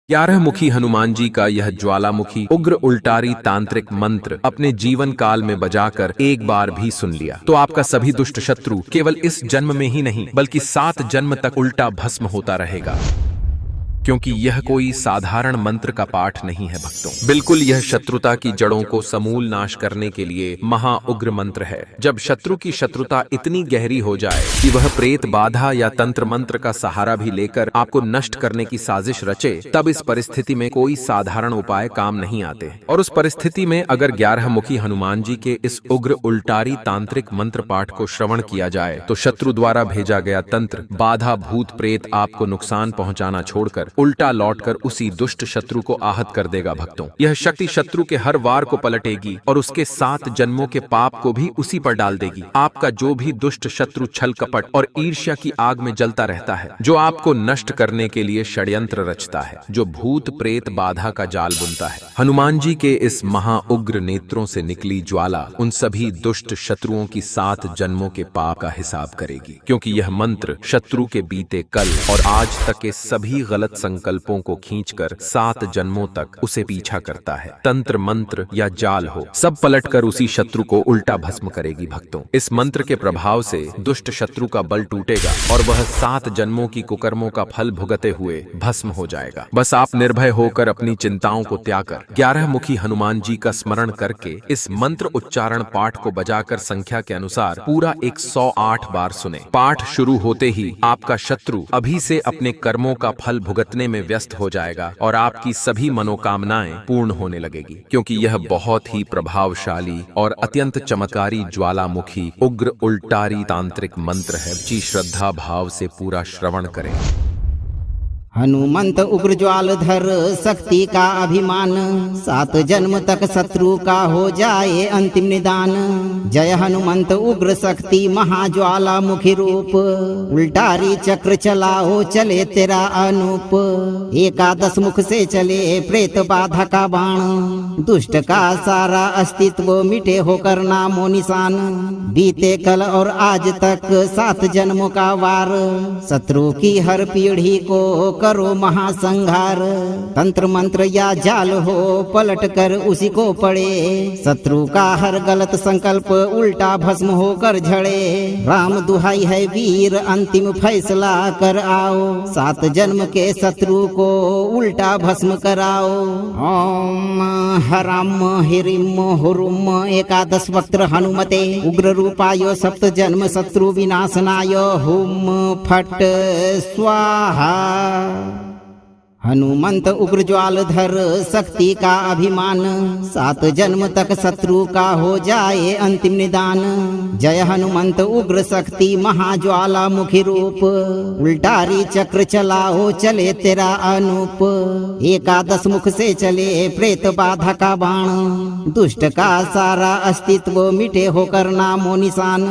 11 मुखी हनुमान जी का यह ज्वालामुखी उग्र उल्टारी तांत्रिक मंत्र अपने जीवन काल में बजाकर एक बार भी सुन लिया तो आपका सभी दुष्ट शत्रु केवल इस जन्म में ही नहीं बल्कि 7 जन्म तक उल्टा भस्म होता रहेगा। क्योंकि यह कोई साधारण मंत्र का पाठ नहीं है भक्तों, बिल्कुल यह शत्रुता की जड़ों को समूल नाश करने के लिए महा उग्र मंत्र है। जब शत्रु की शत्रुता इतनी गहरी हो जाए कि वह प्रेत बाधा या तंत्र मंत्र का सहारा भी लेकर आपको नष्ट करने की साजिश रचे, तब इस परिस्थिति में कोई साधारण उपाय काम नहीं आते। और उस परिस्थिति में अगर 11 मुखी हनुमान जी के इस उग्र उल्टारी तांत्रिक मंत्र पाठ को श्रवण किया जाए तो शत्रु द्वारा भेजा गया तंत्र बाधा भूत प्रेत आपको नुकसान पहुंचाना छोड़कर उल्टा लौटकर उसी दुष्ट शत्रु को आहत कर देगा भक्तों। यह शक्ति शत्रु के हर वार को पलटेगी और उसके 7 जन्मों के पाप को भी उसी पर डाल देगी। आपका जो भी दुष्ट शत्रु छल कपट और ईर्ष्या की आग में जलता रहता है, जो आपको नष्ट करने के लिए षड्यंत्र रचता है, जो भूत प्रेत बाधा का जाल बुनता है, हनुमान जी के इस महा उग्र नेत्रों से निकली ज्वाला उन सभी दुष्ट शत्रुओं की 7 जन्मों के पाप का हिसाब करेगी। क्योंकि यह मंत्र शत्रु के बीते कल और आज तक के सभी गलत संकल्पों को खींचकर 7 जन्मों तक उसे पीछा करता है। तंत्र मंत्र या जाल हो, सब पलटकर उसी शत्रु को उल्टा भस्म करेगी भक्तों। इस मंत्र के प्रभाव से दुष्ट शत्रु का बल टूटेगा और वह 7 जन्मों की कुकर्मों का फल भुगते हुए भस्म हो जाएगा। बस आप निर्भय होकर अपनी चिंताओं को त्याग कर 11 मुखी हनुमान जी का स्मरण करके इस मंत्र उच्चारण पाठ को बजाकर संख्या के अनुसार पूरा 108 बार सुने। पाठ शुरू होते ही आपका शत्रु अभी से अपने कर्मों का फल भुगतने में व्यस्त हो जाएगा और आपकी सभी मनोकामनाएं पूर्ण होने लगेगी। क्योंकि यह बहुत ही प्रभावशाली और अत्यंत चमत्कारी ज्वालामुखी उग्र उल्टारी तांत्रिक मंत्र है। जी श्रद्धा भाव से पूरा श्रवण करें। हनुमंत उग्र ज्वालधर शक्ति का अभिमान, 7 जन्म तक शत्रु का हो जाए अंतिम निदान। जय हनुमंत उग्र शक्ति महाज्वाला मुखी रूप, उल्टारी चक्र चलाओ चले तेरा अनूप। 11 मुख से चले प्रेत बाधा का बाण, दुष्ट का सारा अस्तित्व मिटे होकर नामो निशान। बीते कल और आज तक 7 जन्मों का वार, शत्रु की हर पीढ़ी को करो महासंहार। तंत्र मंत्र या जाल हो पलट कर उसी को पड़े, शत्रु का हर गलत संकल्प उल्टा भस्म होकर झड़े। राम दुहाई है वीर अंतिम फैसला कर आओ, 7 जन्म के शत्रु को उल्टा भस्म कराओ। ओम हराम हिरिम हुरुम 11 वक्त्र हनुमते उग्र रूपाय 7 जन्म शत्रु विनाशनाय हुम फट स्वाहा। हनुमंत उग्र ज्वालधर शक्ति का अभिमान, 7 जन्म तक शत्रु का हो जाए अंतिम निदान। जय हनुमंत उग्र शक्ति महाज्वाला मुखी रूप, उल्टारी चक्र चलाओ चले तेरा अनूप। 11 मुख से चले प्रेत बाधा का बाण, दुष्ट का सारा अस्तित्व मिटे होकर नामो निशान।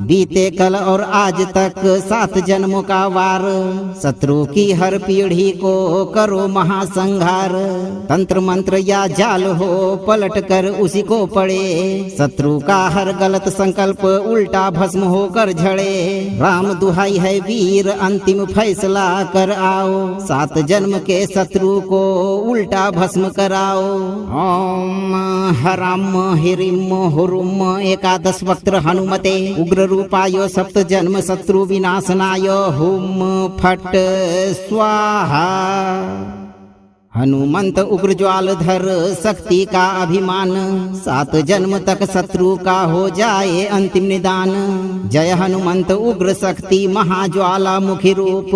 बीते कल और आज तक 7 जन्मों का वार, शत्रु की हर पीढ़ी को करो महासंहार। तंत्र मंत्र या जाल हो पलट कर उसी को पड़े, शत्रु का हर गलत संकल्प उल्टा भस्म होकर झड़े। राम दुहाई है वीर अंतिम फैसला कर आओ, 7 जन्म के शत्रु को उल्टा भस्म कराओ। ओम हराम हिरिम हुरुम 11 वक्त्र हनुमते उग्र रूपाय 7 जन्म शत्रु विनाशनाय हुम फट स्वाहा। हनुमंत उग्र ज्वालधर शक्ति का अभिमान, 7 जन्म तक शत्रु का हो जाए अंतिम निदान। जय हनुमंत उग्र शक्ति महाज्वाला मुखी रूप,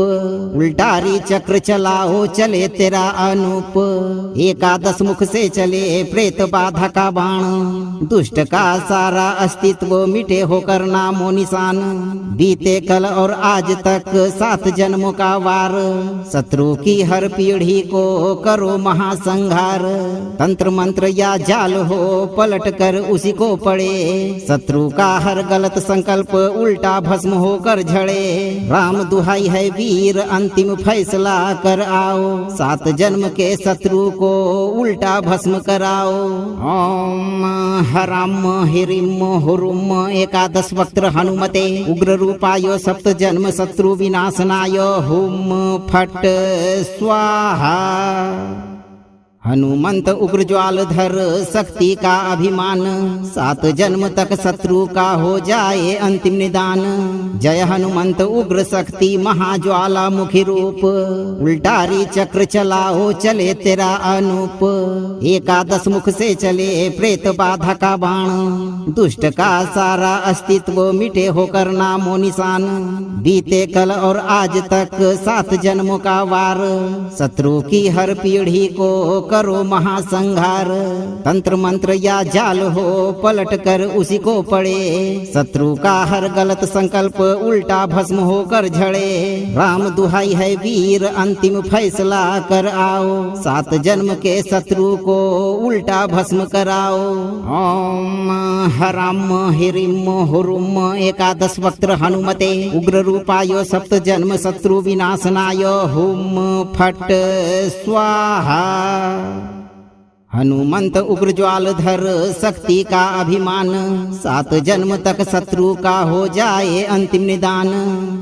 उल्टारी चक्र चलाओ चले तेरा अनूप। 11 मुख से चले प्रेत बाधा का बाण, दुष्ट का सारा अस्तित्व मिटे होकर नामो निशान। बीते कल और आज तक 7 जन्मों का वार, शत्रु की हर पीढ़ी को करो महासंहार। तंत्र मंत्र या जाल हो पलट कर उसी को पड़े, शत्रु का हर गलत संकल्प उल्टा भस्म होकर झड़े। राम दुहाई है वीर अंतिम फैसला कर आओ, 7 जन्म के शत्रु को उल्टा भस्म कराओ। ओम हराम हिरिम हुरुम 11 वक्त्र हनुमते उग्र रूपाय 7 जन्म शत्रु विनाशनाय हुम फट स्वाहा। हनुमंत उग्र ज्वालधर शक्ति का अभिमान, 7 जन्म तक शत्रु का हो जाए अंतिम निदान। जय हनुमंत उग्र शक्ति महाज्वाला मुखी रूप, उल्टारी चक्र चलाओ चले तेरा अनूप। 11 मुख से चले प्रेत बाधा का बाण, दुष्ट का सारा अस्तित्व मिटे होकर नामो निशान। बीते कल और आज तक 7 जन्मों का वार, शत्रु की हर पीढ़ी को करो महासंहार। तंत्र मंत्र या जाल हो पलट कर उसी को पड़े, शत्रु का हर गलत संकल्प उल्टा भस्म होकर झड़े। राम दुहाई है वीर अंतिम फैसला कर आओ, 7 जन्म के शत्रु को उल्टा भस्म कराओ। ओम हराम हिरिम हुरुम 11 वक्त्र हनुमते उग्र रूपाय 7 जन्म शत्रु विनाशनाय हुम फट स्वाहा। हनुमंत उग्र ज्वालधर शक्ति का अभिमान, 7 जन्म तक शत्रु का हो जाए अंतिम निदान।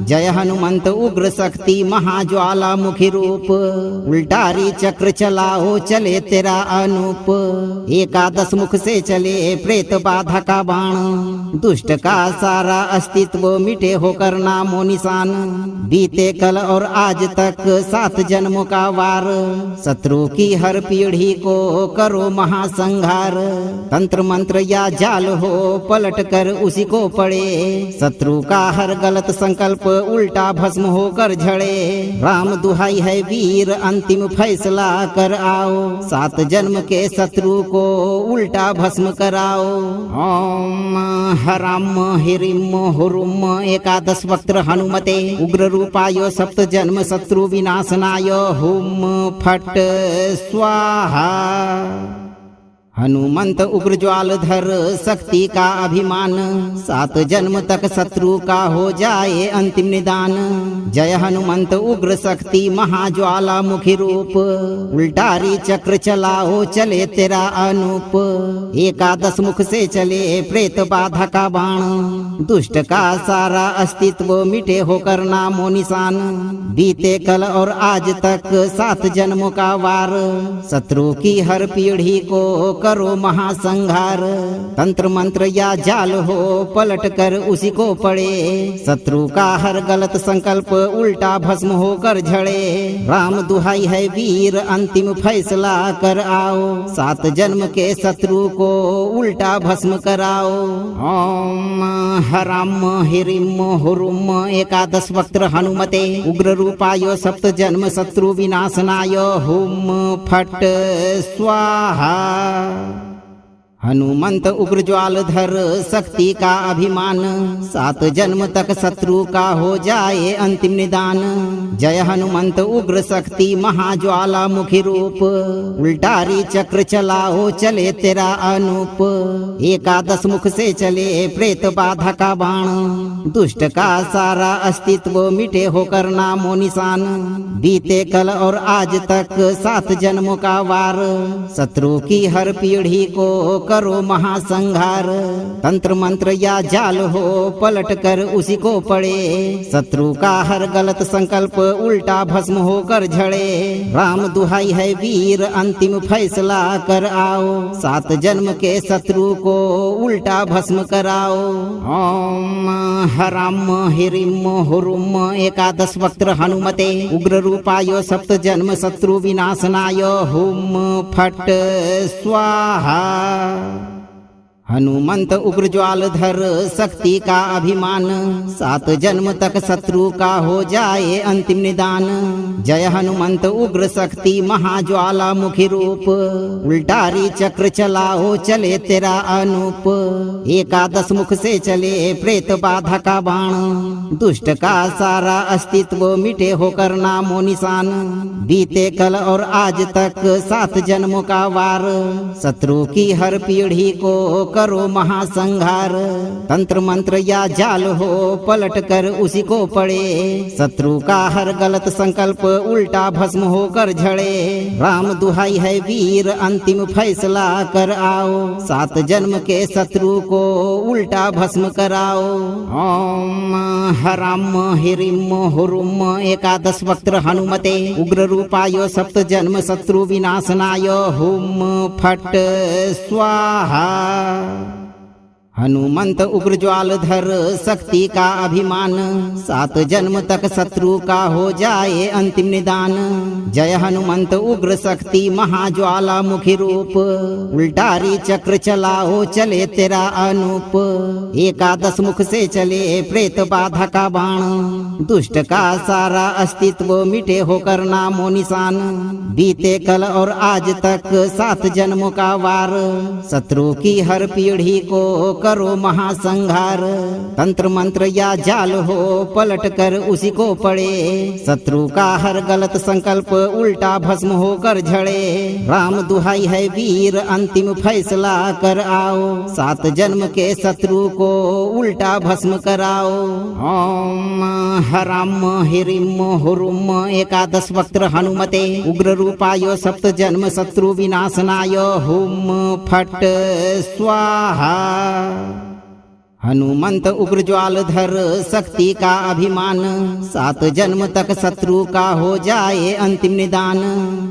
जय हनुमंत उग्र शक्ति महाज्वाला मुखी रूप, उल्टारी चक्र चलाओ चले तेरा अनूप। 11 मुख से चले प्रेत बाधा का बाण, दुष्ट का सारा अस्तित्व मिटे होकर नामो निशान। बीते कल और आज तक 7 जन्मों का वार, शत्रु की हर पीढ़ी को करो महासंहार। तंत्र मंत्र या जाल हो पलट कर उसी को पड़े, शत्रु का हर गलत संकल्प उल्टा भस्म होकर झड़े। राम दुहाई है वीर अंतिम फैसला कर आओ, 7 जन्म के शत्रु को उल्टा भस्म कराओ। ओम हराम हिरिम हुरुम 11 वक्त्र हनुमते उग्र रूपाय 7 जन्म शत्रु विनाशनाय हुम फट स्वाहा। हनुमंत उग्र ज्वालधर शक्ति का अभिमान, 7 जन्म तक शत्रु का हो जाए अंतिम निदान। जय हनुमंत उग्र शक्ति महाज्वाला मुखी रूप, उल्टारी चक्र चलाओ चले तेरा अनूप। 11 मुख से चले प्रेत बाधा का बाण, दुष्ट का सारा अस्तित्व मिटे होकर नामो निशान। बीते कल और आज तक 7 जन्मों का वार, शत्रु की हर पीढ़ी को करो महासंहार। तंत्र मंत्र या जाल हो पलट कर उसी को पड़े, शत्रु का हर गलत संकल्प उल्टा भस्म होकर झड़े। राम दुहाई है वीर अंतिम फैसला कर आओ, 7 जन्म के शत्रु को उल्टा भस्म कराओ। ओम हराम हिरिम हुरुम 11 वक्त्र हनुमते उग्र रूपाय 7 जन्म शत्रु विनाशनाय हुम फट स्वाहा। हनुमंत उग्र ज्वालधर शक्ति का अभिमान, 7 जन्म तक शत्रु का हो जाए अंतिम निदान। जय हनुमंत उग्र शक्ति महाज्वाला मुखी रूप, उल्टारी चक्र चलाओ चले तेरा अनूप। 11 मुख से चले प्रेत बाधा का बाण, दुष्ट का सारा अस्तित्व मिटे होकर नामो निशान। बीते कल और आज तक 7 जन्मों का वार, शत्रु की हर पीढ़ी को करो महासंहार। तंत्र मंत्र या जाल हो पलट कर उसी को पड़े, शत्रु का हर गलत संकल्प उल्टा भस्म होकर झड़े। राम दुहाई है वीर अंतिम फैसला कर आओ, 7 जन्म के शत्रु को उल्टा भस्म कराओ। ओम हराम हिरिम हुरुम 11 वक्त्र हनुमते उग्र रूपाय 7 जन्म शत्रु विनाशनाय हुम फट स्वाहा। हनुमंत उग्र ज्वालधर शक्ति का अभिमान, 7 जन्म तक शत्रु का हो जाए अंतिम निदान। जय हनुमंत उग्र शक्ति महाज्वाला मुखी रूप, उल्टारी चक्र चलाओ चले तेरा अनूप। 11 मुख से चले प्रेत बाधा का बाण, दुष्ट का सारा अस्तित्व मिटे होकर नामो निशान। बीते कल और आज तक 7 जन्मों का वार, शत्रु की हर पीढ़ी को करो महासंहार। तंत्र मंत्र या जाल हो पलट कर उसी को पड़े, शत्रु का हर गलत संकल्प उल्टा भस्म होकर झड़े। राम दुहाई है वीर अंतिम फैसला कर आओ, 7 जन्म के शत्रु को उल्टा भस्म कराओ। ओम हराम हिरिम हुरुम एकादश वक्त्र हनुमते उग्र रूपाय सप्त जन्म शत्रु विनाशनाय हुम फट स्वाहा। हनुमंत उग्र ज्वाल धर शक्ति का अभिमान, 7 जन्म तक शत्रु का हो जाए अंतिम निदान। जय हनुमंत उग्र शक्ति महाज्वाला मुखी रूप, उल्टारी चक्र चलाओ चले तेरा अनूप। एकादश मुख से चले प्रेत बाधा का बाण, दुष्ट का सारा अस्तित्व मिटे होकर नामो निशान। बीते कल और आज तक 7 जन्मों का वार, शत्रु की हर पीढ़ी को करो महासंहार। तंत्र मंत्र या जाल हो पलट कर उसी को पड़े, शत्रु का हर गलत संकल्प उल्टा भस्म होकर झड़े। राम दुहाई है वीर अंतिम फैसला कर आओ, 7 जन्म के शत्रु को उल्टा भस्म कराओ। ओम हराम हिरिम हुरुम एकादश वक्त्र हनुमते उग्र रूपाय सप्त जन्म शत्रु विनाशनाय हुम फट स्वाहा। हनुमंत उग्र ज्वाल धर शक्ति का अभिमान, 7 जन्म तक शत्रु का हो जाए अंतिम निदान।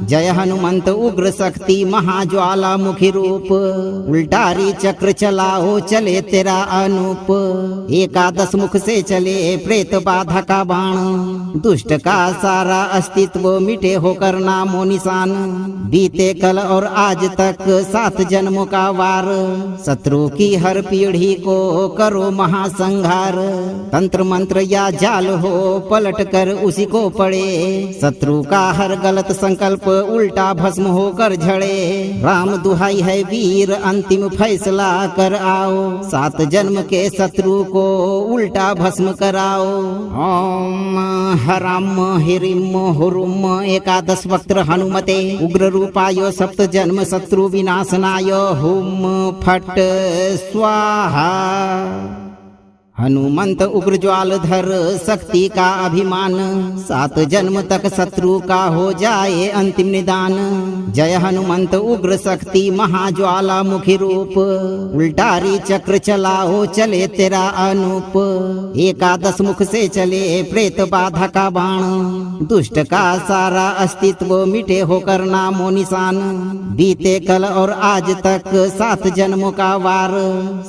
जय हनुमंत उग्र शक्ति महाज्वाला मुखी रूप, उल्टारी चक्र चलाओ चले तेरा अनूप। एकादश मुख से चले प्रेत बाधा का बाण, दुष्ट का सारा अस्तित्व मिटे होकर नामो निशान। बीते कल और आज तक 7 जन्मों का वार, शत्रु की हर पीढ़ी को करो महासंहार। तंत्र मंत्र या जाल हो पलट कर उसी को पड़े, शत्रु का हर गलत संकल्प उल्टा भस्म होकर झड़े। राम दुहाई है वीर अंतिम फैसला कर आओ, 7 जन्म के शत्रु को उल्टा भस्म कराओ। ओम हराम हिरिम हुरुम एकादश वक्त्र हनुमते उग्र रूपाय सप्त जन्म शत्रु विनाशनाय हुम फट स्वाहा। हनुमंत उग्र ज्वाल धर शक्ति का अभिमान, 7 जन्म तक शत्रु का हो जाए अंतिम निदान। जय हनुमंत उग्र शक्ति महाज्वाला मुखी रूप, उल्टारी चक्र चलाओ चले तेरा अनूप। एकादश मुख से चले प्रेत बाधा का बाण, दुष्ट का सारा अस्तित्व मिटे होकर नामो निशान। बीते कल और आज तक 7 जन्मों का वार,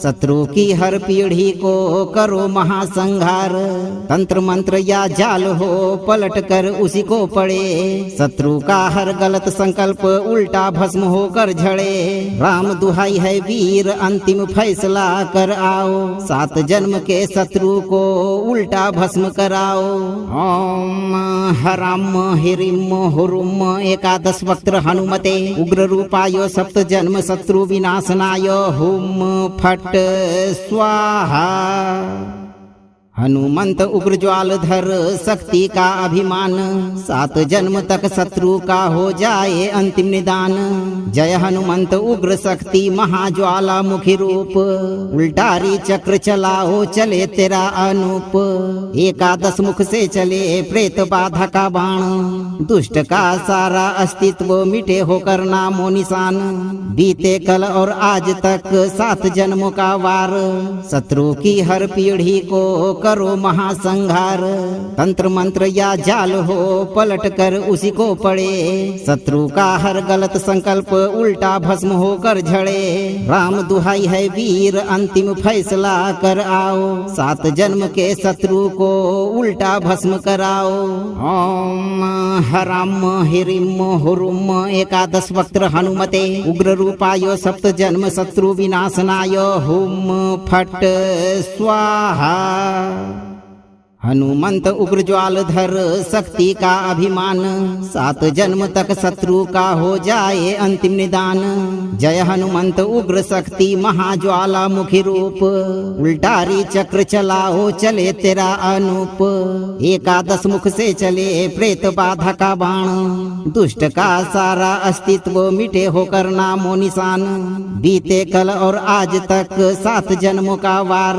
शत्रु की हर पीढ़ी को करो महासंहार। तंत्र मंत्र या जाल हो पलट कर उसी को पड़े, शत्रु का हर गलत संकल्प उल्टा भस्म होकर झड़े। राम दुहाई है वीर अंतिम फैसला कर आओ, 7 जन्म के शत्रु को उल्टा भस्म कराओ। ओम हराम हिरिम हुरुम एकादश वक्त्र हनुमते उग्र रूपाय सप्त जन्म शत्रु विनाशनाय हुम फट स्वाहा। हनुमंत उग्र ज्वाल धर शक्ति का अभिमान, 7 जन्म तक शत्रु का हो जाए अंतिम निदान। जय हनुमंत उग्र शक्ति महाज्वाला मुखी रूप, उल्टारी चक्र चलाओ चले तेरा अनूप। एकादश मुख से चले प्रेत बाधा का बाण, दुष्ट का सारा अस्तित्व मिटे होकर नामो निशान। बीते कल और आज तक 7 जन्मों का वार, शत्रु की हर पीढ़ी को करो महासंहार। तंत्र मंत्र या जाल हो पलट कर उसी को पड़े, शत्रु का हर गलत संकल्प उल्टा भस्म होकर झड़े। राम दुहाई है वीर अंतिम फैसला कर आओ, 7 जन्म के शत्रु को उल्टा भस्म कराओ। ओम हराम हिरिम हुरुम एकादश वक्त्र हनुमते उग्र रूपाय सप्त जन्म शत्रु विनाशनाय हुम फट स्वाहा। हनुमंत उग्र ज्वालधर शक्ति का अभिमान, 7 जन्म तक शत्रु का हो जाए अंतिम निदान। जय हनुमंत उग्र शक्ति महाज्वाला मुखी रूप, उल्टारी चक्र चलाओ चले तेरा अनूप। 11 मुख से चले प्रेत बाधा का बाण, दुष्ट का सारा अस्तित्व मिटे होकर नामो निशान। बीते कल और आज तक 7 जन्मों का वार,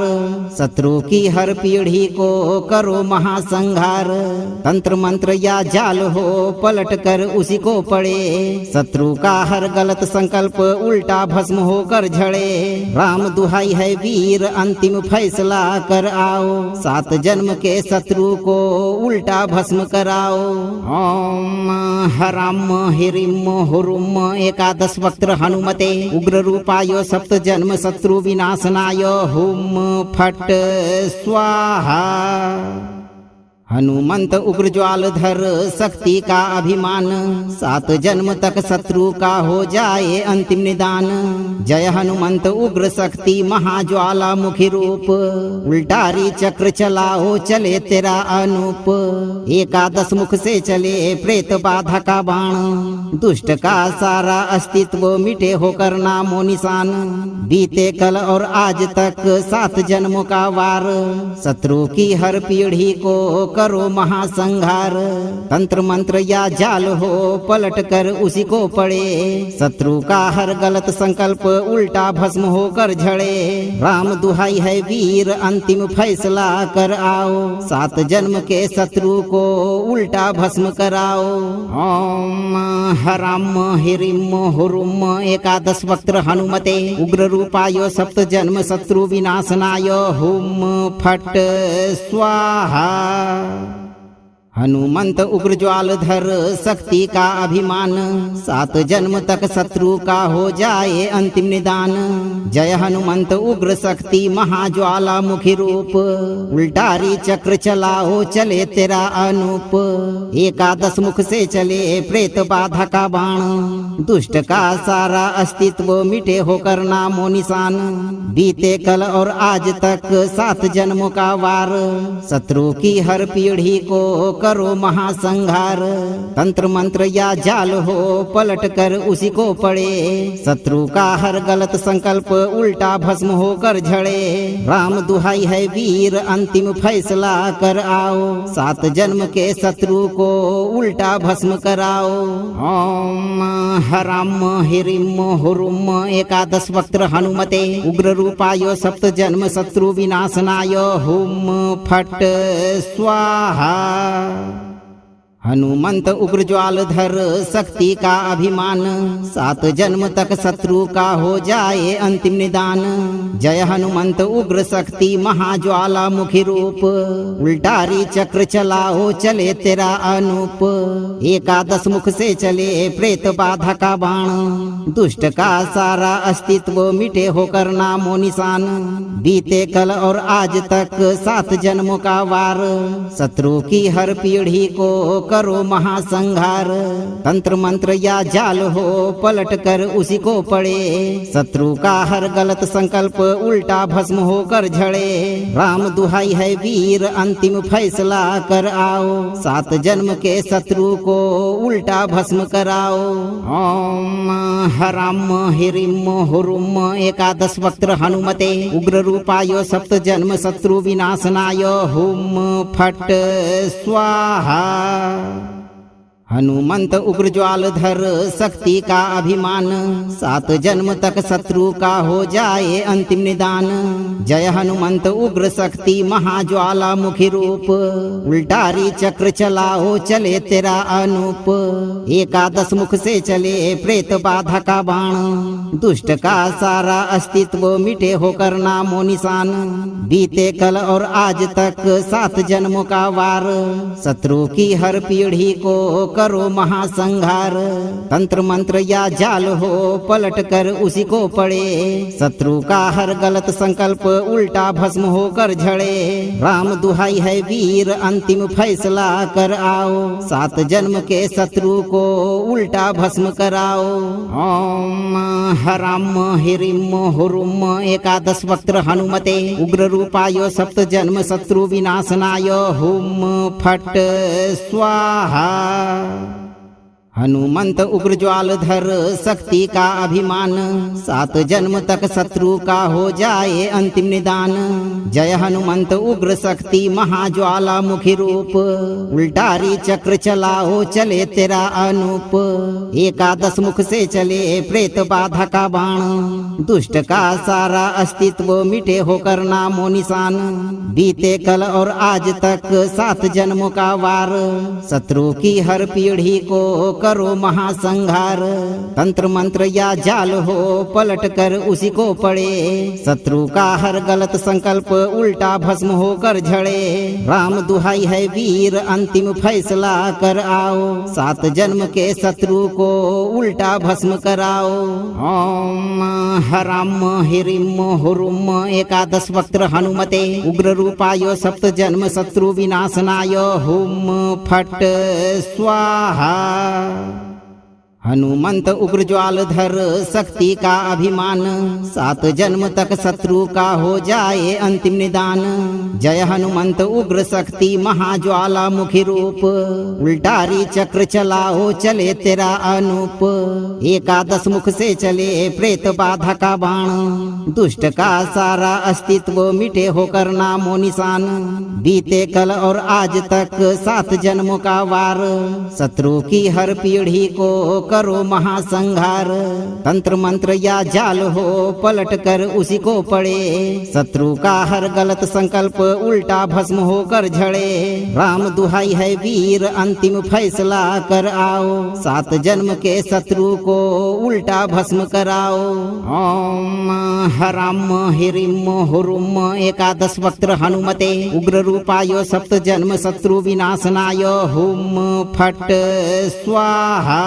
शत्रु की हर पीढ़ी को करो महासंहार। तंत्र मंत्र या जाल हो पलट कर उसी को पड़े, शत्रु का हर गलत संकल्प उल्टा भस्म होकर झड़े। राम दुहाई है वीर अंतिम फैसला कर आओ, 7 जन्म के शत्रु को उल्टा भस्म कराओ। ओम हराम हिरिम हुरुम 11 वक्त्र हनुमते उग्र रूपाय 7 जन्म शत्रु विनाशनाय हुम फट स्वाहा। हनुमंत उग्र ज्वालधर शक्ति का अभिमान, 7 जन्म तक शत्रु का हो जाए अंतिम निदान। जय हनुमंत उग्र शक्ति महाज्वाला मुखी रूप, उल्टारी चक्र चलाओ चले तेरा अनूप। 11 मुख से चले प्रेत बाधा का बाण, दुष्ट का सारा अस्तित्व मिटे होकर नामो निशान। बीते कल और आज तक 7 जन्मों का वार, शत्रु की हर पीढ़ी को करो महासंहार। तंत्र मंत्र या जाल हो पलट कर उसी को पड़े, शत्रु का हर गलत संकल्प उल्टा भस्म होकर झड़े। राम दुहाई है वीर अंतिम फैसला कर आओ, 7 जन्म के शत्रु को उल्टा भस्म कराओ। ओम हराम हिरिम हुरुम 11 वक्त्र हनुमते उग्र रूपाय 7 जन्म शत्रु विनाशनाय हुम फट स्वाहा। हनुमंत उग्र ज्वालधर शक्ति का अभिमान, 7 जन्म तक शत्रु का हो जाए अंतिम निदान। जय हनुमंत उग्र शक्ति महाज्वाला मुखी रूप, उल्टारी चक्र चलाओ चले तेरा अनूप। 11 मुख से चले प्रेत बाधा का बाण, दुष्ट का सारा अस्तित्व मिटे होकर नामो निशान। बीते कल और आज तक 7 जन्मों का वार, शत्रु की हर पीढ़ी को करो महासंहार। तंत्र मंत्र या जाल हो पलट कर उसी को पड़े, शत्रु का हर गलत संकल्प उल्टा भस्म होकर झड़े। राम दुहाई है वीर अंतिम फैसला कर आओ, 7 जन्म के शत्रु को उल्टा भस्म कराओ। ओम हराम हिरिम हुरुम 11 वक्त्र हनुमते उग्र रूपाय 7 जन्म शत्रु विनाशनाय हुम फट स्वाहा। हनुमंत उग्र ज्वालधर शक्ति का अभिमान, 7 जन्म तक शत्रु का हो जाए अंतिम निदान। जय हनुमंत उग्र शक्ति महाज्वाला मुखी रूप, उल्टारी चक्र चलाओ चले तेरा अनूप। 11 मुख से चले प्रेत बाधा का बाण, दुष्ट का सारा अस्तित्व मिटे होकर नामो निशान। बीते कल और आज तक 7 जन्मों का वार, शत्रु की हर पीढ़ी को करो महासंहार। तंत्र मंत्र या जाल हो पलट कर उसी को पड़े, शत्रु का हर गलत संकल्प उल्टा भस्म होकर झड़े। राम दुहाई है वीर अंतिम फैसला कर आओ, 7 जन्म के शत्रु को उल्टा भस्म कराओ। ओम हराम हिरिम हुरुम 11 वक्त्र हनुमते उग्र रूपाय 7 जन्म शत्रु विनाशनाय हुम फट स्वाहा। हनुमंत उग्र ज्वालधर शक्ति का अभिमान, 7 जन्म तक शत्रु का हो जाए अंतिम निदान। जय हनुमंत उग्र शक्ति महाज्वाला मुखी रूप, उल्टारी चक्र चलाओ चले तेरा अनूप। 11 मुख से चले प्रेत बाधा का बाण, दुष्ट का सारा अस्तित्व मिटे होकर नामो निशान। बीते कल और आज तक 7 जन्मों का वार, शत्रु की हर पीढ़ी को करो महासंहार। तंत्र मंत्र या जाल हो पलट कर उसी को पड़े, शत्रु का हर गलत संकल्प उल्टा भस्म होकर झड़े। राम दुहाई है वीर अंतिम फैसला कर आओ, 7 जन्म के शत्रु को उल्टा भस्म कराओ। ओम हराम हिरिम हुरुम एकादश वक्त्र हनुमते उग्र रूपाय सप्त जन्म शत्रु विनाशनाय हुम फट स्वाहा। हनुमंत उग्र ज्वाल धर शक्ति का अभिमान, 7 जन्म तक शत्रु का हो जाए अंतिम निदान। जय हनुमंत उग्र शक्ति महाज्वाला मुखी रूप, उल्टारी चक्र चलाओ चले तेरा अनूप। एकादश मुख से चले प्रेत बाधा का बाण, दुष्ट का सारा अस्तित्व मिटे होकर नामो निशान। बीते कल और आज तक 7 जन्मों का वार, शत्रु की हर पीढ़ी को करो महासंहार। तंत्र मंत्र या जाल हो पलट कर उसी को पड़े, शत्रु का हर गलत संकल्प उल्टा भस्म होकर झड़े। राम दुहाई है वीर अंतिम फैसला कर आओ, 7 जन्म के शत्रु को उल्टा भस्म कराओ। ओम हराम हिरिम हुरुम एकादश वक्त्र हनुमते उग्र रूपाय सप्त जन्म शत्रु विनाशनाय हुम फट स्वाहा। हनुमंत उग्र ज्वाल धर शक्ति का अभिमान, 7 जन्म तक शत्रु का हो जाए अंतिम निदान। जय हनुमंत उग्र शक्ति महाज्वाला मुखी रूप, उल्टारी चक्र चलाओ चले तेरा अनूप। एकादश मुख से चले प्रेत बाधा का बाण, दुष्ट का सारा अस्तित्व मिटे होकर नामो निशान। बीते कल और आज तक 7 जन्मों का वार, शत्रु की हर पीढ़ी को करो महासंहार। तंत्र मंत्र या जाल हो पलट कर उसी को पड़े, शत्रु का हर गलत संकल्प उल्टा भस्म होकर झड़े। राम दुहाई है वीर अंतिम फैसला कर आओ, 7 जन्म के शत्रु को उल्टा भस्म कराओ। ओम हराम हिरिम हुरुम एकादश वक्त्र हनुमते उग्र रूपाय सप्त जन्म शत्रु विनाशनाय हुम फट स्वाहा।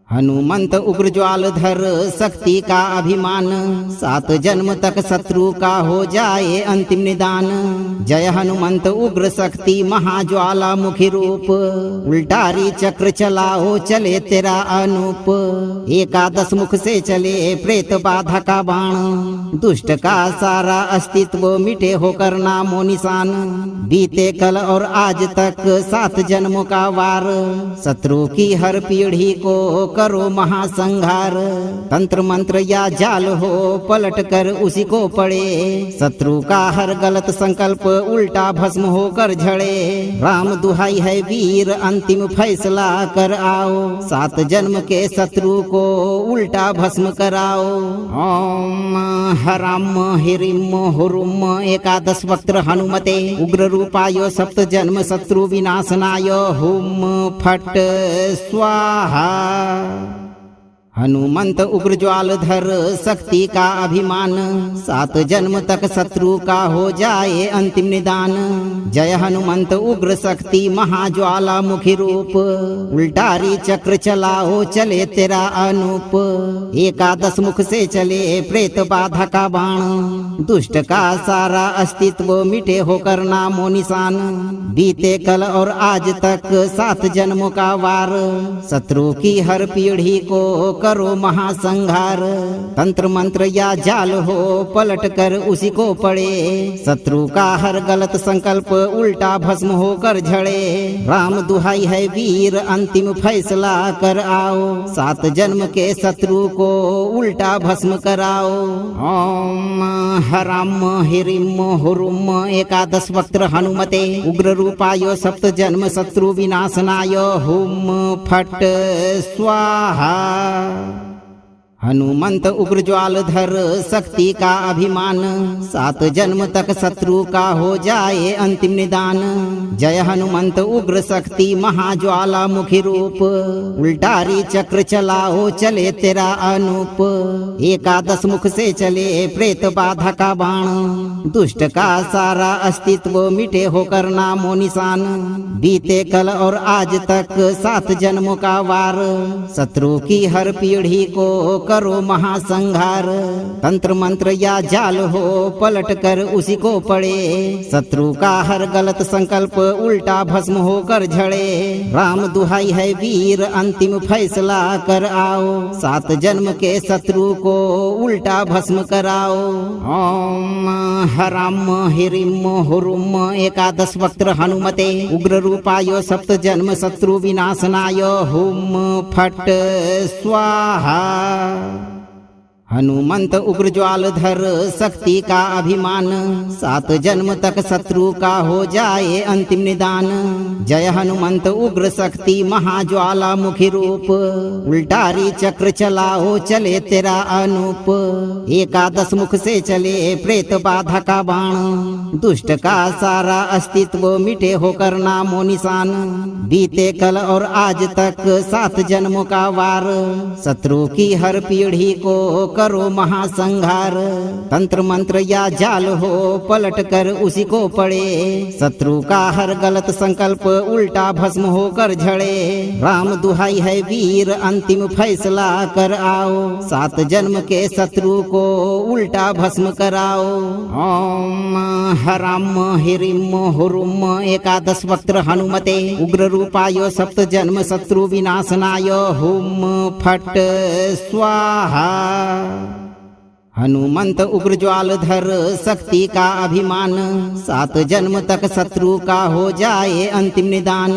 हनुमंत उग्र ज्वाल धर शक्ति का अभिमान, 7 जन्म तक शत्रु का हो जाए अंतिम निदान। जय हनुमंत उग्र शक्ति महाज्वाला मुखी रूप, उल्टारी चक्र चलाओ चले तेरा अनूप। एकादश मुख से चले प्रेत बाधा का बाण, दुष्ट का सारा अस्तित्व मिटे होकर नामो निशान। बीते कल और आज तक 7 जन्मों का वार, शत्रु की हर पीढ़ी को करो महासंहार। तंत्र मंत्र या जाल हो पलट कर उसी को पड़े, शत्रु का हर गलत संकल्प उल्टा भस्म होकर झड़े। राम दुहाई है वीर अंतिम फैसला कर आओ, 7 जन्म के शत्रु को उल्टा भस्म कराओ। ओम हराम हिरिम हुरुम एकादश वक्त्र हनुमते उग्र रूपाय सप्त जन्म शत्रु विनाशनाय हुम फट स्वाहा। हनुमंत उग्र ज्वाल धर शक्ति का अभिमान, 7 जन्म तक शत्रु का हो जाए अंतिम निदान। जय हनुमंत उग्र शक्ति महाज्वाला मुखी रूप, उल्टारी चक्र चलाओ चले तेरा अनूप। एकादश मुख से चले प्रेत बाधा का बाण, दुष्ट का सारा अस्तित्व मिटे होकर नामो निशान। बीते कल और आज तक 7 जन्मों का वार, शत्रु की हर पीढ़ी को करो महासंहार। तंत्र मंत्र या जाल हो पलट कर उसी को पड़े, शत्रु का हर गलत संकल्प उल्टा भस्म होकर झड़े। राम दुहाई है वीर अंतिम फैसला कर आओ, 7 जन्म के शत्रु को उल्टा भस्म कराओ। ओम हराम हिरिम हुरुम एकादश वक्त्र हनुमते उग्र रूपाय सप्त जन्म शत्रु विनाशनाय हुम फट स्वाहा। हनुमंत उग्र ज्वाल धर शक्ति का अभिमान, 7 जन्म तक शत्रु का हो जाए अंतिम निदान। जय हनुमंत उग्र शक्ति महाज्वाला मुखी रूप, उल्टारी चक्र चलाओ चले तेरा अनूप। 11 मुख से चले प्रेत बाधा का बाण, दुष्ट का सारा अस्तित्व मिटे होकर नामो निशान। बीते कल और आज तक 7 जन्मों का वार, शत्रु की हर पीढ़ी को करो महासंहार। तंत्र मंत्र या जाल हो पलट कर उसी को पड़े, शत्रु का हर गलत संकल्प उल्टा भस्म होकर झड़े। राम दुहाई है वीर अंतिम फैसला कर आओ, 7 जन्म के शत्रु को उल्टा भस्म कराओ। ओम हराम हिरिम हुरुम 11 वक्त्र हनुमते उग्र रूपाय 7 जन्म शत्रु विनाशनाय हुम फट स्वाहा। हनुमंत उग्र ज्वाल धर शक्ति का अभिमान, 7 जन्म तक शत्रु का हो जाए अंतिम निदान। जय हनुमंत उग्र शक्ति महाज्वाला मुखी रूप, उल्टारी चक्र चलाओ चले तेरा अनूप। 11 मुख से चले प्रेत बाधा का बाण, दुष्ट का सारा अस्तित्व मिटे होकर नामो निशान। बीते कल और आज तक 7 जन्मों का वार, शत्रु की हर पीढ़ी को करो महासंहार। तंत्र मंत्र या जाल हो पलट कर उसी को पड़े, शत्रु का हर गलत संकल्प उल्टा भस्म होकर झड़े। राम दुहाई है वीर अंतिम फैसला कर आओ, 7 जन्म के शत्रु को उल्टा भस्म कराओ। ओम हराम हिरिम हुरुम 11 वक्त्र हनुमते उग्र रूपाय 7 जन्म शत्रु विनाशनाय हुम फट स्वाहा। हनुमंत उग्र ज्वाल धर शक्ति का अभिमान, 7 जन्म तक शत्रु का हो जाए अंतिम निदान।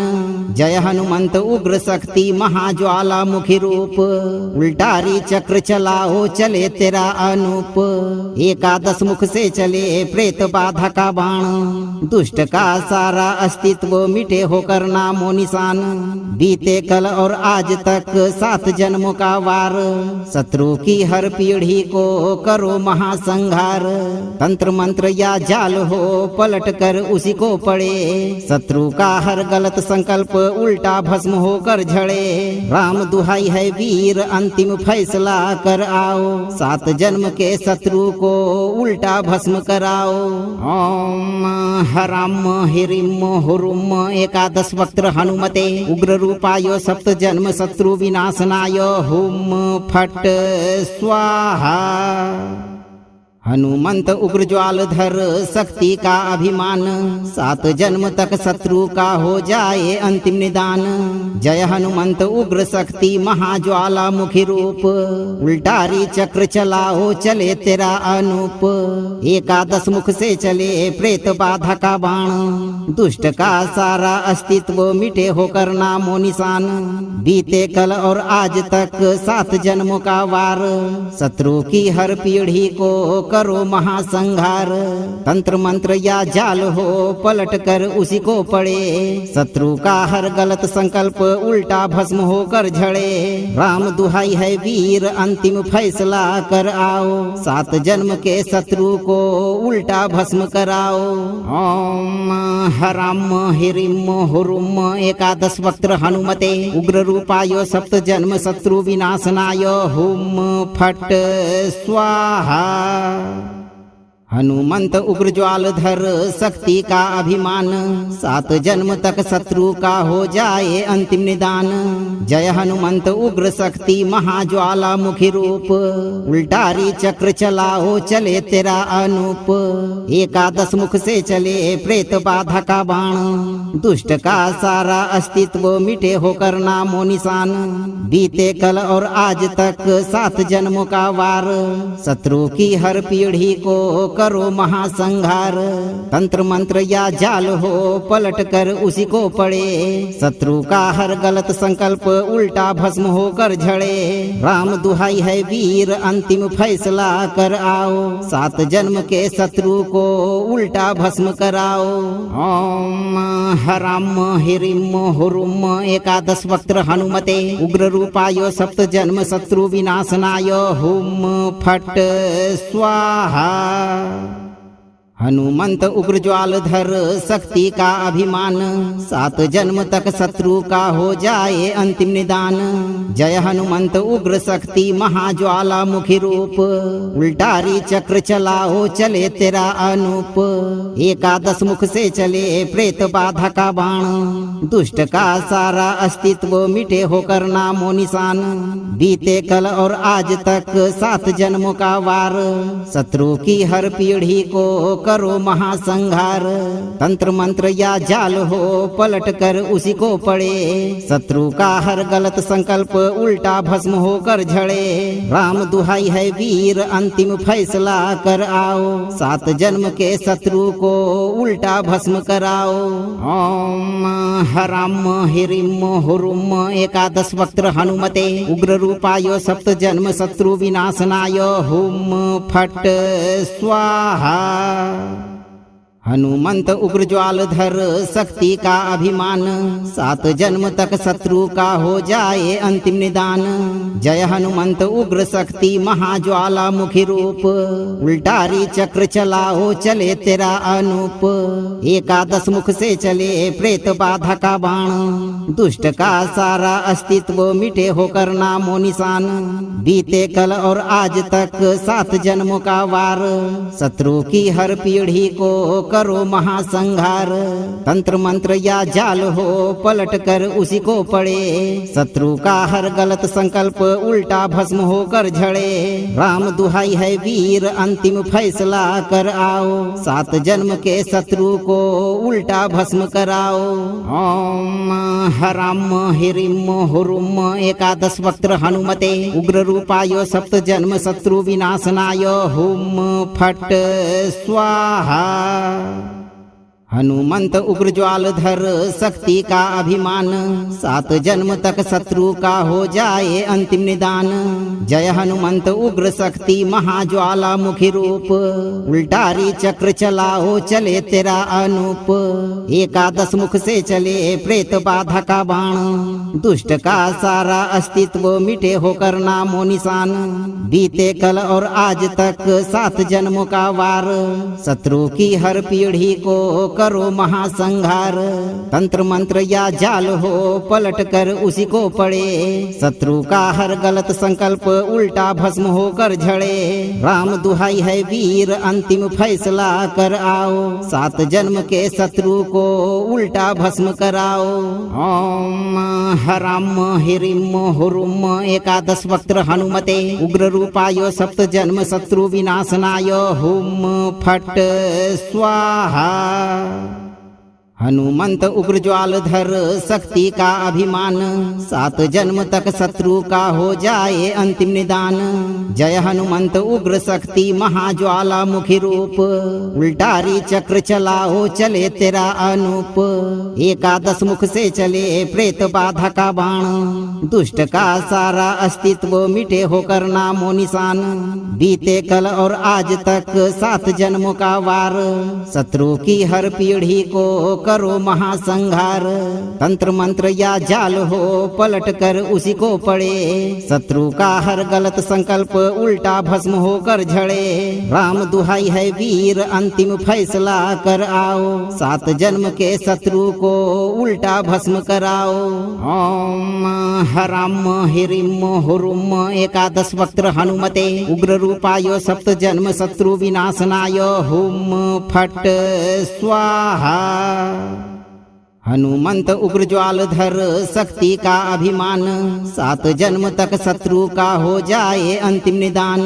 जय हनुमंत उग्र शक्ति महाज्वाला मुखी रूप, उल्टारी चक्र चलाओ चले तेरा अनूप। 11 मुख से चले प्रेत बाधा का बाण, दुष्ट का सारा अस्तित्व मिटे होकर नामो निशान। बीते कल और आज तक 7 जन्मों का वार, शत्रु की हर पीढ़ी को करो महासंहार। तंत्र मंत्र या जाल हो पलट कर उसी को पड़े, शत्रु का हर गलत संकल्प उल्टा भस्म होकर झड़े। राम दुहाई है वीर अंतिम फैसला कर आओ, 7 जन्म के शत्रु को उल्टा भस्म कराओ। ओम हराम हिरिम हुरुम 11 वक्त्र हनुमते उग्र रूपाय 7 जन्म शत्रु विनाशनाय हुम फट स्वाहा। हनुमंत उग्र ज्वाल धर शक्ति का अभिमान, 7 जन्म तक शत्रु का हो जाए अंतिम निदान। जय हनुमंत उग्र शक्ति महाज्वाला मुखी रूप, उल्टारी चक्र चलाओ चले तेरा अनूप। 11 मुख से चले प्रेत बाधा का बाण, दुष्ट का सारा अस्तित्व मिटे होकर नामो निशान। बीते कल और आज तक 7 जन्मों का वार, शत्रु की हर पीढ़ी को करो महासंहार। तंत्र मंत्र या जाल हो पलट कर उसी को पड़े, शत्रु का हर गलत संकल्प उल्टा भस्म होकर झड़े। राम दुहाई है वीर अंतिम फैसला कर आओ, 7 जन्म के शत्रु को उल्टा भस्म कराओ। ओम हराम हिरिम हुरुम 11 वक्त्र हनुमते उग्र रूपाय 7 जन्म शत्रु विनाशनाय हुम फट स्वाहा। हनुमंत उग्र ज्वाल धर शक्ति का अभिमान, 7 जन्म तक शत्रु का हो जाए अंतिम निदान। जय हनुमंत उग्र शक्ति महाज्वाला मुखी रूप, उल्टारी चक्र चलाओ चले तेरा अनूप। 11 मुख से चले प्रेत बाधा का बाण, दुष्ट का सारा अस्तित्व मिटे होकर नामो निशान। बीते कल और आज तक 7 जन्मों का वार, शत्रु की हर पीढ़ी को करो महासंहार। तंत्र मंत्र या जाल हो पलट कर उसी को पड़े, शत्रु का हर गलत संकल्प उल्टा भस्म होकर झड़े। राम दुहाई है वीर अंतिम फैसला कर आओ, 7 जन्म के शत्रु को उल्टा भस्म कराओ। ओम हराम हिरिम हुरुम एकादश वक्त्र हनुमते उग्र रूपाय सप्त जन्म शत्रु विनाशनाय हुम फट स्वाहा। हनुमंत उग्र ज्वाल धर शक्ति का अभिमान, 7 जन्म तक शत्रु का हो जाए अंतिम निदान। जय हनुमंत उग्र शक्ति महाज्वाला मुखी रूप, उल्टारी चक्र चलाओ चले तेरा अनूप। एकादश मुख से चले प्रेत बाधा का बाण, दुष्ट का सारा अस्तित्व मिटे होकर नामो निशान। बीते कल और आज तक 7 जन्मों का वार, शत्रु की हर पीढ़ी को करो महासंहार। तंत्र मंत्र या जाल हो पलट कर उसी को पड़े, शत्रु का हर गलत संकल्प उल्टा भस्म होकर झड़े। राम दुहाई है वीर अंतिम फैसला कर आओ, 7 जन्म के शत्रु को उल्टा भस्म कराओ। ओम हराम हिरिम हुरुम एकादश वक्त्र हनुमते उग्र रूपाय सप्त जन्म शत्रु विनाशनाय हुम फट स्वाहा। हनुमंत उग्र ज्वाल धर शक्ति का अभिमान, 7 जन्म तक शत्रु का हो जाए अंतिम निदान। जय हनुमंत उग्र शक्ति महाज्वाला मुखी रूप, उल्टारी चक्र चलाओ चले तेरा अनूप। एकादश मुख से चले प्रेत बाधा का बाण, दुष्ट का सारा अस्तित्व मिटे होकर नामो निशान। बीते कल और आज तक 7 जन्मों का वार, शत्रु की हर पीढ़ी को करो महासंहार। तंत्र मंत्र या जाल हो पलट कर उसी को पड़े, शत्रु का हर गलत संकल्प उल्टा भस्म होकर झड़े। राम दुहाई है वीर अंतिम फैसला कर आओ, 7 जन्म के शत्रु को उल्टा भस्म कराओ। ओम हराम हिरिम हुरुम एकादश वक्त्र हनुमते उग्र रूपाय सप्त जन्म शत्रु विनाशनाय हुम फट स्वाहा। हनुमंत उग्र ज्वाल धर शक्ति का अभिमान, 7 जन्म तक शत्रु का हो जाए अंतिम निदान। जय हनुमंत उग्र शक्ति महाज्वाला मुखी रूप, उल्टारी चक्र चलाओ चले तेरा अनूप। एकादश मुख से चले प्रेत बाधा का बाण, दुष्ट का सारा अस्तित्व मिटे होकर नामो निशान। बीते कल और आज तक 7 जन्मों का वार, शत्रु की हर पीढ़ी को करो महासंहार। तंत्र मंत्र या जाल हो पलट कर उसी को पड़े, शत्रु का हर गलत संकल्प उल्टा भस्म होकर झड़े। राम दुहाई है वीर अंतिम फैसला कर आओ, 7 जन्म के शत्रु को उल्टा भस्म कराओ। ओम हराम हिरिम हुरुम एकादश वक्त्र हनुमते उग्र रूपाय सप्त जन्म शत्रु विनाशनाय हुम फट स्वाहा। हनुमंत उग्र ज्वाल धर शक्ति का अभिमान, 7 जन्म तक शत्रु का हो जाए अंतिम निदान। जय हनुमंत उग्र शक्ति महाज्वाला मुखी रूप, उल्टारी चक्र चलाओ चले तेरा अनूप। एकादश मुख से चले प्रेत बाधा का बाण, दुष्ट का सारा अस्तित्व मिटे होकर नामो निशान। बीते कल और आज तक 7 जन्मों का वार, शत्रु की हर पीढ़ी को करो महासंहार। तंत्र मंत्र या जाल हो पलट कर उसी को पड़े, शत्रु का हर गलत संकल्प उल्टा भस्म होकर झड़े। राम दुहाई है वीर अंतिम फैसला कर आओ, 7 जन्म के शत्रु को उल्टा भस्म कराओ। ओम हराम हिरिम हुरुम एकादश वक्त्र हनुमते उग्र रूपाय सप्त जन्म शत्रु विनाशनाय हुम फट स्वाहा। हनुमंत उग्र ज्वालधर शक्ति का अभिमान, 7 जन्म तक शत्रु का हो जाए अंतिम निदान।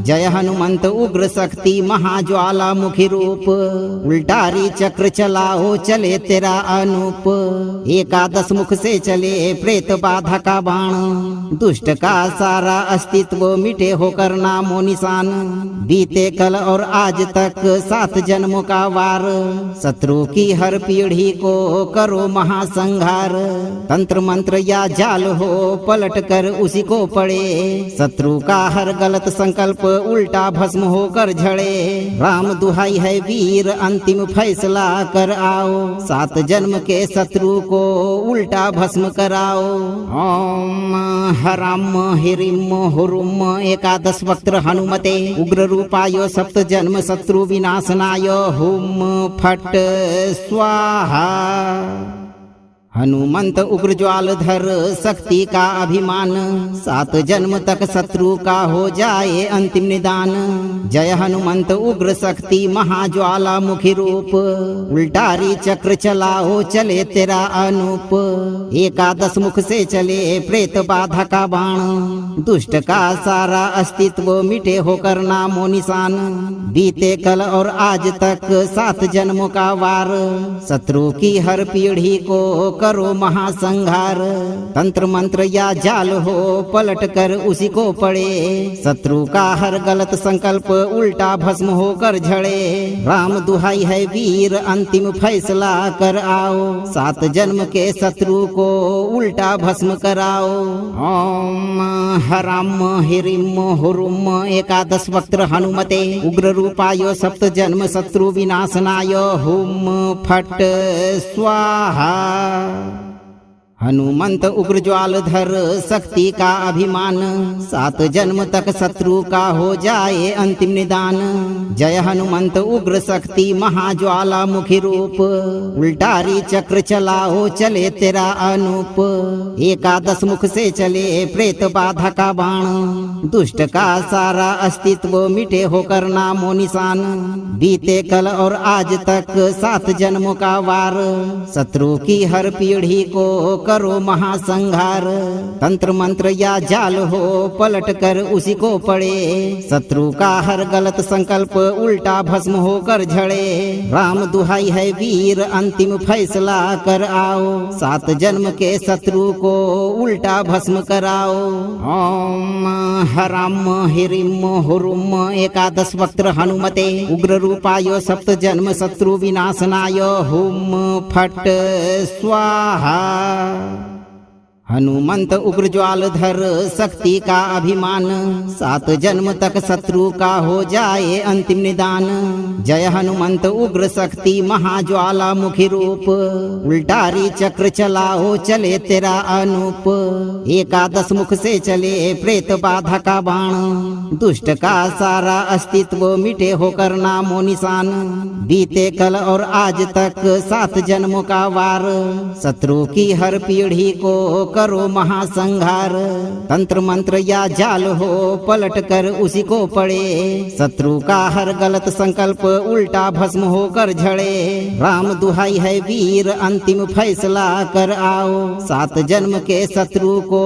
जय हनुमंत उग्र शक्ति महाज्वाला मुखी रूप, उल्टारी चक्र चलाओ चले तेरा अनूप। 11 मुख से चले प्रेत बाधा का बाण, दुष्ट का सारा अस्तित्व मिटे होकर नामो निशान। बीते कल और आज तक 7 जन्मों का वार, शत्रु की हर पीढ़ी को करो महासंहार। तंत्र मंत्र या जाल हो पलट कर उसी को पड़े, शत्रु का हर गलत संकल्प उल्टा भस्म होकर झड़े। राम दुहाई है वीर अंतिम फैसला कर आओ, 7 जन्म के शत्रु को उल्टा भस्म कराओ। ओम हराम हिरिम हुरुम 11 वक्त्र हनुमते उग्र रूपाय 7 जन्म शत्रु विनाशनाय हुम फट स्वाहा। हनुमंत उग्र ज्वालधर शक्ति का अभिमान, 7 जन्म तक शत्रु का हो जाए अंतिम निदान। जय हनुमंत उग्र शक्ति महाज्वाला मुखी रूप, उल्टारी चक्र चलाओ चले तेरा अनूप। 11 मुख से चले प्रेत बाधा का बाण, दुष्ट का सारा अस्तित्व मिटे होकर नामो निशान। बीते कल और आज तक 7 जन्मों का वार, शत्रु की हर पीढ़ी को करो महासंहार। तंत्र मंत्र या जाल हो पलट कर उसी को पड़े, शत्रु का हर गलत संकल्प उल्टा भस्म होकर झड़े। राम दुहाई है वीर अंतिम फैसला कर आओ, 7 जन्म के शत्रु को उल्टा भस्म कराओ। ओम हराम हिरिम हुरुम 11 वक्त्र हनुमते उग्र रूपाय 7 जन्म शत्रु विनाशनाय हुम फट स्वाहा। हनुमंत उग्र ज्वालधर शक्ति का अभिमान, 7 जन्म तक शत्रु का हो जाए अंतिम निदान। जय हनुमंत उग्र शक्ति महाज्वाला मुखी रूप, उल्टारी चक्र चलाओ चले तेरा अनूप। 11 मुख से चले प्रेत बाधा का बाण, दुष्ट का सारा अस्तित्व मिटे होकर नामो निशान। बीते कल और आज तक 7 जन्मों का वार, शत्रु की हर पीढ़ी को करो महासंहार। तंत्र मंत्र या जाल हो पलट कर उसी को पड़े, शत्रु का हर गलत संकल्प उल्टा भस्म होकर झड़े। राम दुहाई है वीर अंतिम फैसला कर आओ, 7 जन्म के शत्रु को उल्टा भस्म कराओ। ओम हराम हिरिम हुरुम 11 वक्त्र हनुमते उग्र रूपाय 7 जन्म शत्रु विनाशनाय हुम फट स्वाहा। हनुमंत उग्र ज्वालधर शक्ति का अभिमान, 7 जन्म तक शत्रु का हो जाए अंतिम निदान। जय हनुमंत उग्र शक्ति महाज्वाला मुखी रूप, उल्टारी चक्र चलाओ चले तेरा अनूप। 11 मुख से चले प्रेत बाधा का बाण, दुष्ट का सारा अस्तित्व मिटे होकर नामो निशान। बीते कल और आज तक 7 जन्मों का वार, शत्रु की हर पीढ़ी को करो महासंहार। तंत्र मंत्र या जाल हो पलट कर उसी को पड़े, शत्रु का हर गलत संकल्प उल्टा भस्म होकर झड़े। राम दुहाई है वीर अंतिम फैसला कर आओ, 7 जन्म के शत्रु को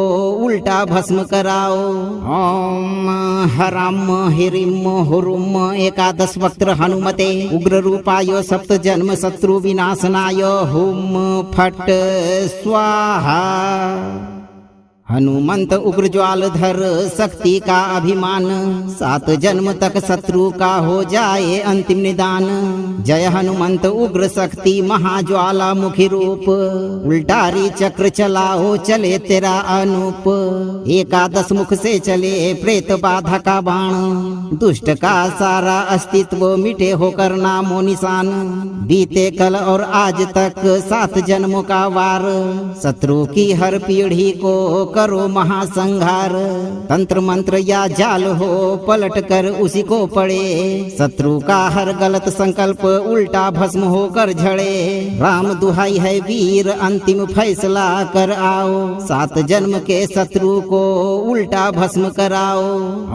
उल्टा भस्म कराओ। ओम हराम हिरिम हुरुम 11 वक्त्र हनुमते उग्र रूपाय 7 जन्म शत्रु विनाशनाय हुम फट स्वाहा। हनुमंत उग्र ज्वालधर शक्ति का अभिमान, 7 जन्म तक शत्रु का हो जाए अंतिम निदान। जय हनुमंत उग्र शक्ति महाज्वाला मुखी रूप, उल्टारी चक्र चलाओ चले तेरा अनूप। 11 मुख से चले प्रेत बाधा का बाण, दुष्ट का सारा अस्तित्व मिटे होकर नामो निशान। बीते कल और आज तक 7 जन्मों का वार, शत्रु की हर पीढ़ी को करो महासंहार। तंत्र मंत्र या जाल हो पलट कर उसी को पड़े, शत्रु का हर गलत संकल्प उल्टा भस्म होकर झड़े। राम दुहाई है वीर अंतिम फैसला कर आओ, 7 जन्म के शत्रु को उल्टा भस्म कराओ।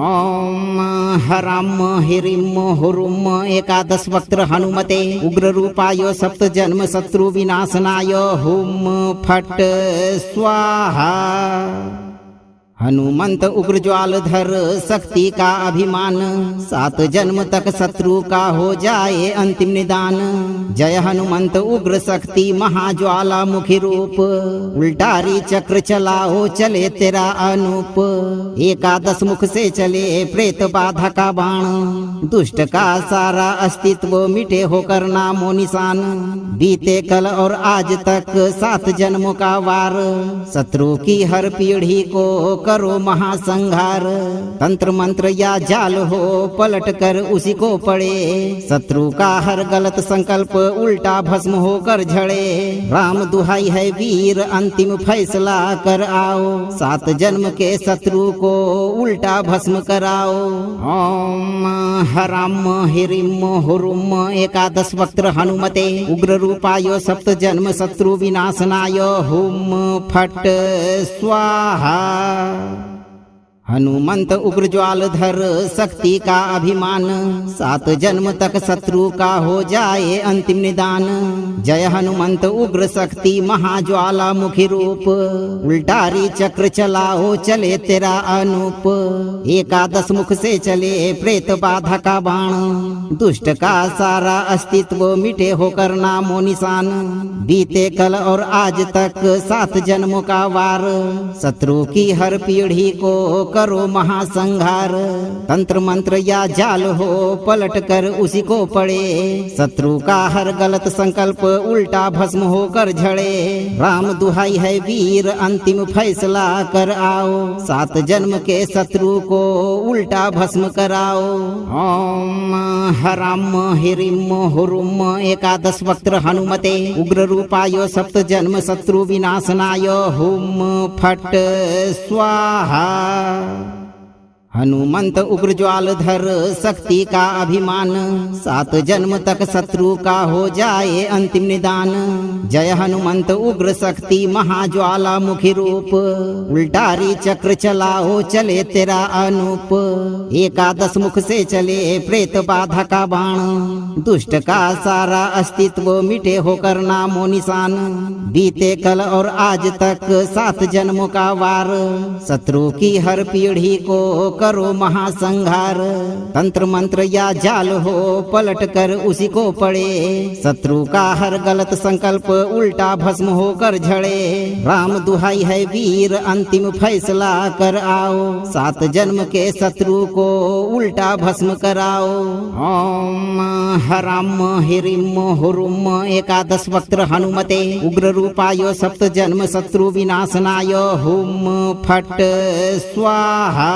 ओम हराम हिरिम हुरुम एकादश वक्त्र हनुमते उग्र रूपाय सप्त जन्म शत्रु विनाशनाय हुम फट स्वाहा। हनुमंत उग्र ज्वालधर शक्ति का अभिमान, 7 जन्म तक शत्रु का हो जाए अंतिम निदान। जय हनुमंत उग्र शक्ति महाज्वाला मुखी रूप, उल्टारी चक्र चलाओ चले तेरा अनूप। एकादश मुख से चले प्रेत बाधा का बाण, दुष्ट का सारा अस्तित्व मिटे होकर नामो निशान। बीते कल और आज तक 7 जन्मों का वार, शत्रु की हर पीढ़ी को करो महासंहार। तंत्र मंत्र या जाल हो पलट कर उसी को पड़े, शत्रु का हर गलत संकल्प उल्टा भस्म होकर झड़े। राम दुहाई है वीर अंतिम फैसला कर आओ, 7 जन्म के शत्रु को उल्टा भस्म कराओ। ओम हराम हिरिम हुरुम एकादश वक्त्र हनुमते उग्र रूपाय सप्त जन्म शत्रु विनाशनाय हुम फट स्वाहा। हनुमंत उग्र ज्वालधर शक्ति का अभिमान, 7 जन्म तक शत्रु का हो जाए अंतिम निदान। जय हनुमंत उग्र शक्ति महाज्वाला मुखी रूप, उल्टारी चक्र चलाओ चले तेरा अनूप। एकादश मुख से चले प्रेत बाधा का बाण, दुष्ट का सारा अस्तित्व मिटे होकर नामो निशान। बीते कल और आज तक 7 जन्मों का वार, शत्रु की हर पीढ़ी को करो महासंहार। तंत्र मंत्र या जाल हो पलट कर उसी को पड़े, शत्रु का हर गलत संकल्प उल्टा भस्म होकर झड़े। राम दुहाई है वीर अंतिम फैसला कर आओ, 7 जन्म के शत्रु को उल्टा भस्म कराओ। ओम हराम हिरिम हुरुम एकादश वक्त्र हनुमते उग्र रूपाय सप्त जन्म शत्रु विनाशनाय हुम फट स्वाहा। हनुमंत उग्र ज्वालधर शक्ति का अभिमान, 7 जन्म तक शत्रु का हो जाए अंतिम निदान। जय हनुमंत उग्र शक्ति महाज्वाला मुखी रूप, उल्टारी चक्र चलाओ चले तेरा अनूप। एकादश मुख से चले प्रेत बाधा का बाण, दुष्ट का सारा अस्तित्व मिटे होकर नामो निशान। बीते कल और आज तक 7 जन्मों का वार, शत्रु की हर पीढ़ी को करो महासंहार। तंत्र मंत्र या जाल हो पलट कर उसी को पड़े, शत्रु का हर गलत संकल्प उल्टा भस्म होकर झड़े। राम दुहाई है वीर अंतिम फैसला कर आओ, 7 जन्म के शत्रु को उल्टा भस्म कराओ। ओम हराम हिरिम हुरुम एकादश वक्त्र हनुमते उग्र रूपाय सप्त जन्म शत्रु विनाशनाय हुम फट स्वाहा।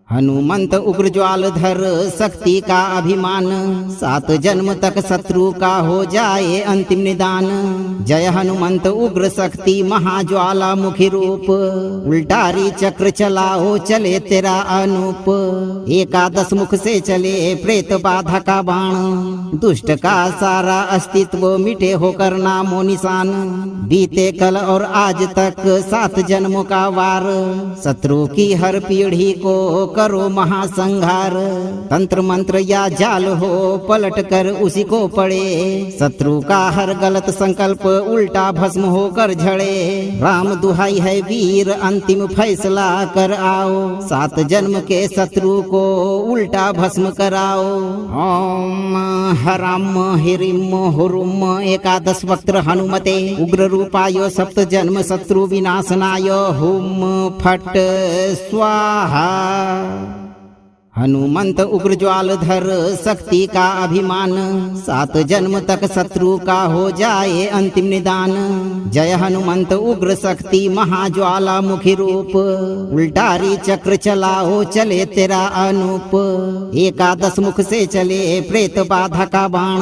हनुमंत उग्र ज्वालधर शक्ति का अभिमान, 7 जन्म तक शत्रु का हो जाए अंतिम निदान। जय हनुमंत उग्र शक्ति महाज्वाला मुखी रूप, उल्टारी चक्र चलाओ चले तेरा अनूप। एकादश मुख से चले प्रेत बाधा का बाण, दुष्ट का सारा अस्तित्व मिटे होकर नामो निशान। बीते कल और आज तक 7 जन्मों का वार, शत्रु की हर पीढ़ी को करो महासंहार। तंत्र मंत्र या जाल हो पलट कर उसी को पड़े, शत्रु का हर गलत संकल्प उल्टा भस्म होकर झड़े। राम दुहाई है वीर अंतिम फैसला कर आओ, 7 जन्म के शत्रु को उल्टा भस्म कराओ। ओम हराम हिरिम हुरुम एकादश वक्त्र हनुमते उग्र रूपाय सप्त जन्म शत्रु विनाशनाय हुम फट स्वाहा। हनुमंत उग्र ज्वालधर शक्ति का अभिमान, 7 जन्म तक शत्रु का हो जाए अंतिम निदान। जय हनुमंत उग्र शक्ति महाज्वाला मुखी रूप, उल्टारी चक्र चलाओ चले तेरा अनूप। 11 मुख से चले प्रेत बाधा का बाण,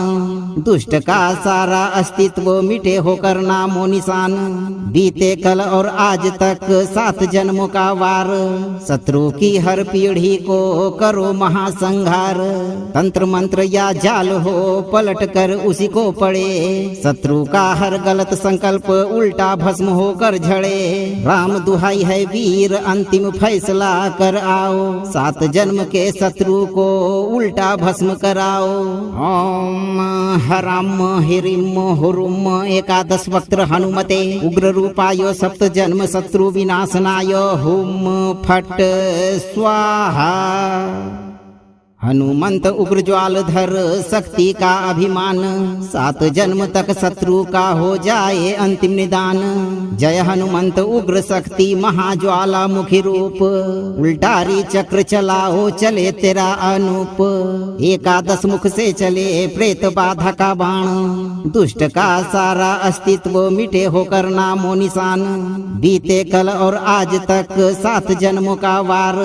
दुष्ट का सारा अस्तित्व मिटे होकर नामो निशान। बीते कल और आज तक 7 जन्मों का वार, शत्रु की हर पीढ़ी को करो महासंहार। तंत्र मंत्र या जाल हो पलट कर उसी को पड़े, शत्रु का हर गलत संकल्प उल्टा भस्म होकर झड़े। राम दुहाई है वीर अंतिम फैसला कर आओ, 7 जन्म के शत्रु को उल्टा भस्म कराओ। ओम हराम हिरिम हुरुम 11 वक्त्र हनुमते उग्र रूपाय 7 जन्म शत्रु विनाशनाय हुम फट स्वाहा। हनुमंत उग्र ज्वालधर शक्ति का अभिमान, 7 जन्म तक शत्रु का हो जाए अंतिम निदान। जय हनुमंत उग्र शक्ति महाज्वाला मुखी रूप, उल्टारी चक्र चलाओ चले तेरा अनूप। 11 मुख से चले प्रेत बाधा का बाण, दुष्ट का सारा अस्तित्व मिटे होकर नामो निशान। बीते कल और आज तक 7 जन्मों का वार,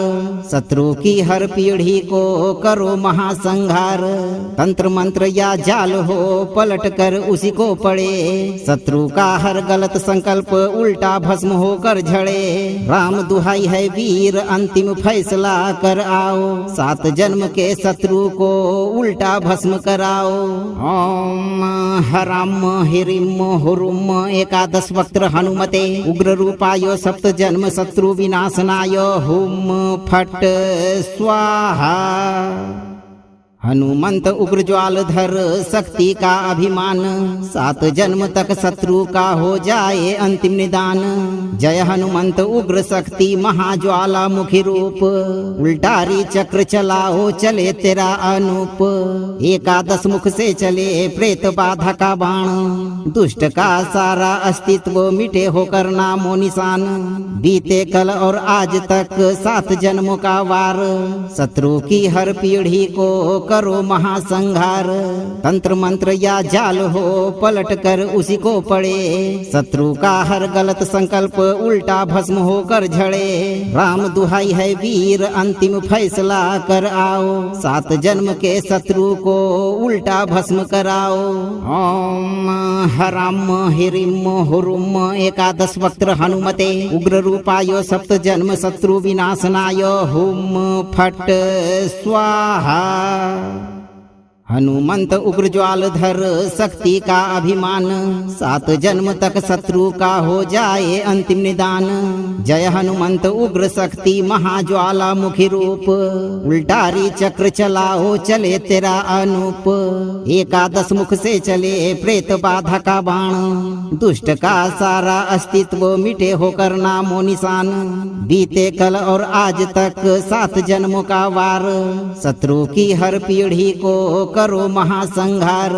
शत्रु की हर पीढ़ी को करो महासंहार। तंत्र मंत्र या जाल हो पलट कर उसी को पड़े, शत्रु का हर गलत संकल्प उल्टा भस्म होकर झड़े। राम दुहाई है वीर अंतिम फैसला कर आओ, 7 जन्म के शत्रु को उल्टा भस्म कराओ। ओम हराम हिरिम हुरुम 11 वक्त्र हनुमते उग्र रूपाय 7 जन्म शत्रु विनाशनाय हुम फट स्वाहा। हनुमंत उग्र ज्वालधर शक्ति का अभिमान, 7 जन्म तक शत्रु का हो जाए अंतिम निदान। जय हनुमंत उग्र शक्ति महाज्वाला मुखी रूप, उल्टारी चक्र चलाओ चले तेरा अनूप। 11 मुख से चले प्रेत बाधा का बाण, दुष्ट का सारा अस्तित्व मिटे होकर नामो निशान। बीते कल और आज तक 7 जन्मों का वार, शत्रु की हर पीढ़ी को करो महासंहार। तंत्र मंत्र या जाल हो पलट कर उसी को पड़े, शत्रु का हर गलत संकल्प उल्टा भस्म होकर झड़े। राम दुहाई है वीर अंतिम फैसला कर आओ, 7 जन्म के शत्रु को उल्टा भस्म कराओ। ओम हराम हिरिम हुरुम 11 वक्त्र हनुमते उग्र रूपाय 7 जन्म शत्रु विनाशनाय हुम फट स्वाहा। हनुमंत उग्र ज्वालधर शक्ति का अभिमान, 7 जन्म तक शत्रु का हो जाए अंतिम निदान। जय हनुमंत उग्र शक्ति महाज्वाला मुखी रूप, उल्टारी चक्र चलाओ चले तेरा अनूप। 11 मुख से चले प्रेत बाधा का बाण, दुष्ट का सारा अस्तित्व मिटे होकर नामो निशान। बीते कल और आज तक 7 जन्मों का वार, शत्रु की हर पीढ़ी को करो महासंहार।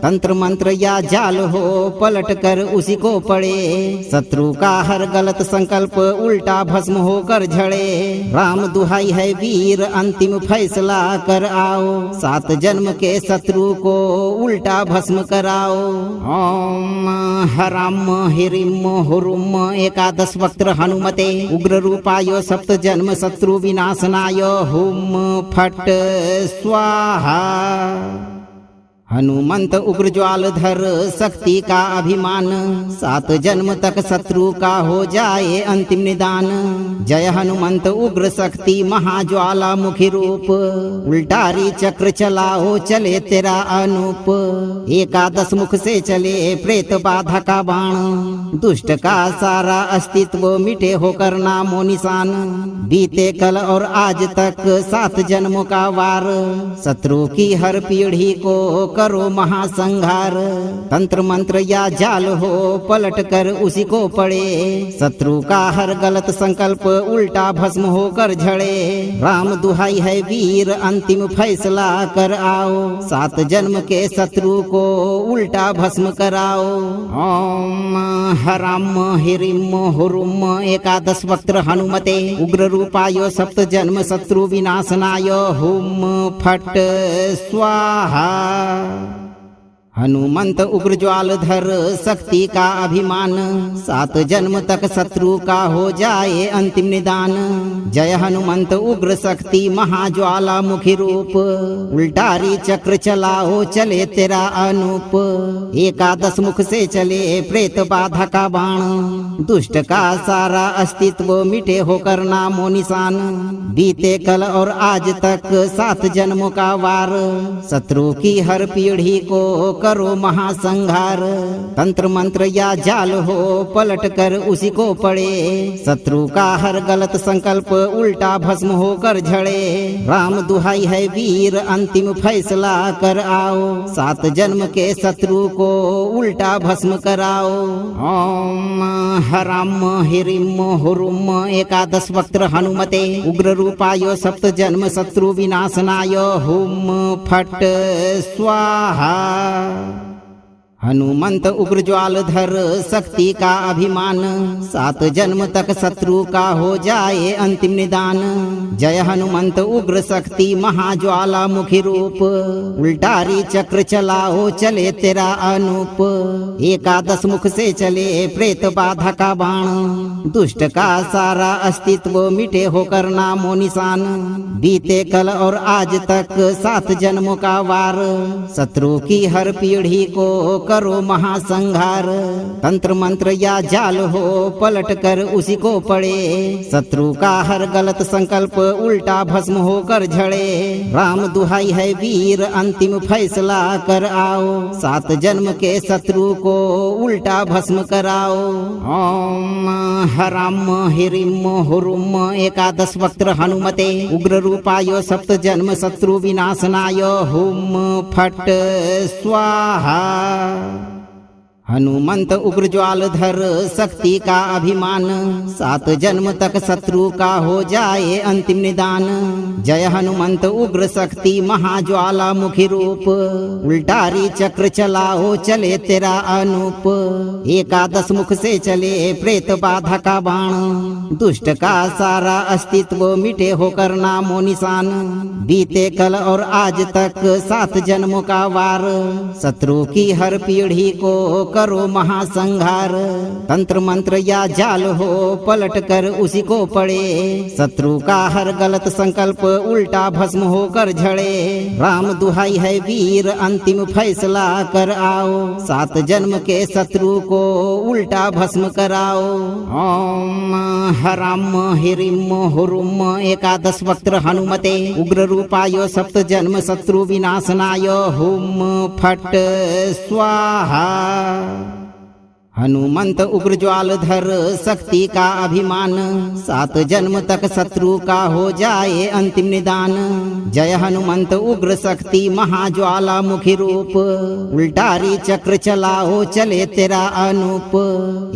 तंत्र मंत्र या जाल हो पलट कर उसी को पड़े, शत्रु का हर गलत संकल्प उल्टा भस्म होकर झड़े। राम दुहाई है वीर अंतिम फैसला कर आओ, 7 जन्म के शत्रु को उल्टा भस्म कराओ। ओम हराम हिरिम हुरुम 11 वक्त्र हनुमते उग्र रूपाय 7 जन्म शत्रु विनाशनाय हुम फट स्वाहा। हनुमंत उग्र ज्वालधर शक्ति का अभिमान, 7 जन्म तक शत्रु का हो जाए अंतिम निदान। जय हनुमंत उग्र शक्ति महाज्वाला मुखी रूप, उल्टारी चक्र चलाओ चले तेरा अनूप। 11 मुख से चले प्रेत बाधा का बाण, दुष्ट का सारा अस्तित्व मिटे होकर नामो निशान। बीते कल और आज तक 7 जन्मों का वार, शत्रु की हर पीढ़ी को करो महासंहार। तंत्र मंत्र या जाल हो पलट कर उसी को पड़े, शत्रु का हर गलत संकल्प उल्टा भस्म होकर झड़े। राम दुहाई है वीर अंतिम फैसला कर आओ, 7 जन्म के शत्रु को उल्टा भस्म कराओ। ओम हराम हिरिम हुरुम एकादश वक्त्र हनुमते उग्र रूपाय सप्त जन्म शत्रु विनाशनाय हुम फट स्वाहा। हनुमंत उग्र ज्वाल धर शक्ति का अभिमान, 7 जन्म तक शत्रु का हो जाए अंतिम निदान। जय हनुमंत उग्र शक्ति महाज्वाला मुखी रूप, उल्टारी चक्र चलाओ चले तेरा अनूप। एकादश मुख से चले प्रेत बाधा का बाण, दुष्ट का सारा अस्तित्व मिटे होकर नामो निशान। बीते कल और आज तक 7 जन्मों का वार, शत्रु की हर पीढ़ी को करो महासंहार। तंत्र मंत्र या जाल हो पलट कर उसी को पड़े, शत्रु का हर गलत संकल्प उल्टा भस्म होकर झड़े। राम दुहाई है वीर अंतिम फैसला कर आओ, 7 जन्म के शत्रु को उल्टा भस्म कराओ। ओम हराम हिरिम हुरुम एकादश वक्त्र हनुमते उग्र रूपाय सप्त जन्म शत्रु विनाशनाय हुम फट स्वाहा। हनुमंत उग्र ज्वाल धर शक्ति का अभिमान, 7 जन्म तक शत्रु का हो जाए अंतिम निदान। जय हनुमंत उग्र शक्ति महाज्वाला मुखी रूप, उल्टारी चक्र चलाओ चले तेरा अनूप। एकादश मुख से चले प्रेत बाधा का बाण, दुष्ट का सारा अस्तित्व मिटे होकर नामो निशान। बीते कल और आज तक 7 जन्मों का वार, शत्रु की हर पीढ़ी को करो महासंहार। तंत्र मंत्र या जाल हो पलट कर उसी को पड़े, शत्रु का हर गलत संकल्प उल्टा भस्म होकर झड़े। राम दुहाई है वीर अंतिम फैसला कर आओ, 7 जन्म के शत्रु को उल्टा भस्म कराओ। ओम हराम हिरिम हुरुम एकादश वक्त्र हनुमते उग्र रूपाय सप्त जन्म शत्रु विनाशनाय हुम फट स्वाहा। हनुमंत उग्र ज्वाल धर शक्ति का अभिमान, 7 जन्म तक शत्रु का हो जाए अंतिम निदान। जय हनुमंत उग्र शक्ति महाज्वाला मुखी रूप, उल्टारी चक्र चलाओ चले तेरा अनूप। एकादश मुख से चले प्रेत बाधा का बाण, दुष्ट का सारा अस्तित्व मिटे होकर नामो निशान। बीते कल और आज तक 7 जन्मों का वार, शत्रु की हर पीढ़ी को करो महासंहार। तंत्र मंत्र या जाल हो पलट कर उसी को पड़े, शत्रु का हर गलत संकल्प उल्टा भस्म होकर झड़े। राम दुहाई है वीर अंतिम फैसला कर आओ, 7 जन्म के शत्रु को उल्टा भस्म कराओ। ओम हराम हिरिम हुरुम एकादश वक्त्र हनुमते उग्र रूपाय सप्त जन्म शत्रु विनाशनाय हुम फट स्वाहा। हनुमंत उग्र ज्वाल धर शक्ति का अभिमान, 7 जन्म तक शत्रु का हो जाए अंतिम निदान। जय हनुमंत उग्र शक्ति महाज्वाला मुखी रूप, उल्टारी चक्र चलाओ चले तेरा अनूप।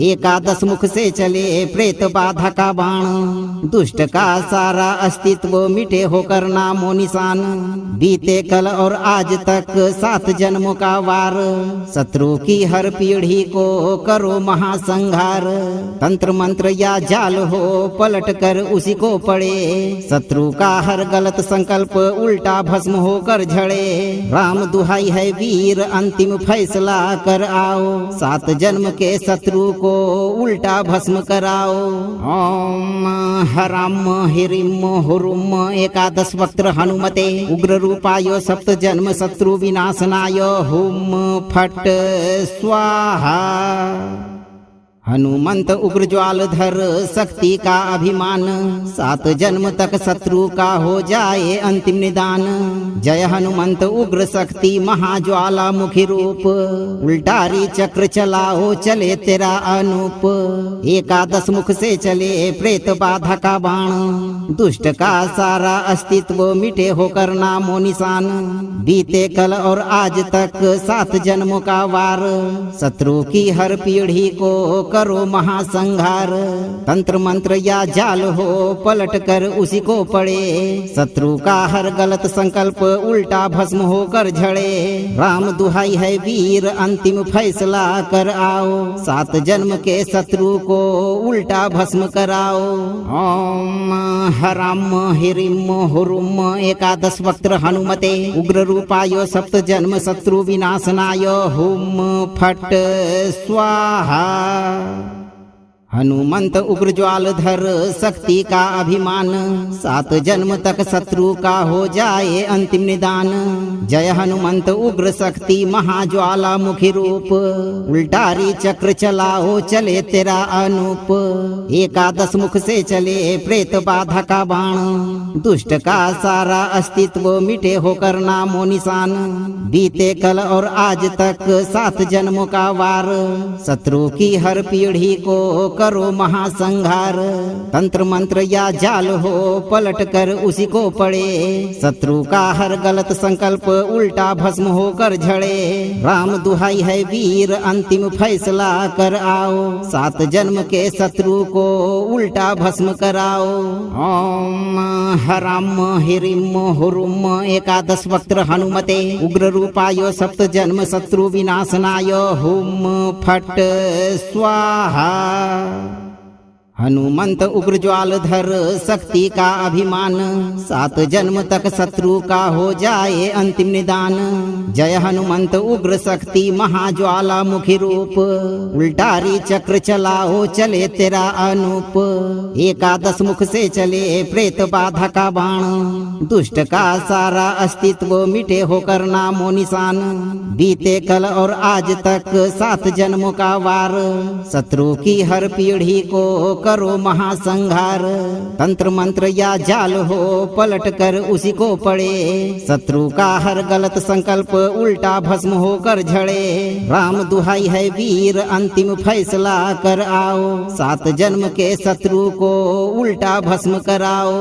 एकादश मुख से चले प्रेत बाधा का बाण, दुष्ट का सारा अस्तित्व मिटे होकर नामो निशान। बीते कल और आज तक 7 जन्मों का वार, शत्रु की हर पीढ़ी को करो महासंहार। तंत्र मंत्र या जाल हो पलट कर उसी को पड़े, शत्रु का हर गलत संकल्प उल्टा भस्म होकर झड़े। राम दुहाई है वीर अंतिम फैसला कर आओ, 7 जन्म के शत्रु को उल्टा भस्म कराओ। ओम हराम हिरिम हुरुम एकादश वक्त्र हनुमते उग्र रूपाय सप्त जन्म शत्रु विनाशनाय हुम फट स्वाहा। हनुमंत उग्र ज्वालधर शक्ति का अभिमान, 7 जन्म तक शत्रु का हो जाए अंतिम निदान। जय हनुमंत उग्र शक्ति महाज्वाला मुखी रूप, उल्टारी चक्र चलाओ चले तेरा अनूप। 11 मुख से चले प्रेत बाधा का बाण, दुष्ट का सारा अस्तित्व मिटे होकर नामो निशान। बीते कल और आज तक 7 जन्मों का वार, शत्रु की हर पीढ़ी को करो महासंहार। तंत्र मंत्र या जाल हो पलट कर उसी को पड़े, शत्रु का हर गलत संकल्प उल्टा भस्म होकर झड़े। राम दुहाई है वीर अंतिम फैसला कर आओ, 7 जन्म के शत्रु को उल्टा भस्म कराओ। ओम हराम हिरिम हुरुम 11 वक्त्र हनुमते उग्र रूपाय 7 जन्म शत्रु विनाशनाय हुम फट स्वाहा। हनुमंत उग्र ज्वालधर शक्ति का अभिमान, 7 जन्म तक शत्रु का हो जाए अंतिम निदान। जय हनुमंत उग्र शक्ति महाज्वाला मुखी रूप, उल्टारी चक्र चलाओ चले तेरा अनूप। 11 मुख से चले प्रेत बाधा का बाण, दुष्ट का सारा अस्तित्व मिटे होकर नामो निशान। बीते कल और आज तक 7 जन्मों का वार, शत्रु की हर पीढ़ी को करो महासंहार। तंत्र मंत्र या जाल हो पलट कर उसी को पड़े, शत्रु का हर गलत संकल्प उल्टा भस्म होकर झड़े। राम दुहाई है वीर अंतिम फैसला कर आओ, 7 जन्म के शत्रु को उल्टा भस्म कराओ। ओम हराम हिरिम हुरुम 11 वक्त्र हनुमते उग्र रूपाय 7 जन्म शत्रु विनाशनाय हुम फट स्वाहा। हनुमंत उग्र ज्वालधर शक्ति का अभिमान, 7 जन्म तक शत्रु का हो जाए अंतिम निदान। जय हनुमंत उग्र शक्ति महाज्वाला मुखी रूप, उल्टारी चक्र चलाओ चले तेरा अनूप। 11 मुख से चले प्रेत बाधा का बाण, दुष्ट का सारा अस्तित्व मिटे होकर नामो निशान। बीते कल और आज तक 7 जन्मों का वार, शत्रु की हर पीढ़ी को करो महासंहार। तंत्र मंत्र या जाल हो पलट कर उसी को पड़े, शत्रु का हर गलत संकल्प उल्टा भस्म होकर झड़े। राम दुहाई है वीर अंतिम फैसला कर आओ, 7 जन्म के शत्रु को उल्टा भस्म कराओ।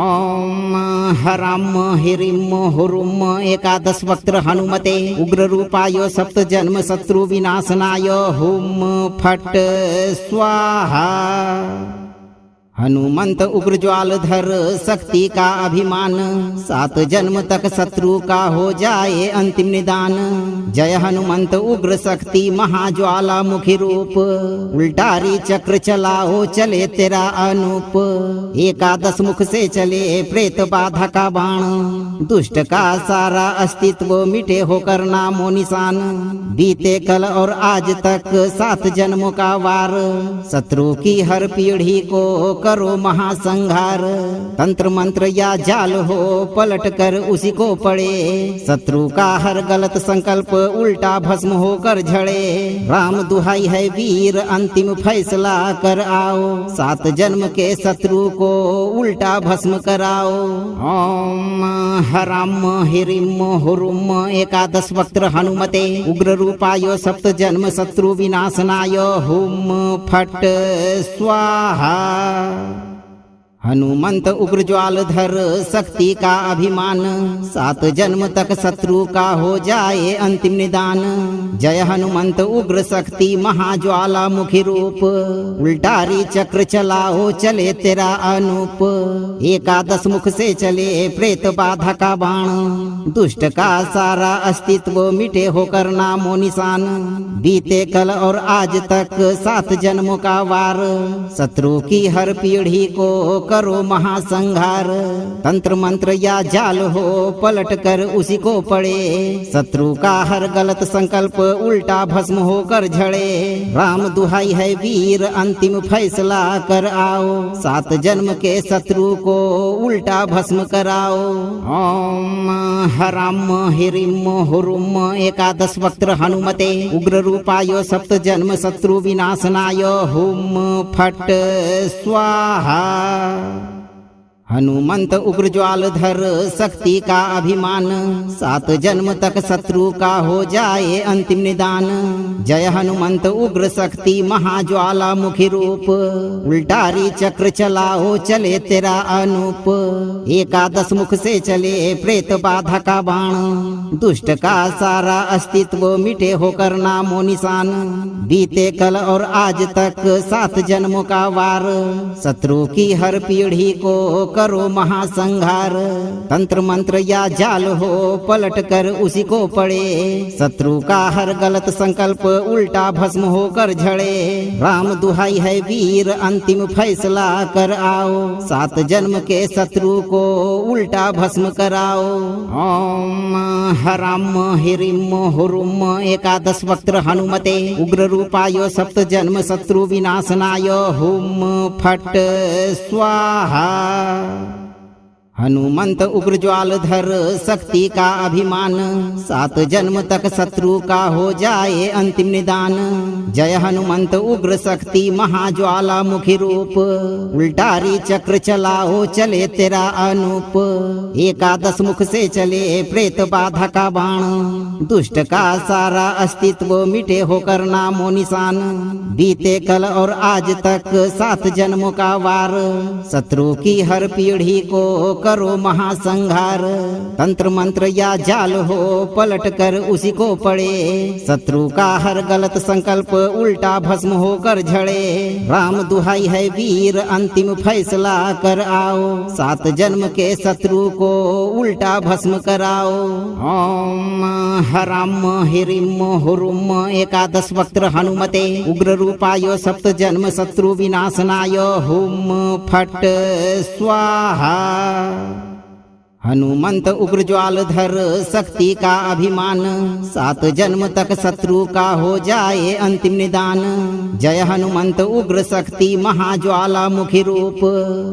ओम हराम हिरिम हुरुम 11 वक्त्र हनुमते उग्र रूपाय 7 जन्म शत्रु विनाशनाय हुम फट स्वाहा। हनुमंत उग्र ज्वालधर शक्ति का अभिमान, 7 जन्म तक शत्रु का हो जाए अंतिम निदान। जय हनुमंत उग्र शक्ति महाज्वाला मुखी रूप, उल्टारी चक्र चलाओ चले तेरा अनूप। 11 मुख से चले प्रेत बाधा का बाण, दुष्ट का सारा अस्तित्व मिटे होकर नामो निशान। बीते कल और आज तक 7 जन्मों का वार, शत्रु की हर पीढ़ी को करो महासंहार। तंत्र मंत्र या जाल हो पलट कर उसी को पड़े, शत्रु का हर गलत संकल्प उल्टा भस्म होकर झड़े। राम दुहाई है वीर अंतिम फैसला कर आओ, 7 जन्म के शत्रु को उल्टा भस्म कराओ। ओम हराम हिरिम हुरुम 11 वक्त्र हनुमते उग्र रूपाय 7 जन्म शत्रु विनाशनाय हुम फट स्वाहा। हनुमंत उग्र ज्वालधर शक्ति का अभिमान, 7 जन्म तक शत्रु का हो जाए अंतिम निदान। जय हनुमंत उग्र शक्ति महाज्वाला मुखी रूप, उल्टारी चक्र चलाओ चले तेरा अनूप। 11 मुख से चले प्रेत बाधा का बाण, दुष्ट का सारा अस्तित्व मिटे होकर नामो निशान। बीते कल और आज तक 7 जन्मों का वार, शत्रु की हर पीढ़ी को करो महासंहार। तंत्र मंत्र या जाल हो पलट कर उसी को पड़े, शत्रु का हर गलत संकल्प उल्टा भस्म होकर झड़े। राम दुहाई है वीर अंतिम फैसला कर आओ, 7 जन्म के शत्रु को उल्टा भस्म कराओ। ओम हराम हिरिम हुरुम एकादश वक्त्र हनुमते उग्र रूपाय सप्त जन्म शत्रु विनाशनाय हुम फट स्वाहा। हनुमंत उग्र ज्वालधर शक्ति का अभिमान, 7 जन्म तक शत्रु का हो जाए अंतिम निदान। जय हनुमंत उग्र शक्ति महाज्वाला मुखी रूप, उल्टारी चक्र चलाओ चले तेरा अनूप। एकादश मुख से चले प्रेत बाधा का बाण, दुष्ट का सारा अस्तित्व मिटे होकर नामो निशान। बीते कल और आज तक 7 जन्मों का वार, शत्रु की हर पीढ़ी को करो महासंहार। तंत्र मंत्र या जाल हो पलट कर उसी को पड़े, शत्रु का हर गलत संकल्प उल्टा भस्म होकर झड़े। राम दुहाई है वीर अंतिम फैसला कर आओ, 7 जन्म के शत्रु को उल्टा भस्म कराओ। ओम हराम हिरिम हुरुम एकादश वक्त्र हनुमते उग्र रूपाय सप्त जन्म शत्रु विनाशनाय हुम फट स्वाहा। हनुमंत उग्र ज्वालधर शक्ति का अभिमान, 7 जन्म तक शत्रु का हो जाए अंतिम निदान। जय हनुमंत उग्र शक्ति महाज्वाला मुखी रूप, उल्टारी चक्र चलाओ चले तेरा अनूप। एकादश मुख से चले प्रेत बाधा का बाण, दुष्ट का सारा अस्तित्व मिटे होकर नामो निशान। बीते कल और आज तक 7 जन्मों का वार, शत्रु की हर पीढ़ी को करो महासंहार। तंत्र मंत्र या जाल हो पलट कर उसी को पड़े, शत्रु का हर गलत संकल्प उल्टा भस्म होकर झड़े। राम दुहाई है वीर अंतिम फैसला कर आओ, 7 जन्म के शत्रु को उल्टा भस्म कराओ। ओम हराम हिरिम हुरुम एकादश वक्त्र हनुमते उग्र रूपाय सप्त जन्म शत्रु विनाशनाय हुम फट स्वाहा। हनुमंत उग्र ज्वालधर शक्ति का अभिमान, 7 जन्म तक शत्रु का हो जाए अंतिम निदान। जय हनुमंत उग्र शक्ति महाज्वाला मुखी रूप,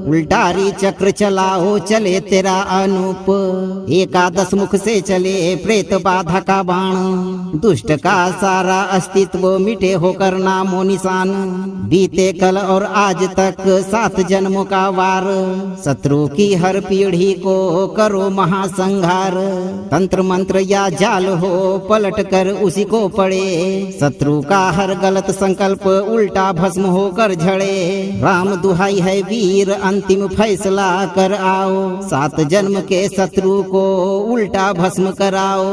उल्टारी चक्र चलाओ चले तेरा अनूप। एकादश मुख से चले प्रेत बाधा का बाण, दुष्ट का सारा अस्तित्व मिटे होकर नामो निशान। बीते कल और आज तक 7 जन्मों का वार, शत्रु की हर पीढ़ी को करो महासंहार। तंत्र मंत्र या जाल हो पलट कर उसी को पड़े, शत्रु का हर गलत संकल्प उल्टा भस्म होकर झड़े। राम दुहाई है वीर अंतिम फैसला कर आओ, 7 जन्म के शत्रु को उल्टा भस्म कराओ।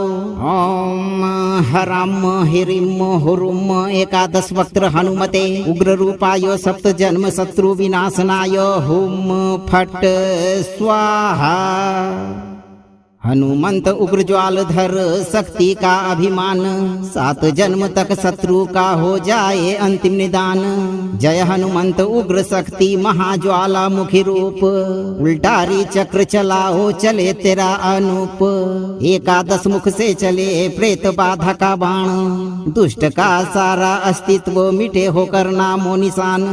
ओम हराम हिरिम हुरुम एकादश वक्त्र हनुमते उग्र रूपाय सप्त जन्म शत्रु विनाशनाय हुम फट स्वाहा। हनुमंत उग्र ज्वालधर शक्ति का अभिमान, 7 जन्म तक शत्रु का हो जाए अंतिम निदान। जय हनुमंत उग्र शक्ति महाज्वाला मुखी रूप, उल्टारी चक्र चलाओ चले तेरा अनूप। एकादश मुख से चले प्रेत बाधा का बाण, दुष्ट का सारा अस्तित्व मिटे होकर नामो निशान।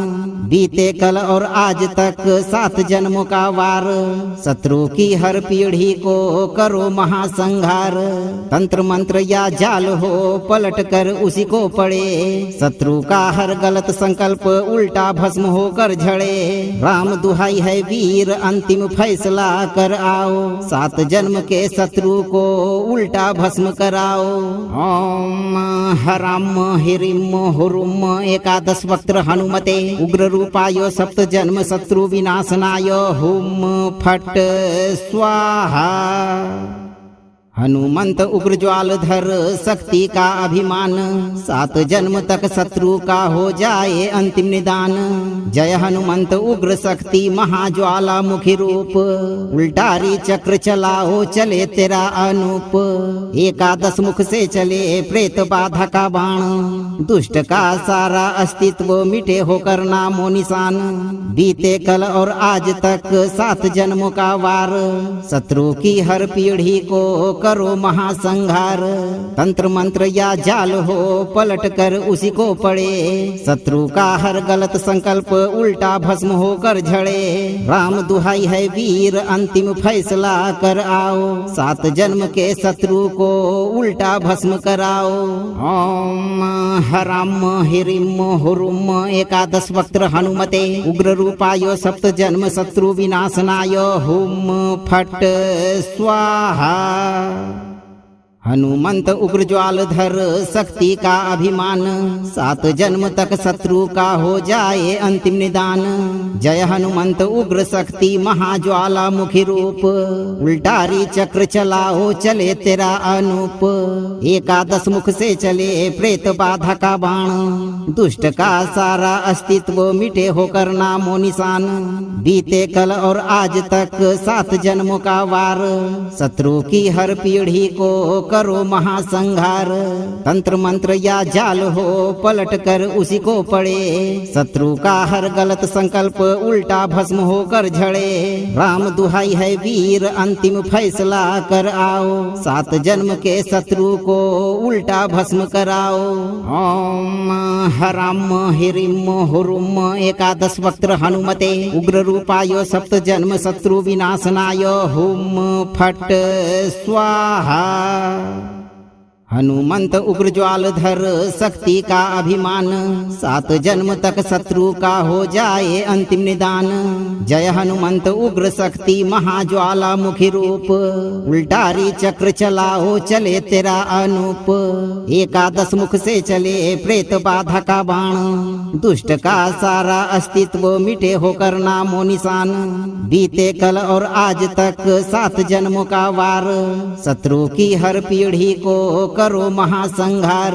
बीते कल और आज तक 7 जन्मों का वार, शत्रु की हर पीढ़ी को करो महासंहार। तंत्र मंत्र या जाल हो पलट कर उसी को पड़े, शत्रु का हर गलत संकल्प उल्टा भस्म होकर झड़े। राम दुहाई है वीर अंतिम फैसला कर आओ, 7 जन्म के शत्रु को उल्टा भस्म कराओ। ओम हराम हिरिम हुरुम एकादश वक्त्र हनुमते उग्र रूपाय सप्त जन्म शत्रु विनाशनाय हुम फट स्वाहा। हनुमंत उग्र ज्वाल धर शक्ति का अभिमान, 7 जन्म तक शत्रु का हो जाए अंतिम निदान। जय हनुमंत उग्र शक्ति महाज्वाला मुखी रूप, उल्टारी चक्र चलाओ चले तेरा अनूप। 11 मुख से चले प्रेत बाधा का बाण, दुष्ट का सारा अस्तित्व मिटे होकर नामो निशान। बीते कल और आज तक 7 जन्मों का वार, शत्रु की हर पीढ़ी को करो महासंहार। तंत्र मंत्र या जाल हो पलट कर उसी को पड़े, शत्रु का हर गलत संकल्प उल्टा भस्म होकर झड़े। राम दुहाई है वीर अंतिम फैसला कर आओ, 7 जन्म के शत्रु को उल्टा भस्म कराओ। ओम हराम हिरिम हुरुम 11 वक्त्र हनुमते उग्र रूपाय 7 जन्म शत्रु विनाशनाय हुम फट स्वाहा। हनुमंत उग्र ज्वाल धर शक्ति का अभिमान, 7 जन्म तक शत्रु का हो जाए अंतिम निदान। जय हनुमंत उग्र शक्ति महाज्वाला मुखी रूप, उल्टारी चक्र चलाओ चले तेरा अनूप। 11 मुख से चले प्रेत बाधा का बाण, दुष्ट का सारा अस्तित्व मिटे होकर नामो निशान। बीते कल और आज तक 7 जन्मों का वार, शत्रु की हर पीढ़ी को करो महासंहार। तंत्र मंत्र या जाल हो पलट कर उसी को पड़े, शत्रु का हर गलत संकल्प उल्टा भस्म होकर झड़े। राम दुहाई है वीर अंतिम फैसला कर आओ, 7 जन्म के शत्रु को उल्टा भस्म कराओ। ओम हराम हिरिम हुरुम 11 वक्त्र हनुमते उग्र रूपाय 7 जन्म शत्रु विनाशनाय हुम फट स्वाहा। हनुमंत उग्र ज्वाल धर शक्ति का अभिमान, 7 जन्म तक शत्रु का हो जाए अंतिम निदान। जय हनुमंत उग्र शक्ति महाज्वाला मुखी रूप, उल्टारी चक्र चलाओ चले तेरा अनूप। 11 मुख से चले प्रेत बाधा का बाण, दुष्ट का सारा अस्तित्व मिटे होकर नामो निशान। बीते कल और आज तक 7 जन्मों का वार, शत्रु की हर पीढ़ी को करो महासंहार।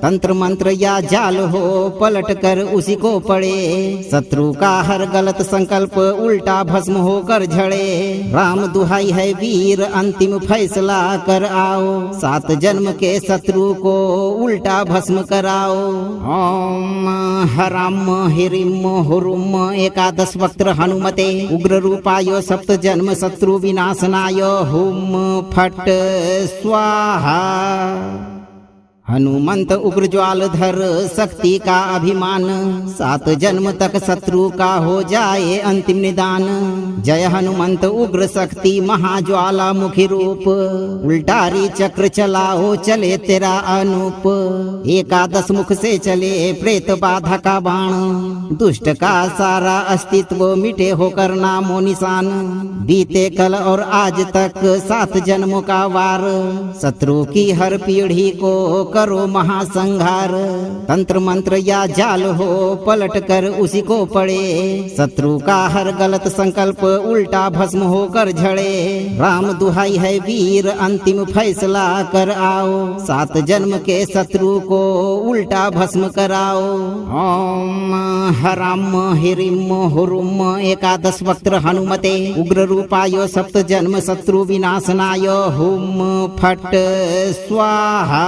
तंत्र मंत्र या जाल हो पलट कर उसी को पड़े, शत्रु का हर गलत संकल्प उल्टा भस्म होकर झड़े। राम दुहाई है वीर अंतिम फैसला कर आओ, 7 जन्म के शत्रु को उल्टा भस्म कराओ। ओम हराम हिरिम हुरुम 11 वक्त्र हनुमते उग्र रूपाय 7 जन्म शत्रु विनाशनाय हुम फट स्वाहा। हनुमंत उग्र ज्वाल धर शक्ति का अभिमान, 7 जन्म तक शत्रु का हो जाए अंतिम निदान। जय हनुमंत उग्र शक्ति महाज्वाला मुखी रूप, उल्टारी चक्र चलाओ चले तेरा अनूप। 11 मुख से चले प्रेत बाधा का बाण, दुष्ट का सारा अस्तित्व मिटे होकर नामो निशान। बीते कल और आज तक 7 जन्मों का वार, शत्रु की हर पीढ़ी को करो महासंहार। तंत्र मंत्र या जाल हो पलट कर उसी को पड़े, शत्रु का हर गलत संकल्प उल्टा भस्म होकर झड़े। राम दुहाई है वीर अंतिम फैसला कर आओ, 7 जन्म के शत्रु को उल्टा भस्म कराओ। ओम हराम हिरिम हुरुम 11 वक्त्र हनुमते उग्र रूपाय 7 जन्म शत्रु विनाशनाय हुम फट स्वाहा।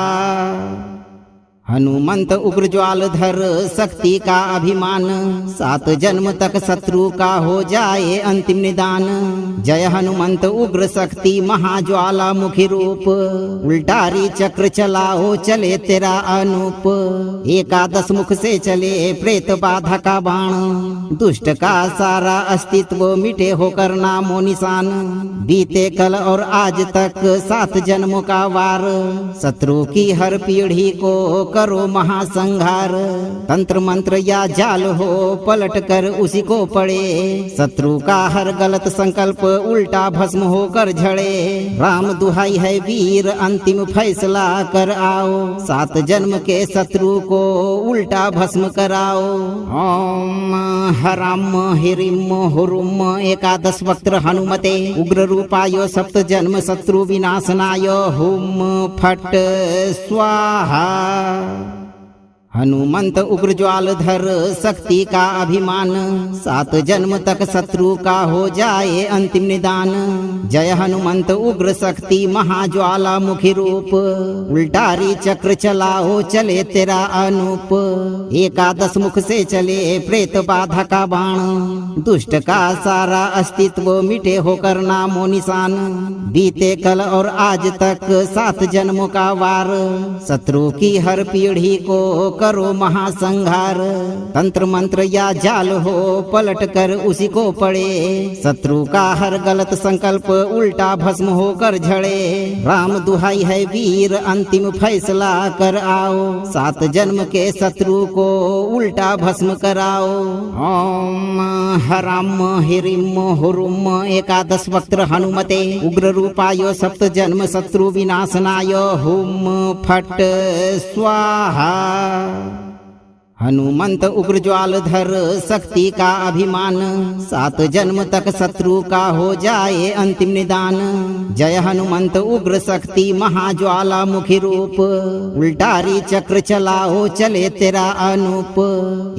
हनुमंत उग्र ज्वाल धर शक्ति का अभिमान, 7 जन्म तक शत्रु का हो जाए अंतिम निदान। जय हनुमंत उग्र शक्ति महाज्वाला मुखी रूप, उल्टारी चक्र चलाओ चले तेरा अनूप। 11 मुख से चले प्रेत बाधा का बाण, दुष्ट का सारा अस्तित्व मिटे होकर नामो निशान। बीते कल और आज तक 7 जन्मों का वार, शत्रु की हर पीढ़ी को करो महासंहार। तंत्र मंत्र या जाल हो पलट कर उसी को पड़े, शत्रु का हर गलत संकल्प उल्टा भस्म होकर झड़े। राम दुहाई है वीर अंतिम फैसला कर आओ, 7 जन्म के शत्रु को उल्टा भस्म कराओ। ओम हराम हिरिम हुरुम एकादश वक्त्र हनुमते उग्र रूपाय सप्त जन्म शत्रु विनाशनाय हुम फट स्वाहा। हनुमंत उग्र ज्वालधर शक्ति का अभिमान, 7 जन्म तक शत्रु का हो जाए अंतिम निदान। जय हनुमंत उग्र शक्ति महाज्वाला मुखी रूप, उल्टारी चक्र चलाओ चले तेरा अनूप। एकादश मुख से चले प्रेत बाधा का बाण, दुष्ट का सारा अस्तित्व मिटे होकर नामो निशान। बीते कल और आज तक 7 जन्मों का वार, शत्रु की हर पीढ़ी को करो महासंहार। तंत्र मंत्र या जाल हो पलट कर उसी को पड़े, शत्रु का हर गलत संकल्प उल्टा भस्म होकर झड़े। राम दुहाई है वीर अंतिम फैसला कर आओ, 7 जन्म के शत्रु को उल्टा भस्म कराओ। ओम हराम हिरिम हुरुम एकादश वक्त्र हनुमते उग्र रूपाय सप्त जन्म शत्रु विनाशनाय हुम फट स्वाहा। हनुमंत उग्र ज्वालधर शक्ति का अभिमान, 7 जन्म तक शत्रु का हो जाए अंतिम निदान। जय हनुमंत उग्र शक्ति महाज्वाला मुखी रूप, उल्टारी चक्र चलाओ चले तेरा अनूप।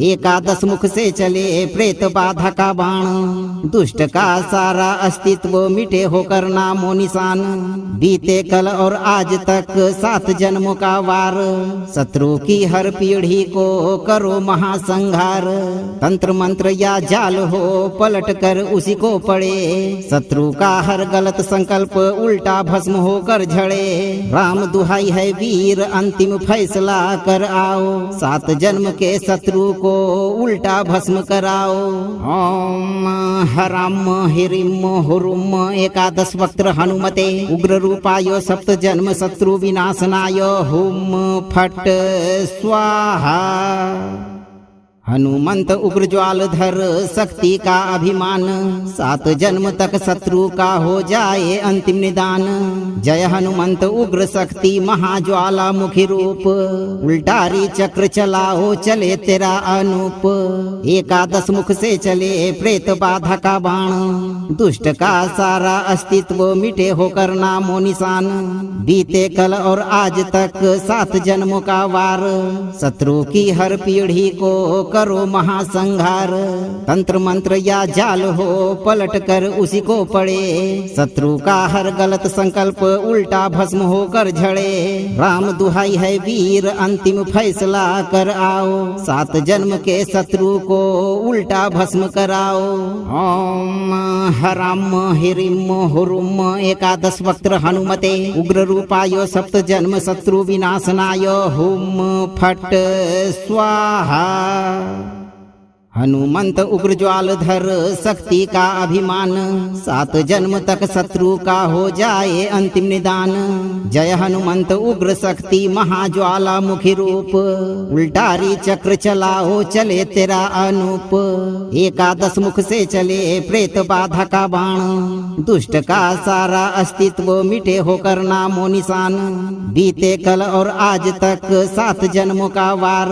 एकादश मुख से चले प्रेत बाधा का बाण, दुष्ट का सारा अस्तित्व मिटे होकर नामो निशान। बीते कल और आज तक 7 जन्मों का वार, शत्रु की हर पीढ़ी को करो महासंहार। तंत्र मंत्र या जाल हो पलट कर उसी को पड़े, शत्रु का हर गलत संकल्प उल्टा भस्म होकर झड़े। राम दुहाई है वीर अंतिम फैसला कर आओ, 7 जन्म के शत्रु को उल्टा भस्म कराओ। ओम हराम हिरिम हुरुम एकादश वक्त्र हनुमते उग्र रूपाय सप्त जन्म शत्रु विनाशनाय हुम फट स्वाहा। हनुमंत उग्र ज्वालधर शक्ति का अभिमान, 7 जन्म तक शत्रु का हो जाए अंतिम निदान। जय हनुमंत उग्र शक्ति महाज्वाला मुखी रूप, उल्टारी चक्र चलाओ चले तेरा अनूप। एकादश मुख से चले प्रेत बाधा का बाण, दुष्ट का सारा अस्तित्व मिटे होकर नामो निशान। बीते कल और आज तक 7 जन्मों का वार, शत्रु की हर पीढ़ी को करो महासंहार। तंत्र मंत्र या जाल हो पलट कर उसी को पड़े, शत्रु का हर गलत संकल्प उल्टा भस्म होकर झड़े। राम दुहाई है वीर अंतिम फैसला कर आओ, 7 जन्म के शत्रु को उल्टा भस्म कराओ। ओम हराम हिरिम हुरुम एकादश वक्त्र हनुमते उग्र रूपाय सप्त जन्म शत्रु विनाशनाय हुम फट स्वाहा। हनुमंत उग्र ज्वालधर शक्ति का अभिमान, 7 जन्म तक शत्रु का हो जाए अंतिम निदान। जय हनुमंत उग्र शक्ति महाज्वाला मुखी रूप, उल्टारी चक्र चलाओ चले तेरा अनूप। एकादश मुख से चले प्रेत बाधा का बाण, दुष्ट का सारा अस्तित्व मिटे होकर नामो निशान। बीते कल और आज तक 7 जन्मों का वार,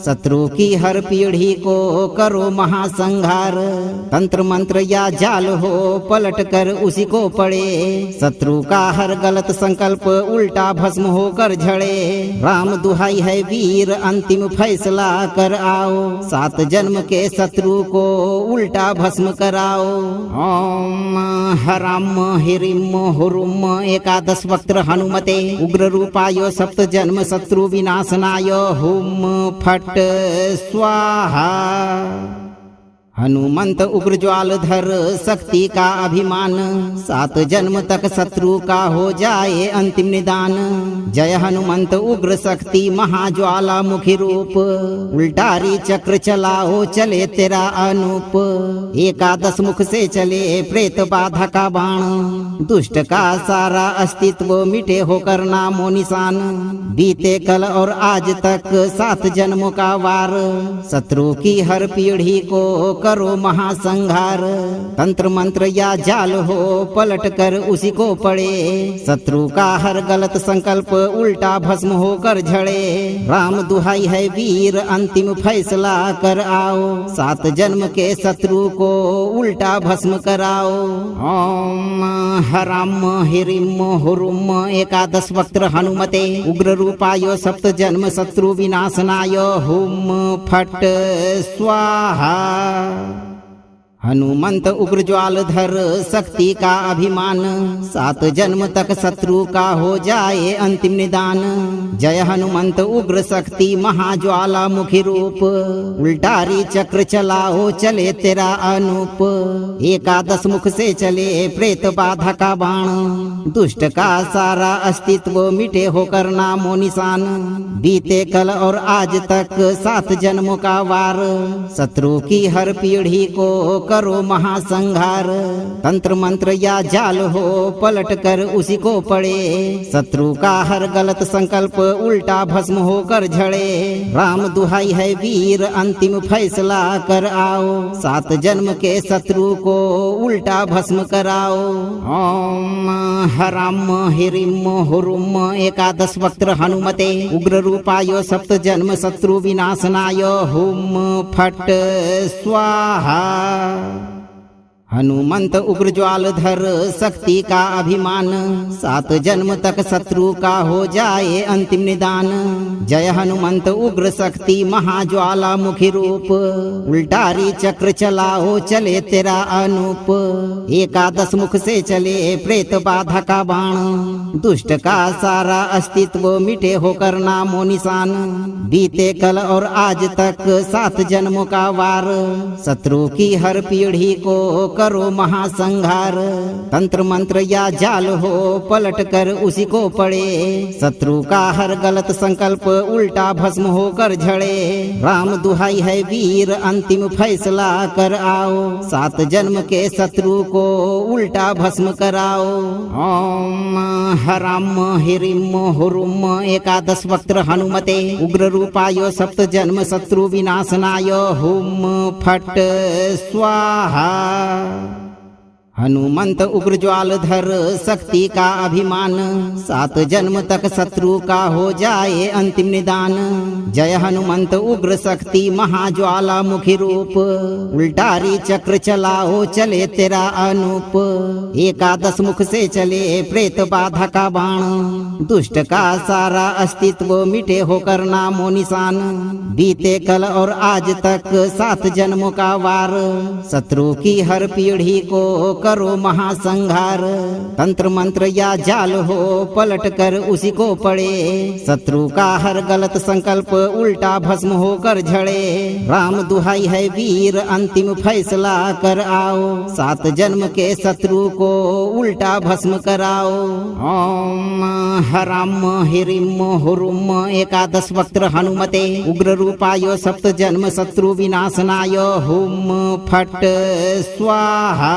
शत्रु की हर पीढ़ी को करो महासंहार। तंत्र मंत्र या जाल हो पलट कर उसी को पड़े, शत्रु का हर गलत संकल्प उल्टा भस्म होकर झड़े। राम दुहाई है वीर अंतिम फैसला कर आओ, 7 जन्म के शत्रु को उल्टा भस्म कराओ। ओम हराम हिरिम हुरुम एकादश वक्त्र हनुमते उग्र रूपाय सप्त जन्म शत्रु विनाशनाय हुम फट स्वाहा। हनुमंत उग्र ज्वालधर शक्ति का अभिमान, 7 जन्म तक शत्रु का हो जाए अंतिम निदान। जय हनुमंत उग्र शक्ति महाज्वाला मुखी रूप, उल्टारी चक्र चलाओ चले तेरा अनूप। 11 मुख से चले प्रेत बाधा का बाण, दुष्ट का सारा अस्तित्व मिटे होकर नामो निशान। बीते कल और आज तक 7 जन्मों का वार, शत्रु की हर पीढ़ी को करो महासंहार। तंत्र मंत्र या जाल हो पलट कर उसी को पड़े, शत्रु का हर गलत संकल्प उल्टा भस्म होकर झड़े। राम दुहाई है वीर अंतिम फैसला कर आओ, 7 जन्म के शत्रु को उल्टा भस्म कराओ। ओम हराम हिरिम हुरुम 11 वक्त्र हनुमते उग्र रूपाय 7 जन्म शत्रु विनाशनाय हुम फट स्वाहा। हनुमंत उग्र ज्वालधर शक्ति का अभिमान, 7 जन्म तक शत्रु का हो जाए अंतिम निदान। जय हनुमंत उग्र शक्ति महाज्वाला मुखी रूप, उल्टारी चक्र चलाओ चले तेरा अनूप। 11 मुख से चले प्रेत बाधा का बाण, दुष्ट का सारा अस्तित्व मिटे होकर नामो निशान। बीते कल और आज तक 7 जन्मों का वार, शत्रु की हर पीढ़ी को करो महासंहार। तंत्र मंत्र या जाल हो पलट कर उसी को पड़े, शत्रु का हर गलत संकल्प उल्टा भस्म होकर झड़े। राम दुहाई है वीर अंतिम फैसला कर आओ, 7 जन्म के शत्रु को उल्टा भस्म कराओ। ओम हराम हिरिम हुरुम 11 वक्त्र हनुमते उग्र रूपाय 7 जन्म शत्रु विनाशनाय हुम फट स्वाहा। हनुमंत उग्र ज्वालधर शक्ति का अभिमान, 7 जन्म तक शत्रु का हो जाए अंतिम निदान। जय हनुमंत उग्र शक्ति महाज्वाला मुखी रूप, उल्टारी चक्र चलाओ चले तेरा अनूप। 11 मुख से चले प्रेत बाधा का बाण, दुष्ट का सारा अस्तित्व मिटे होकर नामो निशान। बीते कल और आज तक 7 जन्मों का वार, शत्रु की हर पीढ़ी को करो महासंहार। तंत्र मंत्र या जाल हो पलट कर उसी को पड़े, शत्रु का हर गलत संकल्प उल्टा भस्म होकर झड़े। राम दुहाई है वीर अंतिम फैसला कर आओ, 7 जन्म के शत्रु को उल्टा भस्म कराओ। ओम हराम हिरिम हुरुम 11 वक्त्र हनुमते उग्र रूपाय 7 जन्म शत्रु विनाशनाय हुम फट स्वाहा। हनुमंत उग्र ज्वालधर शक्ति का अभिमान, 7 जन्म तक शत्रु का हो जाए अंतिम निदान। जय हनुमंत उग्र शक्ति महाज्वाला मुखी रूप, उल्टारी चक्र चलाओ चले तेरा अनूप। 11 मुख से चले प्रेत बाधा का बाण, दुष्ट का सारा अस्तित्व मिटे होकर नामो निशान। बीते कल और आज तक 7 जन्मों का वार, शत्रु की हर पीढ़ी को करो महासंहार। तंत्र मंत्र या जाल हो पलट कर उसी को पड़े, शत्रु का हर गलत संकल्प उल्टा भस्म होकर झड़े। राम दुहाई है वीर अंतिम फैसला कर आओ, 7 जन्म के शत्रु को उल्टा भस्म कराओ। ओम हराम हिरिम हुरुम 11 वक्त्र हनुमते उग्र रूपाय 7 जन्म शत्रु विनाशनाय हुम फट स्वाहा।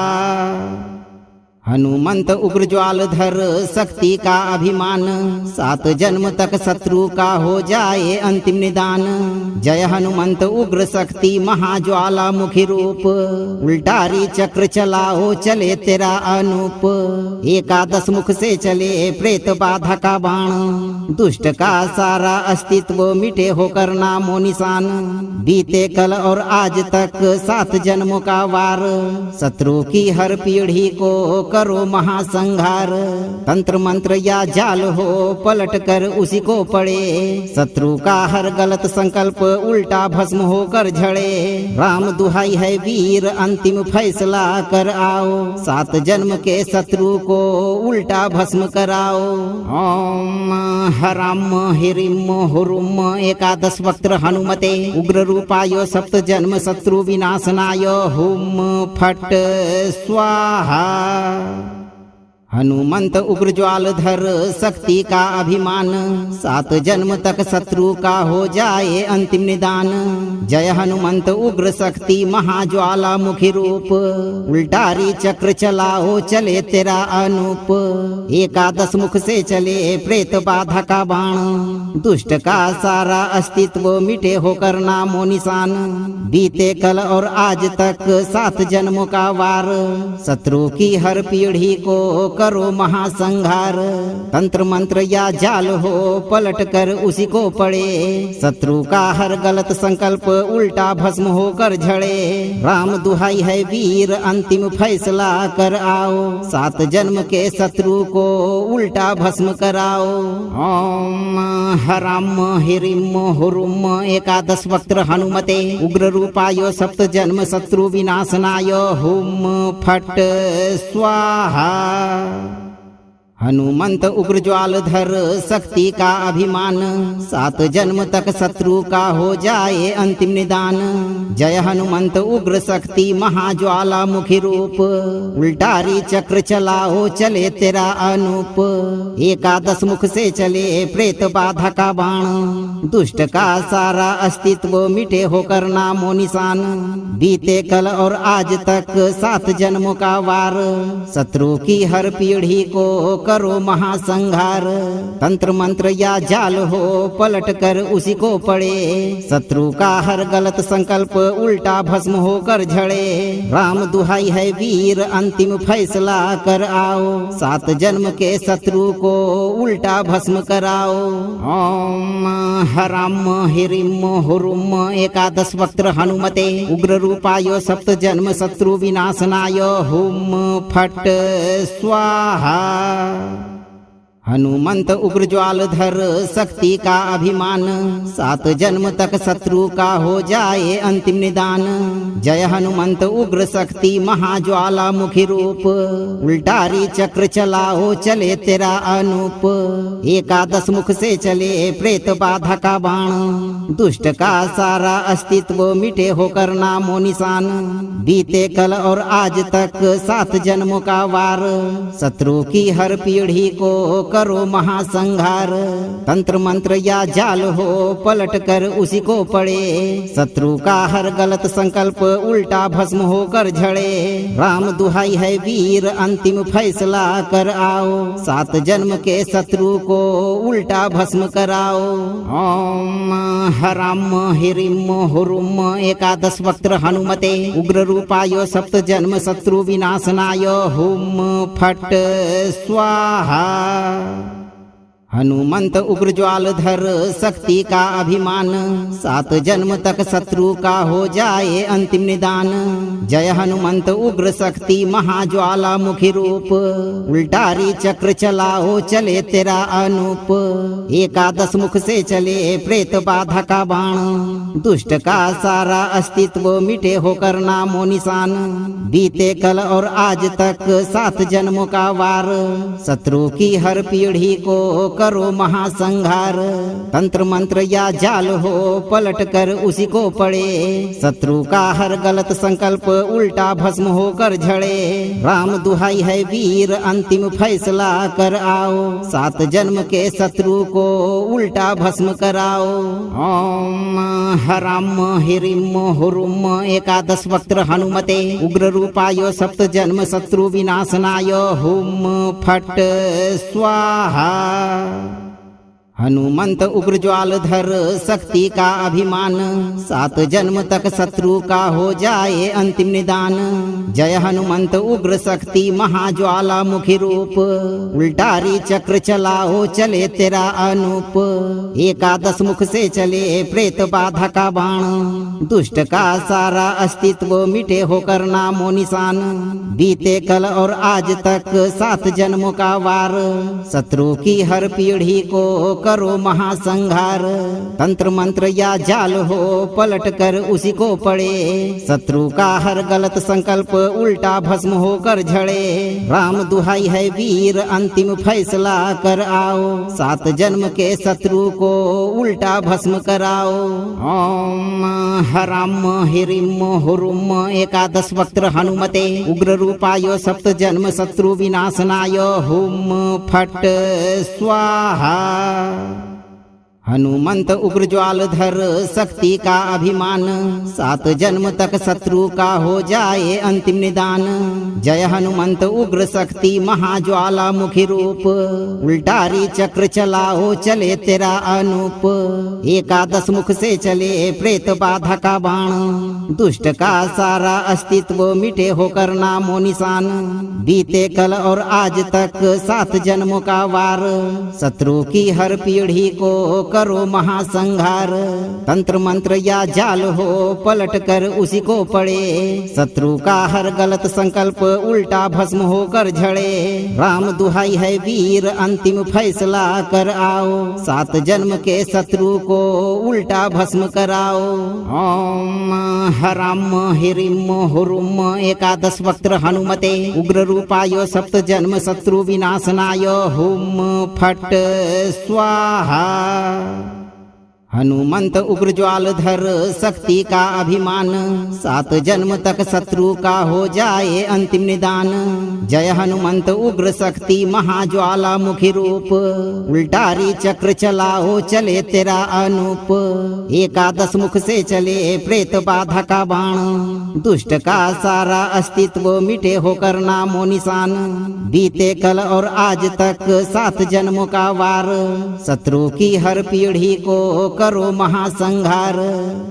हनुमंत उग्र ज्वालधर शक्ति का अभिमान, 7 जन्म तक शत्रु का हो जाए अंतिम निदान। जय हनुमंत उग्र शक्ति महाज्वाला मुखी रूप, उल्टारी चक्र चलाओ चले तेरा अनूप। 11 मुख से चले प्रेत बाधा का बाण, दुष्ट का सारा अस्तित्व मिटे होकर नामो निशान। बीते कल और आज तक 7 जन्मों का वार, शत्रु की हर पीढ़ी को करो महासंहार। तंत्र मंत्र या जाल हो पलट कर उसी को पड़े, शत्रु का हर गलत संकल्प उल्टा भस्म होकर झड़े। राम दुहाई है वीर अंतिम फैसला कर आओ, 7 जन्म के शत्रु को उल्टा भस्म कराओ। ओम हराम हिरिम हुरुम एकादश वक्त्र हनुमते उग्र रूपाय सप्त जन्म शत्रु विनाशनाय हुम फट स्वाहा। हनुमंत उग्र ज्वालधर शक्ति का अभिमान, 7 जन्म तक शत्रु का हो जाए अंतिम निदान। जय हनुमंत उग्र शक्ति महाज्वाला मुखी रूप, उल्टारी चक्र चलाओ चले तेरा अनूप। एकादश मुख से चले प्रेत बाधा का बाण, दुष्ट का सारा अस्तित्व मिटे होकर नामो निशान। बीते कल और आज तक 7 जन्मों का वार, शत्रु की हर पीढ़ी को करो महासंहार। तंत्र मंत्र या जाल हो पलट कर उसी को पड़े, शत्रु का हर गलत संकल्प उल्टा भस्म होकर झड़े। राम दुहाई है वीर अंतिम फैसला कर आओ, 7 जन्म के शत्रु को उल्टा भस्म कराओ। ओम हराम हिरिम हुरुम एकादश वक्त्र हनुमते उग्र रूपाय सप्त जन्म शत्रु विनाशनाय हुम फट स्वाहा। हनुमंत उग्र ज्वालधर शक्ति का अभिमान, 7 जन्म तक शत्रु का हो जाए अंतिम निदान। जय हनुमंत उग्र शक्ति महाज्वाला मुखी रूप, उल्टारी चक्र चलाओ चले तेरा अनूप। एकादश मुख से चले प्रेत बाधा का बाण, दुष्ट का सारा अस्तित्व मिटे होकर नामो निशान। बीते कल और आज तक 7 जन्मों का वार, शत्रु की हर पीढ़ी को करो महासंहार। तंत्र मंत्र या जाल हो पलट कर उसी को पड़े, शत्रु का हर गलत संकल्प उल्टा भस्म होकर झड़े। राम दुहाई है वीर अंतिम फैसला कर आओ, 7 जन्म के शत्रु को उल्टा भस्म कराओ। ओम हराम हिरिम हुरुम एकादश वक्त्र हनुमते उग्र रूपाय सप्त जन्म शत्रु विनाशनाय हुम फट स्वाहा। हनुमंत उग्र ज्वालधर शक्ति का अभिमान, 7 जन्म तक शत्रु का हो जाए अंतिम निदान। जय हनुमंत उग्र शक्ति महाज्वाला मुखी रूप, उल्टारी चक्र चलाओ चले तेरा अनूप। एकादश मुख से चले प्रेत बाधा का बाण, दुष्ट का सारा अस्तित्व मिटे होकर नामो निशान। बीते कल और आज तक 7 जन्मों का वार, शत्रु की हर पीढ़ी को करो महासंहार। तंत्र मंत्र या जाल हो पलट कर उसी को पड़े, शत्रु का हर गलत संकल्प उल्टा भस्म होकर झड़े। राम दुहाई है वीर अंतिम फैसला कर आओ, 7 जन्म के शत्रु को उल्टा भस्म कराओ। ओम हराम हिरिम हुरुम एकादश वक्त्र हनुमते उग्र रूपाय सप्त जन्म शत्रु विनाशनाय हुम फट स्वाहा। हनुमंत उग्र ज्वालधर शक्ति का अभिमान, 7 जन्म तक शत्रु का हो जाए अंतिम निदान। जय हनुमंत उग्र शक्ति महाज्वाला मुखी रूप, उल्टारी चक्र चलाओ चले तेरा अनूप। एकादश मुख से चले प्रेत बाधा का बाण, दुष्ट का सारा अस्तित्व मिटे होकर नामो निशान। बीते कल और आज तक 7 जन्मों का वार, शत्रु की हर पीढ़ी को करो महासंहार। तंत्र मंत्र या जाल हो पलट कर उसी को पड़े, शत्रु का हर गलत संकल्प उल्टा भस्म होकर झड़े। राम दुहाई है वीर अंतिम फैसला कर आओ, 7 जन्म के शत्रु को उल्टा भस्म कराओ। ओम हराम हिरिम हुरुम एकादश वक्त्र हनुमते उग्र रूपाय सप्त जन्म शत्रु विनाशनाय हुम फट स्वाहा। हनुमंत उग्र ज्वाल धर शक्ति का अभिमान, 7 जन्म तक शत्रु का हो जाए अंतिम निदान। जय हनुमंत उग्र शक्ति महाज्वाला मुखी रूप, उल्टारी चक्र चलाओ चले तेरा अनूप। 11 मुख से चले प्रेत बाधा का बाण, दुष्ट का सारा अस्तित्व मिटे होकर नामो निशान। बीते कल और आज तक 7 जन्मों का वार, शत्रु की हर पीढ़ी को करो महासंहार। तंत्र मंत्र या जाल हो पलट कर उसी को पड़े, शत्रु का हर गलत संकल्प उल्टा भस्म होकर झड़े। राम दुहाई है वीर अंतिम फैसला कर आओ, 7 जन्म के शत्रु को उल्टा भस्म कराओ। ओम हराम हिरिम हुरुम 11 वक्त्र हनुमते उग्र रूपाय 7 जन्म शत्रु विनाशनाय हुम फट स्वाहा। हनुमंत उग्र ज्वाल धर शक्ति का अभिमान, 7 जन्म तक शत्रु का हो जाए अंतिम निदान। जय हनुमंत उग्र शक्ति महाज्वाला मुखी रूप, उल्टारी चक्र चलाओ चले तेरा अनूप। 11 मुख से चले प्रेत बाधा का बाण, दुष्ट का सारा अस्तित्व मिटे होकर नामो निशान। बीते कल और आज तक 7 जन्मों का वार, शत्रु की हर पीढ़ी को करो महासंहार। तंत्र मंत्र या जाल हो पलट कर उसी को पड़े, शत्रु का हर गलत संकल्प उल्टा भस्म होकर झड़े। राम दुहाई है वीर अंतिम फैसला कर आओ, 7 जन्म के शत्रु को उल्टा भस्म कराओ। ओम हराम हिरिम हुरुम 11 वक्त्र हनुमते उग्र रूपाय 7 जन्म शत्रु विनाशनाय हुम फट स्वाहा। हनुमंत उग्र ज्वाल धर शक्ति का अभिमान, 7 जन्म तक शत्रु का हो जाए अंतिम निदान। जय हनुमंत उग्र शक्ति महाज्वाला मुखी रूप, उल्टारी चक्र चलाओ चले तेरा अनूप। 11 मुख से चले प्रेत बाधा का बाण, दुष्ट का सारा अस्तित्व मिटे होकर नामो निशान। बीते कल और आज तक 7 जन्मों का वार, शत्रु की हर पीढ़ी को करो महासंहार।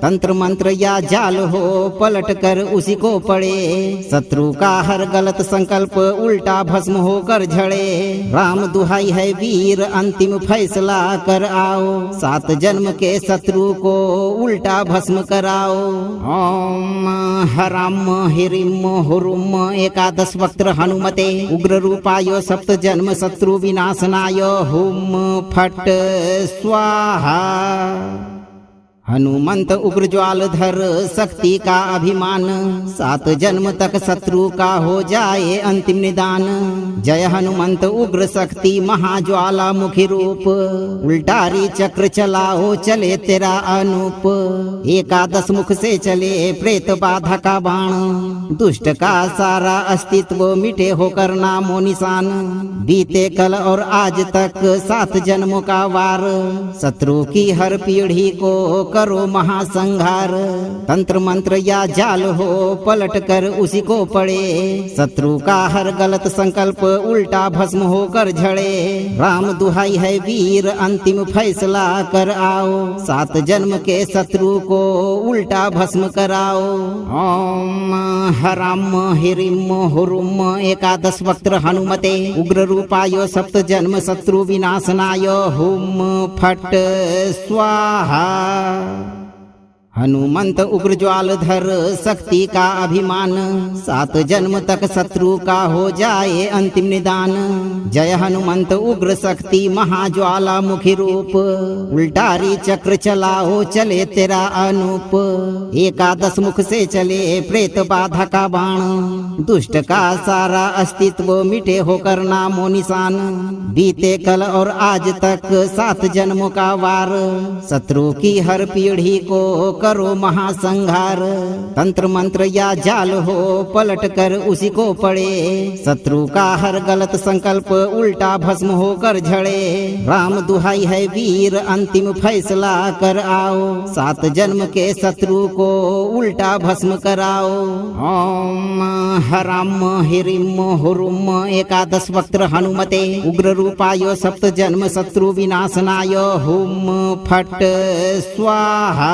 तंत्र मंत्र या जाल हो पलट कर उसी को पड़े, शत्रु का हर गलत संकल्प उल्टा भस्म होकर झड़े। राम दुहाई है वीर अंतिम फैसला कर आओ, 7 जन्म के शत्रु को उल्टा भस्म कराओ। ओम हराम हिरिम हुरुम 11 वक्त्र हनुमते उग्र रूपाय 7 जन्म शत्रु विनाशनाय हुम फट स्वाहा। हनुमंत उग्र ज्वाल धर शक्ति का अभिमान, 7 जन्म तक शत्रु का हो जाए अंतिम निदान। जय हनुमंत उग्र शक्ति महाज्वाला मुखी रूप, उल्टारी चक्र चलाओ चले तेरा अनूप। 11 मुख से चले प्रेत बाधा का बाण, दुष्ट का सारा अस्तित्व मिटे होकर नामो निशान। बीते कल और आज तक 7 जन्मों का वार, शत्रु की हर पीढ़ी को करो महासंहार। तंत्र मंत्र या जाल हो पलट कर उसी को पड़े, शत्रु का हर गलत संकल्प उल्टा भस्म होकर झड़े। राम दुहाई है वीर अंतिम फैसला कर आओ, 7 जन्म के शत्रु को उल्टा भस्म कराओ। ओम हराम हिरिम हुरुम 11 वक्त्र हनुमते उग्र रूपाय 7 जन्म शत्रु विनाशनाय हुम फट स्वाहा। हनुमंत उग्र ज्वाल धर शक्ति का अभिमान, 7 जन्म तक शत्रु का हो जाए अंतिम निदान। जय हनुमंत उग्र शक्ति महाज्वाला मुखी रूप, उल्टारी चक्र चलाओ चले तेरा अनूप। 11 मुख से चले प्रेत बाधा का बाण, दुष्ट का सारा अस्तित्व मिटे होकर नामो निशान। बीते कल और आज तक 7 जन्मों का वार, शत्रु की हर पीढ़ी को करो महासंहार। तंत्र मंत्र या जाल हो पलट कर उसी को पड़े, शत्रु का हर गलत संकल्प उल्टा भस्म होकर झड़े। राम दुहाई है वीर अंतिम फैसला कर आओ, 7 जन्म के शत्रु को उल्टा भस्म कराओ। ओम हराम हिरिम हुरुम एकादश वक्त्र हनुमते उग्र रूपाय सप्त जन्म शत्रु विनाशनाय हुम फट स्वाहा।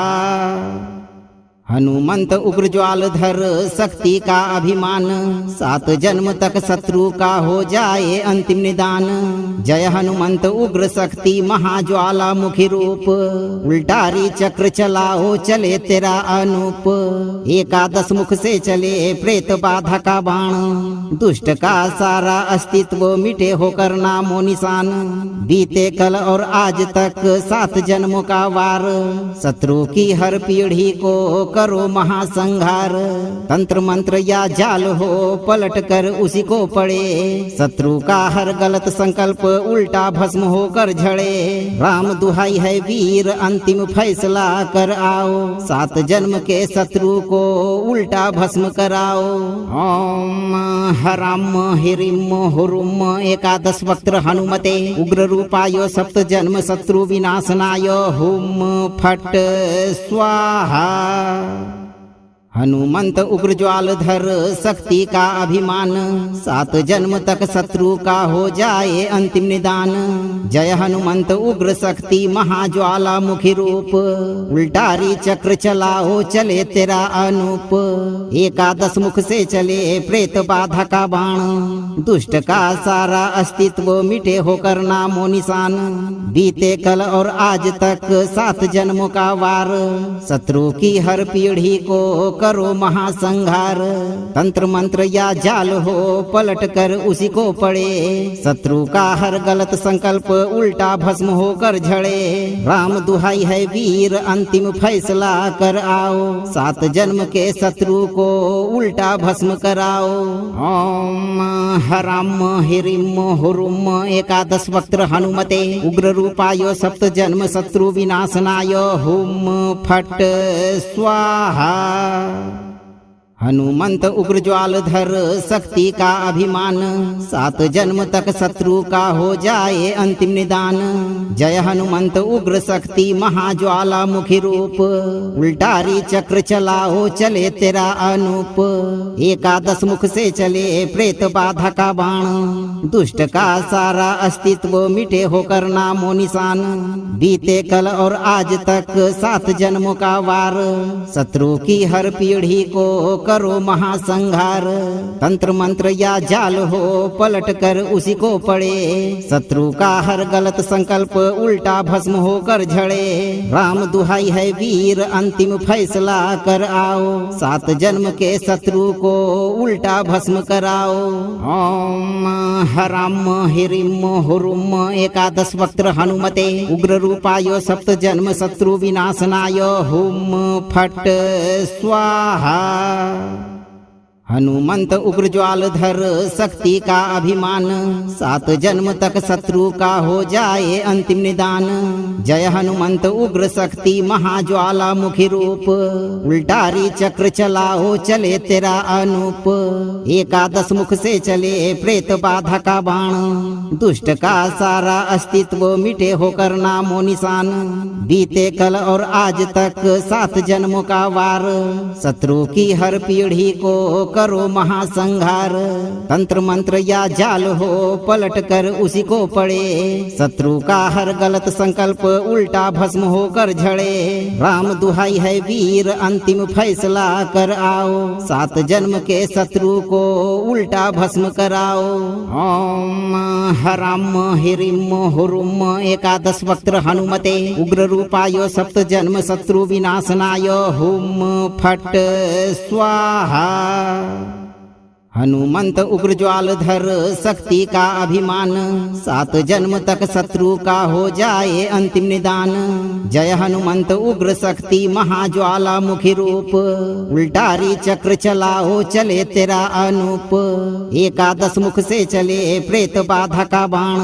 हनुमंत उग्र ज्वालधर शक्ति का अभिमान, 7 जन्म तक शत्रु का हो जाए अंतिम निदान। जय हनुमंत उग्र शक्ति महाज्वाला मुखी रूप, उल्टारी चक्र चलाओ चले तेरा अनूप। एकादश मुख से चले प्रेत बाधा का बाण, दुष्ट का सारा अस्तित्व मिटे होकर नामो निशान। बीते कल और आज तक 7 जन्मों का वार, शत्रु की हर पीढ़ी को करो महासंहार। तंत्र मंत्र या जाल हो पलट कर उसी को पड़े, शत्रु का हर गलत संकल्प उल्टा भस्म होकर झड़े। राम दुहाई है वीर अंतिम फैसला कर आओ, 7 जन्म के शत्रु को उल्टा भस्म कराओ। ओम हराम हिरिम हुरुम एकादश वक्त्र हनुमते उग्र रूपाय सप्त जन्म शत्रु विनाशनाय हुम फट स्वाहा। हनुमंत उग्र ज्वालधर शक्ति का अभिमान, 7 जन्म तक शत्रु का हो जाए अंतिम निदान। जय हनुमंत उग्र शक्ति महाज्वाला मुखी रूप, उल्टारी चक्र चलाओ चले तेरा अनूप। एकादश मुख से चले प्रेत बाधा का बाण, दुष्ट का सारा अस्तित्व मिटे होकर नामो निशान। बीते कल और आज तक 7 जन्मों का वार, शत्रु की हर पीढ़ी को करो महासंहार। तंत्र मंत्र या जाल हो पलट कर उसी को पड़े, शत्रु का हर गलत संकल्प उल्टा भस्म होकर झड़े। राम दुहाई है वीर अंतिम फैसला कर आओ, 7 जन्म के शत्रु को उल्टा भस्म कराओ। ओम हराम हिरिम हुरुम एकादश वक्त्र हनुमते उग्र रूपाय सप्त जन्म शत्रु विनाशनाय हुम फट स्वाहा। हनुमंत उग्र ज्वालधर शक्ति का अभिमान, 7 जन्म तक शत्रु का हो जाए अंतिम निदान। जय हनुमंत उग्र शक्ति महाज्वाला मुखी रूप, उल्टारी चक्र चलाओ चले तेरा अनूप। एकादश मुख से चले प्रेत बाधा का बाण, दुष्ट का सारा अस्तित्व मिटे होकर नामो निशान। बीते कल और आज तक 7 जन्मों का वार, शत्रु की हर पीढ़ी को करो महासंहार। तंत्र मंत्र या जाल हो पलट कर उसी को पड़े, शत्रु का हर गलत संकल्प उल्टा भस्म होकर झड़े। राम दुहाई है वीर अंतिम फैसला कर आओ, 7 जन्म के शत्रु को उल्टा भस्म कराओ। ओम हराम हिरिम हुरुम एकादश वक्त्र हनुमते उग्र रूपाय सप्त जन्म शत्रु विनाशनाय हुम फट स्वाहा। हनुमंत उग्र ज्वालधर शक्ति का अभिमान, 7 जन्म तक शत्रु का हो जाए अंतिम निदान। जय हनुमंत उग्र शक्ति महाज्वाला मुखी रूप, उल्टारी चक्र चलाओ चले तेरा अनूप। एकादश मुख से चले प्रेत बाधा का बाण, दुष्ट का सारा अस्तित्व मिटे होकर नामो निशान। बीते कल और आज तक 7 जन्मों का वार, शत्रु की हर पीढ़ी को करो महासंहार। तंत्र मंत्र या जाल हो पलट कर उसी को पड़े, शत्रु का हर गलत संकल्प उल्टा भस्म होकर झड़े। राम दुहाई है वीर अंतिम फैसला कर आओ, 7 जन्म के शत्रु को उल्टा भस्म कराओ। ओम हराम हिरिम हुरुम एकादश वक्त्र हनुमते उग्र रूपाय सप्त जन्म शत्रु विनाशनाय हुम फट स्वाहा। हनुमंत उग्र ज्वाल धर शक्ति का अभिमान, 7 जन्म तक शत्रु का हो जाए अंतिम निदान। जय हनुमंत उग्र शक्ति महाज्वाला मुखी रूप, उल्टारी चक्र चलाओ चले तेरा अनूप। 11 मुख से चले प्रेत बाधा का बाण,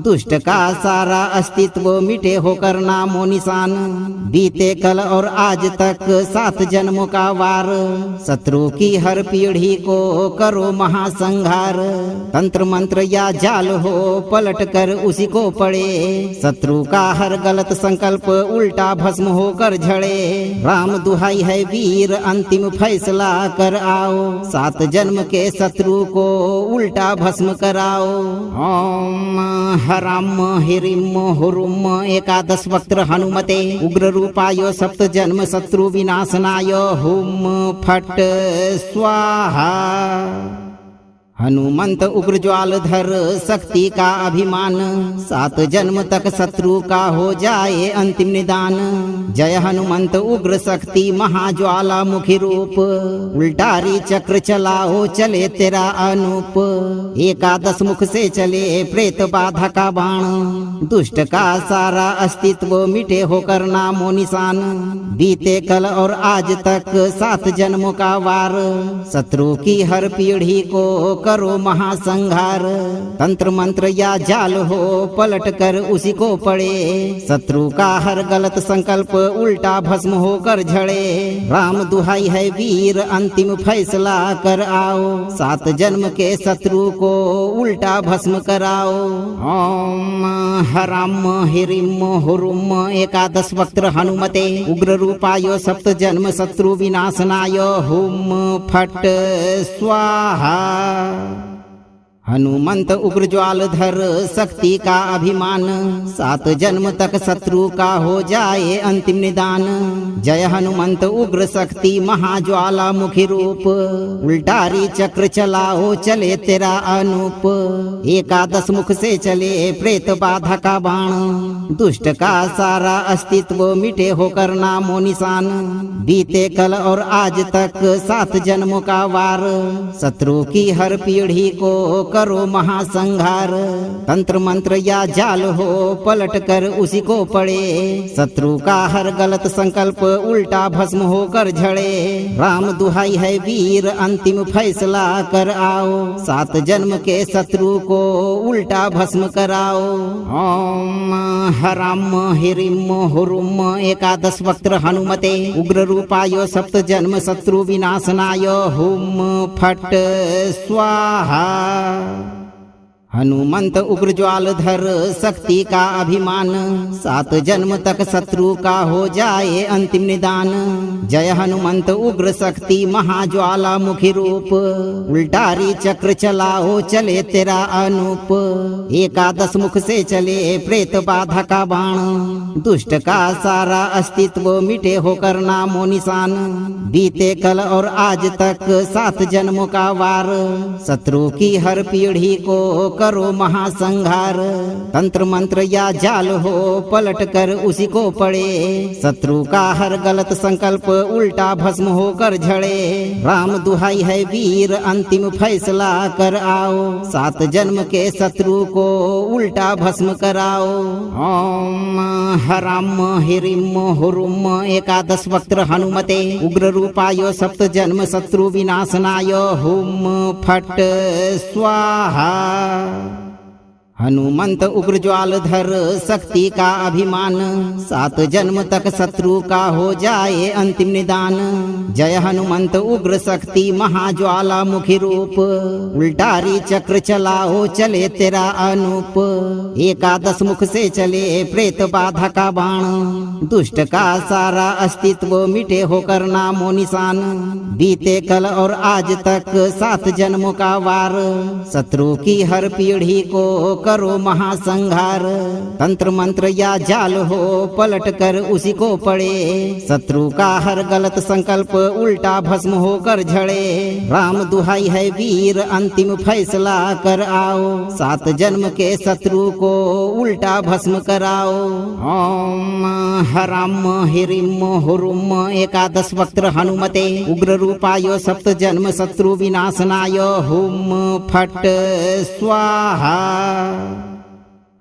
दुष्ट का सारा अस्तित्व मिटे होकर नामो निशान। बीते कल और आज तक 7 जन्मों का वार, शत्रु की हर पीढ़ी को करो महासंहार। तंत्र मंत्र या जाल हो पलट कर उसी को पड़े, शत्रु का हर गलत संकल्प उल्टा भस्म होकर झड़े। राम दुहाई है वीर अंतिम फैसला कर आओ, 7 जन्म के शत्रु को उल्टा भस्म कराओ। ओम हराम हिरिम हुरुम 11 वक्त्र हनुमते, उग्र रूपाय 7 जन्म शत्रु विनाशनाय। हुम फट स्वाहा। हनुमंत उग्र ज्वाल धर शक्ति का अभिमान, 7 जन्म तक शत्रु का हो जाए अंतिम निदान। जय हनुमंत उग्र शक्ति महाज्वाला मुखी रूप, उल्टारी चक्र चलाओ चले तेरा अनूप। 11 मुख से चले प्रेत बाधा का बाण, दुष्ट का सारा अस्तित्व मिटे होकर नामो निशान। बीते कल और आज तक 7 जन्मों का वार, शत्रु की हर पीढ़ी को करो महासंहार। तंत्र मंत्र या जाल हो पलट कर उसी को पड़े, शत्रु का हर गलत संकल्प उल्टा भस्म होकर झड़े। राम दुहाई है वीर अंतिम फैसला कर आओ, 7 जन्म के शत्रु को उल्टा भस्म कराओ। ओम हराम हिरिम हुरुम 11 वक्त्र हनुमते, उग्र रूपाय 7 जन्म शत्रु विनाशनाय। हुम फट स्वाहा। हनुमंत उग्र ज्वाल धर शक्ति का अभिमान, 7 जन्म तक शत्रु का हो जाए अंतिम निदान। जय हनुमंत उग्र शक्ति महाज्वाला मुखी रूप, उल्टारी चक्र चलाओ चले तेरा अनूप। 11 मुख से चले प्रेत बाधा का बाण, दुष्ट का सारा अस्तित्व मिटे होकर नामो निशान। बीते कल और आज तक 7 जन्मों का वार, शत्रु की हर पीढ़ी को करो महासंहार। तंत्र मंत्र या जाल हो पलट कर उसी को पड़े, शत्रु का हर गलत संकल्प उल्टा भस्म होकर झड़े। राम दुहाई है वीर अंतिम फैसला कर आओ, 7 जन्म के शत्रु को उल्टा भस्म कराओ। ओम हराम हिरिम हुरुम 11 वक्त्र हनुमते, उग्र रूपाय 7 जन्म शत्रु विनाशनाय। हुम फट स्वाहा। हनुमंत उग्र ज्वाल धर शक्ति का अभिमान, 7 जन्म तक शत्रु का हो जाए अंतिम निदान। जय हनुमंत उग्र शक्ति महाज्वाला मुखी रूप, उल्टारी चक्र चलाओ चले तेरा अनूप। 11 मुख से चले प्रेत बाधा का बाण, दुष्ट का सारा अस्तित्व मिटे होकर नामो निशान। बीते कल और आज तक 7 जन्मों का वार, शत्रु की हर पीढ़ी को करो महासंहार। तंत्र मंत्र या जाल हो पलट कर उसी को पड़े, शत्रु का हर गलत संकल्प उल्टा भस्म होकर झड़े। राम दुहाई है वीर अंतिम फैसला कर आओ, 7 जन्म के शत्रु को उल्टा भस्म कराओ। ओम हराम हिरिम हुरुम 11 वक्त्र हनुमते, उग्र रूपाय 7 जन्म शत्रु विनाशनाय। हुम फट स्वाहा। हनुमंत उग्र ज्वाल धर शक्ति का अभिमान, 7 जन्म तक शत्रु का हो जाए अंतिम निदान। जय हनुमंत उग्र शक्ति महाज्वाला मुखी रूप, उल्टारी चक्र चलाओ चले तेरा अनूप। 11 मुख से चले प्रेत बाधा का बाण, दुष्ट का सारा अस्तित्व मिटे होकर नामो निशान। बीते कल और आज तक 7 जन्मों का वार, शत्रु की हर पीढ़ी को करो महासंहार। तंत्र मंत्र या जाल हो पलट कर उसी को पड़े, शत्रु का हर गलत संकल्प उल्टा भस्म होकर झड़े। राम दुहाई है वीर अंतिम फैसला कर आओ, 7 जन्म के शत्रु को उल्टा भस्म कराओ। ओम हराम हिरिम हुरुम एकादश वक्त्र हनुमते उग्र रूपाय सप्त जन्म शत्रु विनाशनाय हुम फट स्वाहा।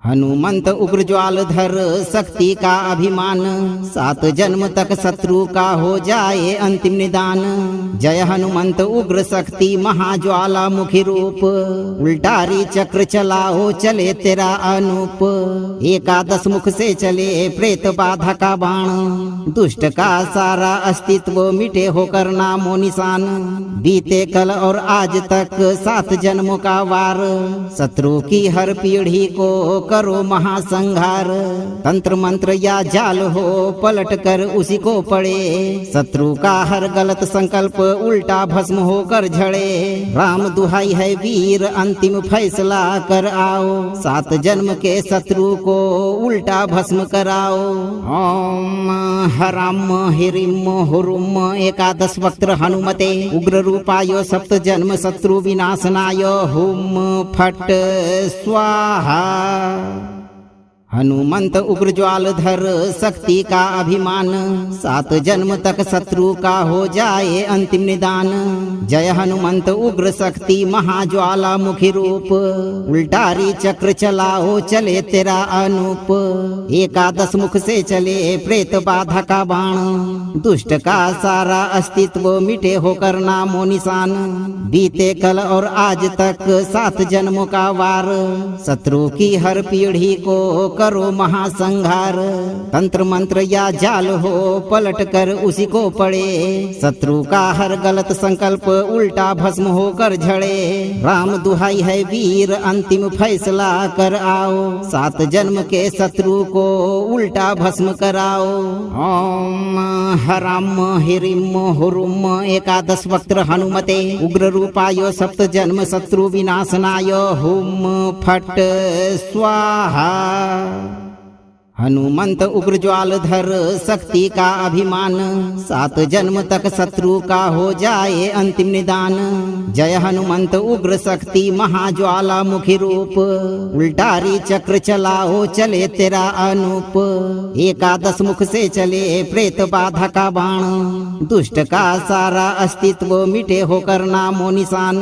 हनुमंत उग्र ज्वालधर शक्ति का अभिमान, 7 जन्म तक शत्रु का हो जाए अंतिम निदान। जय हनुमंत उग्र शक्ति महाज्वाला मुखी रूप, उल्टारी चक्र चलाओ चले तेरा अनूप। एकादश मुख से चले प्रेत बाधा का बाण, दुष्ट का सारा अस्तित्व मिटे होकर नामो निशान। बीते कल और आज तक 7 जन्मों का वार, शत्रु की हर पीढ़ी को करो महासंहार। तंत्र मंत्र या जाल हो पलट कर उसी को पड़े, शत्रु का हर गलत संकल्प उल्टा भस्म होकर झड़े। राम दुहाई है वीर अंतिम फैसला कर आओ, 7 जन्म के शत्रु को उल्टा भस्म कराओ। ओम हराम हिरिम हुरुम एकादश वक्त्र हनुमते उग्र रूपाय सप्त जन्म शत्रु विनाशनाय हुम फट स्वाहा। हनुमंत उग्र ज्वालधर शक्ति का अभिमान, 7 जन्म तक शत्रु का हो जाए अंतिम निदान। जय हनुमंत उग्र शक्ति महाज्वाला मुखी रूप, उल्टारी चक्र चलाओ चले तेरा अनूप। एकादश मुख से चले प्रेत बाधा का बाण, दुष्ट का सारा अस्तित्व मिटे होकर नामो निशान। बीते कल और आज तक 7 जन्मों का वार, शत्रु की हर पीढ़ी को करो महासंहार। तंत्र मंत्र या जाल हो पलट कर उसी को पड़े, शत्रु का हर गलत संकल्प उल्टा भस्म होकर झड़े। राम दुहाई है वीर अंतिम फैसला कर आओ, 7 जन्म के शत्रु को उल्टा भस्म कराओ। ओम हराम हिरिम हुरुम एकादश वक्त्र हनुमते उग्र रूपाय सप्त जन्म शत्रु विनाशनाय हुम फट स्वाहा। हनुमंत उग्र ज्वालधर शक्ति का अभिमान, 7 जन्म तक शत्रु का हो जाए अंतिम निदान। जय हनुमंत उग्र शक्ति महाज्वाला मुखी रूप, उल्टारी चक्र चलाओ चले तेरा अनूप। एकादश मुख से चले प्रेत बाधा का बाण, दुष्ट का सारा अस्तित्व मिटे होकर नामो निशान।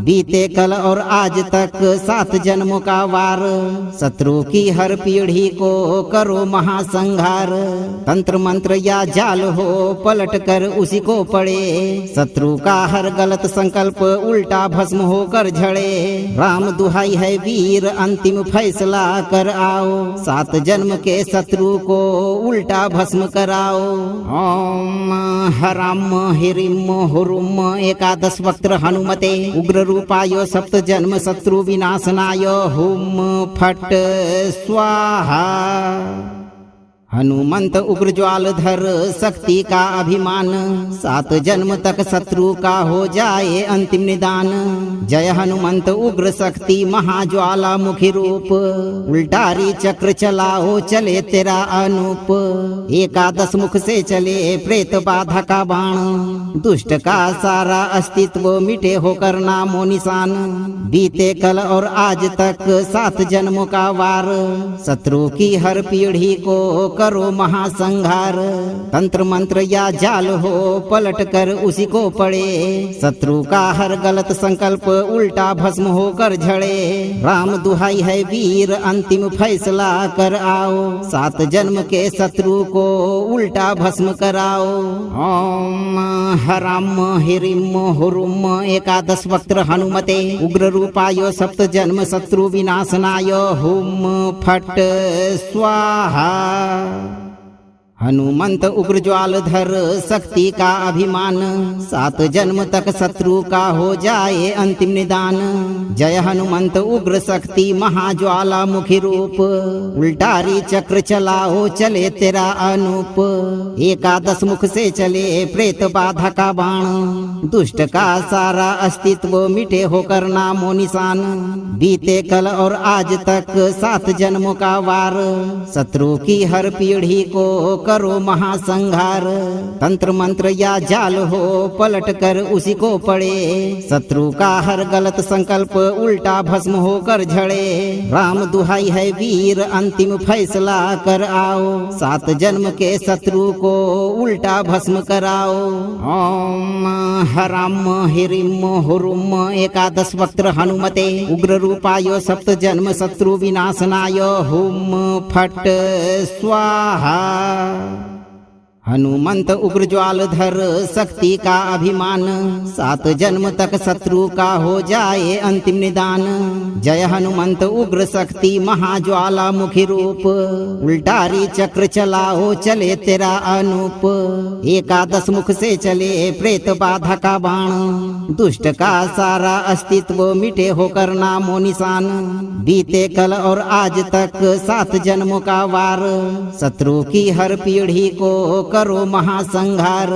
बीते कल और आज तक 7 जन्मों का वार, शत्रु की हर पीढ़ी को करो महासंहार। तंत्र मंत्र या जाल हो पलट कर उसी को पड़े, शत्रु का हर गलत संकल्प उल्टा भस्म होकर झड़े। राम दुहाई है वीर अंतिम फैसला कर आओ, 7 जन्म के शत्रु को उल्टा भस्म कराओ। ओम हराम हिरिम हुरुम एकादश वक्त्र हनुमते उग्र रूपाय सप्त जन्म शत्रु विनाशनाय हुम फट स्वाहा। हनुमंत उग्र ज्वालधर शक्ति का अभिमान, 7 जन्म तक शत्रु का हो जाए अंतिम निदान। जय हनुमंत उग्र शक्ति महाज्वाला मुखी रूप, उल्टारी चक्र चलाओ चले तेरा अनूप। एकादश मुख से चले प्रेत बाधा का बाण, दुष्ट का सारा अस्तित्व मिटे होकर नामो निशान। बीते कल और आज तक 7 जन्मों का वार, शत्रु की हर पीढ़ी को करो महासंहार। तंत्र मंत्र या जाल हो पलट कर उसी को पड़े, शत्रु का हर गलत संकल्प उल्टा भस्म होकर झड़े। राम दुहाई है वीर अंतिम फैसला कर आओ, 7 जन्म के शत्रु को उल्टा भस्म कराओ। ओम हराम हिरिम हुरुम एकादश वक्त्र हनुमते उग्र रूपाय सप्त जन्म शत्रु विनाशनाय हुम फट स्वाहा। हनुमंत उग्र ज्वालधर शक्ति का अभिमान, 7 जन्म तक शत्रु का हो जाए अंतिम निदान। जय हनुमंत उग्र शक्ति महाज्वाला मुखी रूप, उल्टारी चक्र चलाओ चले तेरा अनूप। 11 मुख से चले प्रेत बाधा का बाण, दुष्ट का सारा अस्तित्व मिटे होकर नामो निशान। बीते कल और आज तक 7 जन्मों का वार, शत्रु की हर पीढ़ी को करो महासंहार। तंत्र मंत्र या जाल हो पलट कर उसी को पड़े, शत्रु का हर गलत संकल्प उल्टा भस्म होकर झड़े। राम दुहाई है वीर अंतिम फैसला कर आओ, 7 जन्म के शत्रु को उल्टा भस्म कराओ। ओम हराम हिरिम हुरुम 11 वक्त्र हनुमते उग्र रूपाय 7 जन्म शत्रु विनाशनाय हुम फट स्वाहा। हनुमंत उग्र ज्वालधर शक्ति का अभिमान, 7 जन्म तक शत्रु का हो जाए अंतिम निदान। जय हनुमंत उग्र शक्ति महाज्वाला मुखी रूप, उल्टारी चक्र चलाओ चले तेरा अनूप। 11 मुख से चले प्रेत बाधा का बाण, दुष्ट का सारा अस्तित्व मिटे होकर नामो निशान। बीते कल और आज तक 7 जन्मों का वार, शत्रु की हर पीढ़ी को करो महासंहार।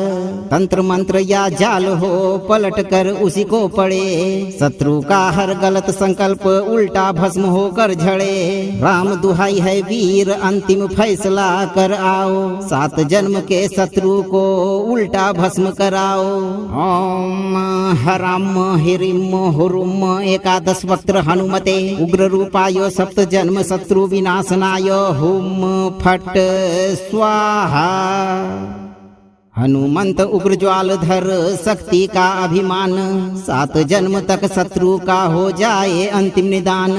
तंत्र मंत्र या जाल हो पलट कर उसी को पड़े, शत्रु का हर गलत संकल्प उल्टा भस्म होकर झड़े। राम दुहाई है वीर अंतिम फैसला कर आओ, 7 जन्म के शत्रु को उल्टा भस्म कराओ। ओम हराम हिरिम हुरुम 11 वक्त्र हनुमते उग्र रूपाय 7 जन्म शत्रु विनाशनाय हुम फट स्वाहा। हनुमंत उग्र ज्वालधर शक्ति का अभिमान, 7 जन्म तक शत्रु का हो जाए अंतिम निदान।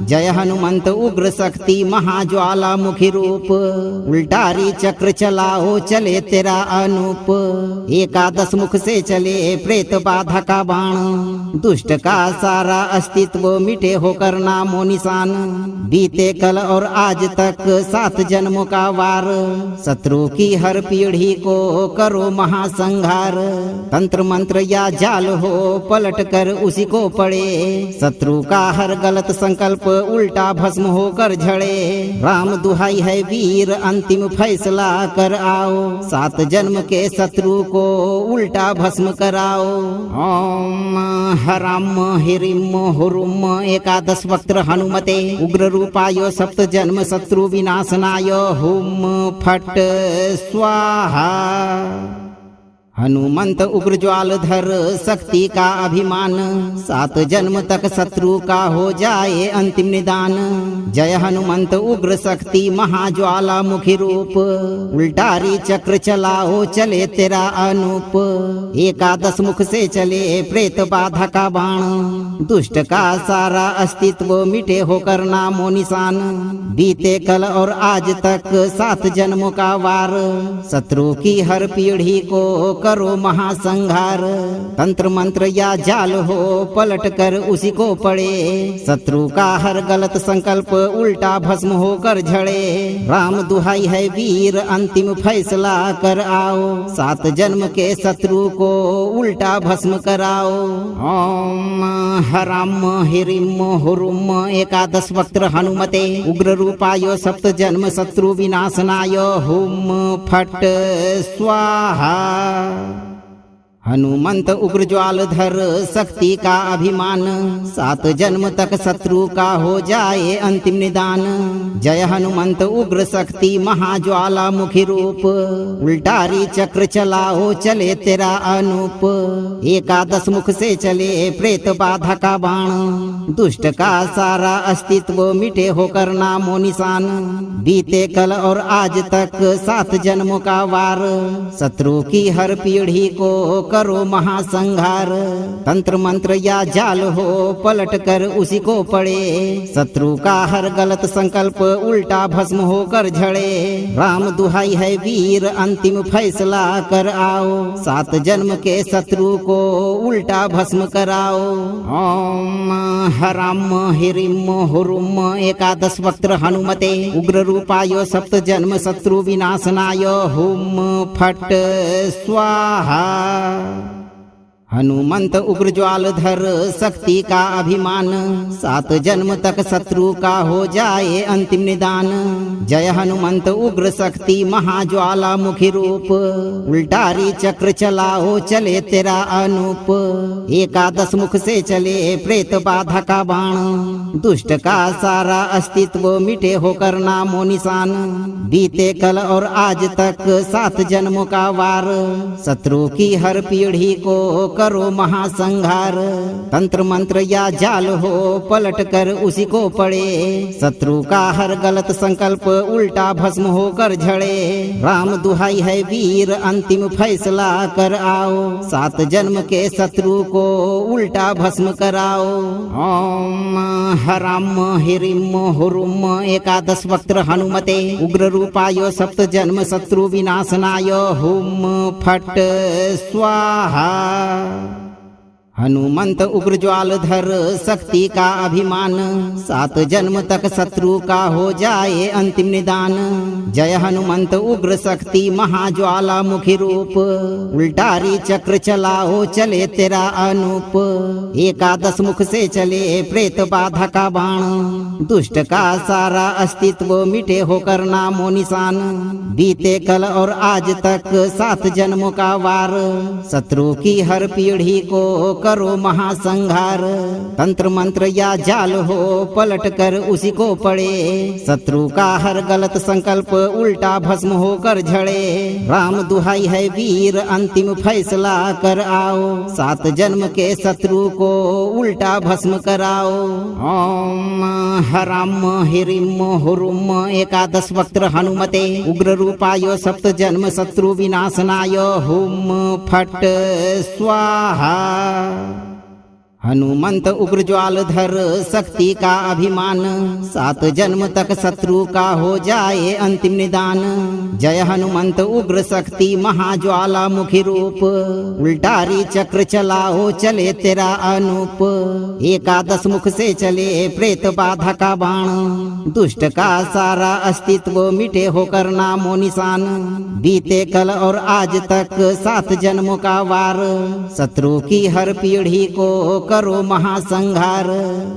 जय हनुमंत उग्र शक्ति महाज्वाला मुखी रूप, उल्टारी चक्र चलाओ चले तेरा अनूप। 11 मुख से चले प्रेत बाधा का बाण, दुष्ट का सारा अस्तित्व मिटे होकर नामो निशान। बीते कल और आज तक 7 जन्मों का वार, शत्रु की हर पीढ़ी को करो महासंहार। तंत्र मंत्र या जाल हो पलट कर उसी को पड़े, शत्रु का हर गलत संकल्प उल्टा भस्म होकर झड़े। राम दुहाई है वीर अंतिम फैसला कर आओ, 7 जन्म के शत्रु को उल्टा भस्म कराओ। ओम हराम हिरिम हुरुम 11 वक्त्र हनुमते उग्र रूपाय 7 जन्म शत्रु विनाशनाय हुम फट स्वाहा। हनुमंत उग्र ज्वालधर शक्ति का अभिमान, 7 जन्म तक शत्रु का हो जाए अंतिम निदान। जय हनुमंत उग्र शक्ति महाज्वाला मुखी रूप, उल्टारी चक्र चलाओ चले तेरा अनूप। 11 मुख से चले प्रेत बाधा का बाण, दुष्ट का सारा अस्तित्व मिटे होकर नामो निशान। बीते कल और आज तक 7 जन्मों का वार, शत्रु की हर पीढ़ी को करो महासंहार। तंत्र मंत्र या जाल हो पलट कर उसी को पड़े, शत्रु का हर गलत संकल्प उल्टा भस्म होकर झड़े। राम दुहाई है वीर अंतिम फैसला कर आओ, 7 जन्म के शत्रु को उल्टा भस्म कराओ। ओम हराम हिरिम हुरुम 11 वक्त्र हनुमते उग्र रूपाय 7 जन्म शत्रु विनाशनाय हुम फट स्वाहा। हनुमंत उग्र ज्वालधर शक्ति का अभिमान, 7 जन्म तक शत्रु का हो जाए अंतिम निदान। जय हनुमंत उग्र शक्ति महाज्वाला मुखी रूप, उल्टारी चक्र चलाओ चले तेरा अनूप। 11 मुख से चले प्रेत बाधा का बाण, दुष्ट का सारा अस्तित्व मिटे होकर नामो निशान। बीते कल और आज तक 7 जन्मों का वार, शत्रु की हर पीढ़ी को करो महासंहार। तंत्र मंत्र या जाल हो पलट कर उसी को पड़े, शत्रु का हर गलत संकल्प उल्टा भस्म होकर झड़े। राम दुहाई है वीर अंतिम फैसला कर आओ, 7 जन्म के शत्रु को उल्टा भस्म कराओ। ओम हराम हिरिम हुरुम एकादश वक्त्र हनुमते उग्र रूपाय सप्त जन्म शत्रु विनाशनाय हुम फट स्वाहा। हनुमंत उग्र ज्वालधर शक्ति का अभिमान, 7 जन्म तक शत्रु का हो जाए अंतिम निदान। जय हनुमंत उग्र शक्ति महाज्वाला मुखी रूप, उल्टारी चक्र चलाओ चले तेरा अनूप। एकादश मुख से चले प्रेत बाधा का बाण, दुष्ट का सारा अस्तित्व मिटे होकर नामो निशान। बीते कल और आज तक 7 जन्मों का वार, शत्रु की हर पीढ़ी को करो महासंहार। तंत्र मंत्र या जाल हो पलट कर उसी को पड़े, शत्रु का हर गलत संकल्प उल्टा भस्म होकर झड़े। राम दुहाई है वीर अंतिम फैसला कर आओ, 7 जन्म के शत्रु को उल्टा भस्म कराओ। ओम हराम हिरिम हुरुम एकादश वक्त्र हनुमते उग्र रूपाय सप्त जन्म शत्रु विनाशनाय हुम फट स्वाहा। हनुमंत उग्र ज्वालधर शक्ति का अभिमान, 7 जन्म तक शत्रु का हो जाए अंतिम निदान। जय हनुमंत उग्र शक्ति महाज्वाला मुखी रूप, उल्टारी चक्र चलाओ चले तेरा अनूप। एकादश मुख से चले प्रेत बाधा का बाण, दुष्ट का सारा अस्तित्व मिटे होकर नामो निशान। बीते कल और आज तक 7 जन्मों का वार, शत्रु की हर पीढ़ी को करो महासंहार। तंत्र मंत्र या जाल हो पलट कर उसी को पड़े, शत्रु का हर गलत संकल्प उल्टा भस्म होकर झड़े। राम दुहाई है वीर अंतिम फैसला कर आओ, 7 जन्म के शत्रु को उल्टा भस्म कराओ। ओम हराम हिरिम हुरुम एकादश वक्त्र हनुमते उग्र रूपाय सप्त जन्म शत्रु विनाशनाय हुम फट स्वाहा। हनुमंत उग्र ज्वालधर शक्ति का अभिमान, 7 जन्म तक शत्रु का हो जाए अंतिम निदान। जय हनुमंत उग्र शक्ति महाज्वाला मुखी रूप, उल्टारी चक्र चलाओ चले तेरा अनूप। एकादश मुख से चले प्रेत बाधा का बाण, दुष्ट का सारा अस्तित्व मिटे होकर नामो निशान। बीते कल और आज तक 7 जन्मों का वार, शत्रु की हर पीढ़ी को करो महासंहार।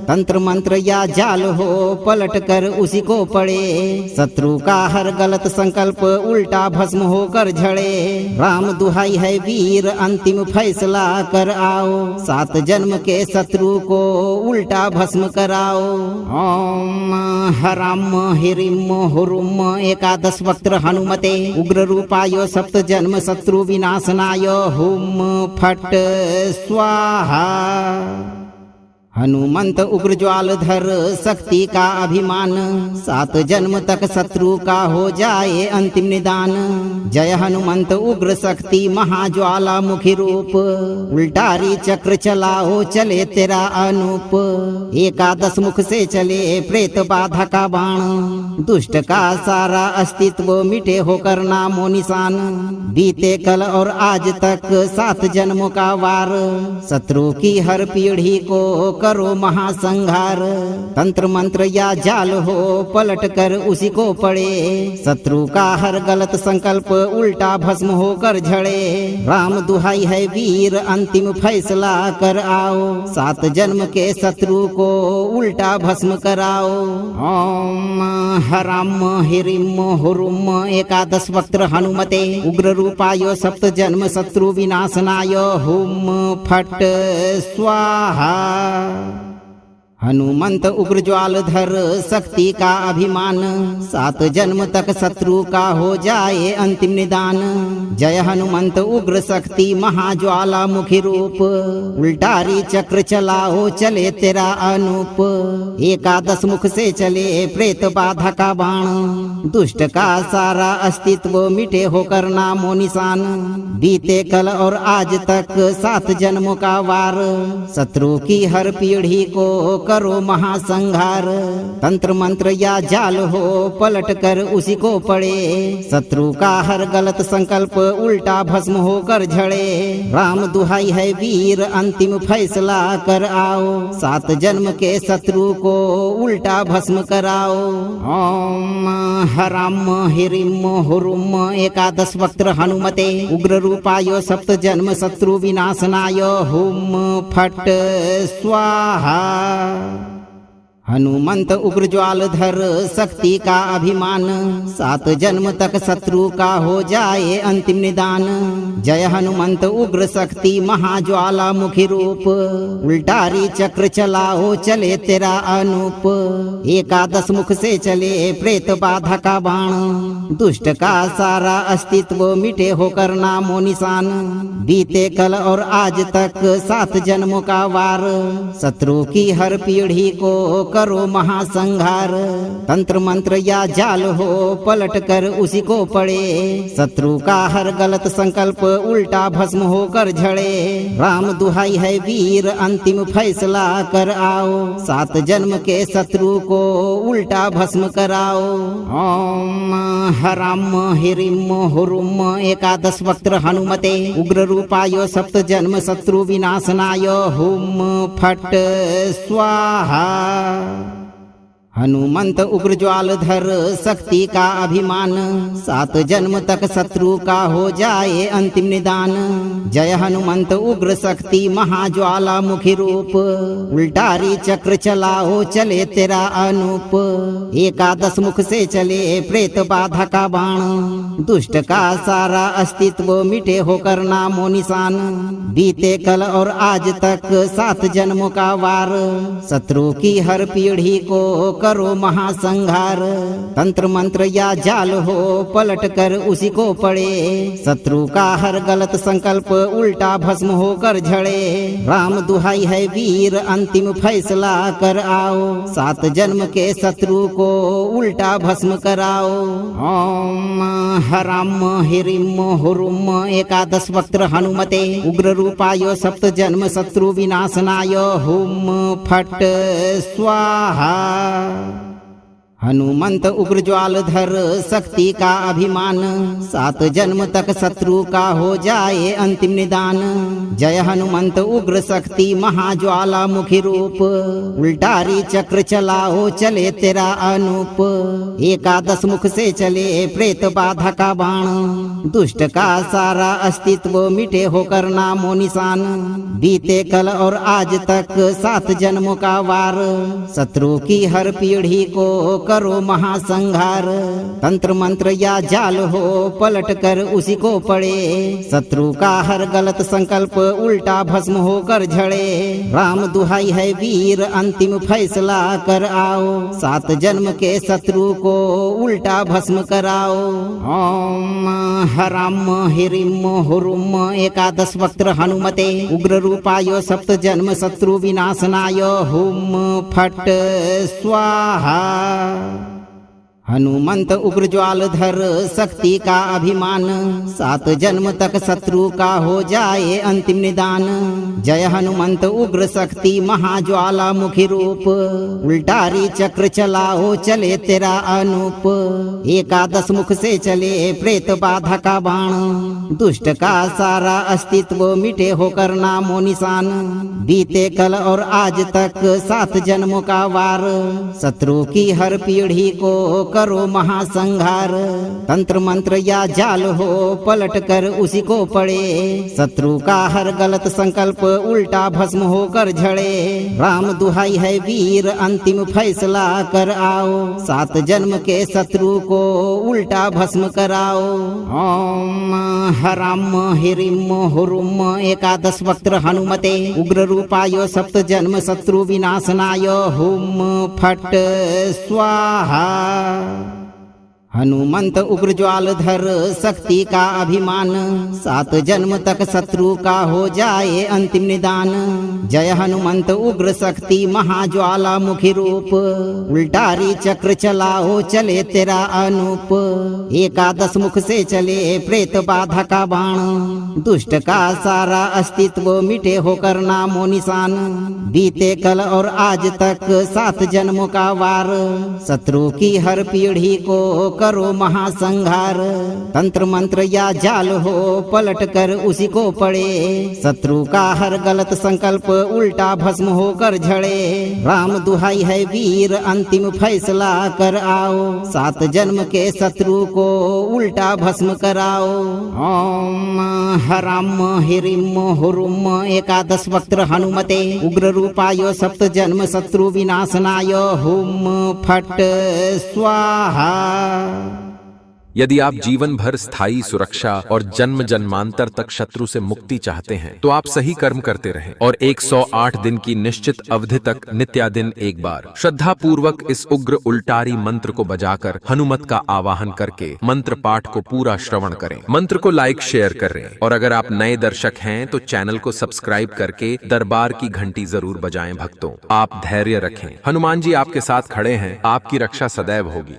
तंत्र मंत्र या जाल हो पलट कर उसी को पड़े, शत्रु का हर गलत संकल्प उल्टा भस्म होकर झड़े। राम दुहाई है वीर अंतिम फैसला कर आओ, 7 जन्म के शत्रु को उल्टा भस्म कराओ। ओम हराम हिरिम हुरुम एकादश वक्त्र हनुमते उग्र रूपाय सप्त जन्म शत्रु विनाशनाय हुम फट स्वाहा। हनुमंत उग्र ज्वालधर शक्ति का अभिमान, 7 जन्म तक शत्रु का हो जाए अंतिम निदान। जय हनुमंत उग्र शक्ति महाज्वाला मुखी रूप, उल्टारी चक्र चलाओ चले तेरा अनूप। एकादश मुख से चले प्रेत बाधा का बाण, दुष्ट का सारा अस्तित्व मिटे होकर नामो निशान। बीते कल और आज तक 7 जन्मों का वार, शत्रु की हर पीढ़ी को करो महासंहार। तंत्र मंत्र या जाल हो पलट कर उसी को पड़े, शत्रु का हर गलत संकल्प उल्टा भस्म होकर झड़े। राम दुहाई है वीर अंतिम फैसला कर आओ, 7 जन्म के शत्रु को उल्टा भस्म कराओ। ओम हराम हिरिम हुरुम एकादश वक्त्र हनुमते उग्र रूपाय सप्त जन्म शत्रु विनाशनाय हुम फट स्वाहा। हनुमंत उग्र ज्वालधर शक्ति का अभिमान, 7 जन्म तक शत्रु का हो जाए अंतिम निदान। जय हनुमंत उग्र शक्ति महाज्वाला मुखी रूप, उल्टारी चक्र चलाओ चले तेरा अनूप। 11 मुख से चले प्रेत बाधा का बाण, दुष्ट का सारा अस्तित्व मिटे होकर नामो निशान। बीते कल और आज तक 7 जन्मों का वार, शत्रु की हर पीढ़ी को करो महासंहार। तंत्र मंत्र या जाल हो पलट कर उसी को पड़े, शत्रु का हर गलत संकल्प उल्टा भस्म होकर झड़े। राम दुहाई है वीर अंतिम फैसला कर आओ, 7 जन्म के शत्रु को उल्टा भस्म कराओ। ओम हराम हिरिम हुरुम 11 वक्त्र हनुमते उग्र रूपाय 7 जन्म शत्रु विनाशनाय हुम फट स्वाहा। हनुमंत उग्र ज्वालधर शक्ति का अभिमान, 7 जन्म तक शत्रु का हो जाए अंतिम निदान। जय हनुमंत उग्र शक्ति महाज्वाला मुखी रूप, उल्टारी चक्र चलाओ चले तेरा अनूप। 11 मुख से चले प्रेत बाधा का बाण, दुष्ट का सारा अस्तित्व मिटे होकर नामो निशान। बीते कल और आज तक 7 जन्मों का वार, शत्रु की हर पीढ़ी को करो महासंहार। तंत्र मंत्र या जाल हो पलट कर उसी को पड़े, शत्रु का हर गलत संकल्प उल्टा भस्म होकर झड़े। राम दुहाई है वीर अंतिम फैसला कर आओ, 7 जन्म के शत्रु को उल्टा भस्म कराओ। ओम हराम हिरिम हुरुम 11 वक्त्र हनुमते उग्र रूपाय 7 जन्म शत्रु विनाशनाय हुम फट स्वाहा। हनुमंत उग्र ज्वालधर शक्ति का अभिमान, 7 जन्म तक शत्रु का हो जाए अंतिम निदान। जय हनुमंत उग्र शक्ति महाज्वाला मुखी रूप, उल्टारी चक्र चलाओ चले तेरा अनूप। 11 मुख से चले प्रेत बाधा का बाण, दुष्ट का सारा अस्तित्व मिटे होकर नामो निशान। बीते कल और आज तक 7 जन्मों का वार, शत्रु की हर पीढ़ी को करो महासंहार। तंत्र मंत्र या जाल हो पलट कर उसी को पड़े, शत्रु का हर गलत संकल्प उल्टा भस्म होकर झड़े। राम दुहाई है वीर अंतिम फैसला कर आओ, 7 जन्म के शत्रु को उल्टा भस्म कराओ। ओम हराम हिरिम हुरुम 11 वक्त्र हनुमते उग्र रूपाय 7 जन्म शत्रु विनाशनाय हुम फट स्वाहा। हनुमंत उग्र ज्वालधर शक्ति का अभिमान, 7 जन्म तक शत्रु का हो जाए अंतिम निदान। जय हनुमंत उग्र शक्ति महाज्वाला मुखी रूप, उल्टारी चक्र चलाओ चले तेरा अनूप। 11 मुख से चले प्रेत बाधा का बाण, दुष्ट का सारा अस्तित्व मिटे होकर नामो निशान। बीते कल और आज तक 7 जन्मों का वार, शत्रु की हर पीढ़ी को करो महासंहार। तंत्र मंत्र या जाल हो पलट कर उसी को पड़े, शत्रु का हर गलत संकल्प उल्टा भस्म होकर झड़े। राम दुहाई है वीर अंतिम फैसला कर आओ, 7 जन्म के शत्रु को उल्टा भस्म कराओ। ओम हराम हिरिम हुरुम 11 वक्त्र हनुमते उग्र रूपाय 7 जन्म शत्रु विनाशनाय हुम फट स्वाहा। हनुमंत उग्र ज्वालधर शक्ति का अभिमान, 7 जन्म तक शत्रु का हो जाए अंतिम निदान। जय हनुमंत उग्र शक्ति महाज्वाला मुखी रूप, उल्टारी चक्र चलाओ चले तेरा अनूप। 11 मुख से चले प्रेत बाधा का बाण, दुष्ट का सारा अस्तित्व मिटे होकर नामो निशान। बीते कल और आज तक 7 जन्मों का वार, शत्रु की हर पीढ़ी को करो महासंहार। तंत्र मंत्र या जाल हो पलट कर उसी को पड़े, शत्रु का हर गलत संकल्प उल्टा भस्म होकर झड़े। राम दुहाई है वीर अंतिम फैसला कर आओ, 7 जन्म के शत्रु को उल्टा भस्म कराओ। ओम हराम हिरिम हुरुम एकादश वक्त्र हनुमते उग्र रूपाय सप्त जन्म शत्रु विनाशनाय हुम फट स्वाहा। हनुमंत उग्र ज्वाल धर शक्ति का अभिमान, 7 जन्म तक शत्रु का हो जाए अंतिम निदान। जय हनुमंत उग्र शक्ति महाज्वाला मुखी रूप, उल्टारी चक्र चलाओ चले तेरा अनूप। एकादश मुख से चले प्रेत बाधा का बाण, दुष्ट का सारा अस्तित्व मिटे होकर नामो निशान। बीते कल और आज तक 7 जन्मों का वार, शत्रु की हर पीढ़ी को करो महासंहार। तंत्र मंत्र या जाल हो पलट कर उसी को पड़े, शत्रु का हर गलत संकल्प उल्टा भस्म होकर झड़े। राम दुहाई है वीर अंतिम फैसला कर आओ, 7 जन्म के शत्रु को उल्टा भस्म कराओ। ओम हराम हिरिम हुरुम एकादश वक्त्र हनुमते उग्र रूपाय सप्त जन्म शत्रु विनाशनाय हुम फट स्वाहा। यदि आप जीवन भर स्थायी सुरक्षा और जन्म जन्मांतर तक शत्रु से मुक्ति चाहते हैं तो आप सही कर्म करते रहें और 108 दिन की निश्चित अवधि तक नित्यादिन एक बार श्रद्धा पूर्वक इस उग्र उल्टारी मंत्र को बजाकर हनुमत का आवाहन करके मंत्र पाठ को पूरा श्रवण करें। मंत्र को लाइक शेयर करें और अगर आप नए दर्शक हैं तो चैनल को सब्सक्राइब करके दरबार की घंटी जरूर बजाएं। भक्तों, आप धैर्य रखें, हनुमान जी आपके साथ खड़े हैं, आपकी रक्षा सदैव होगी।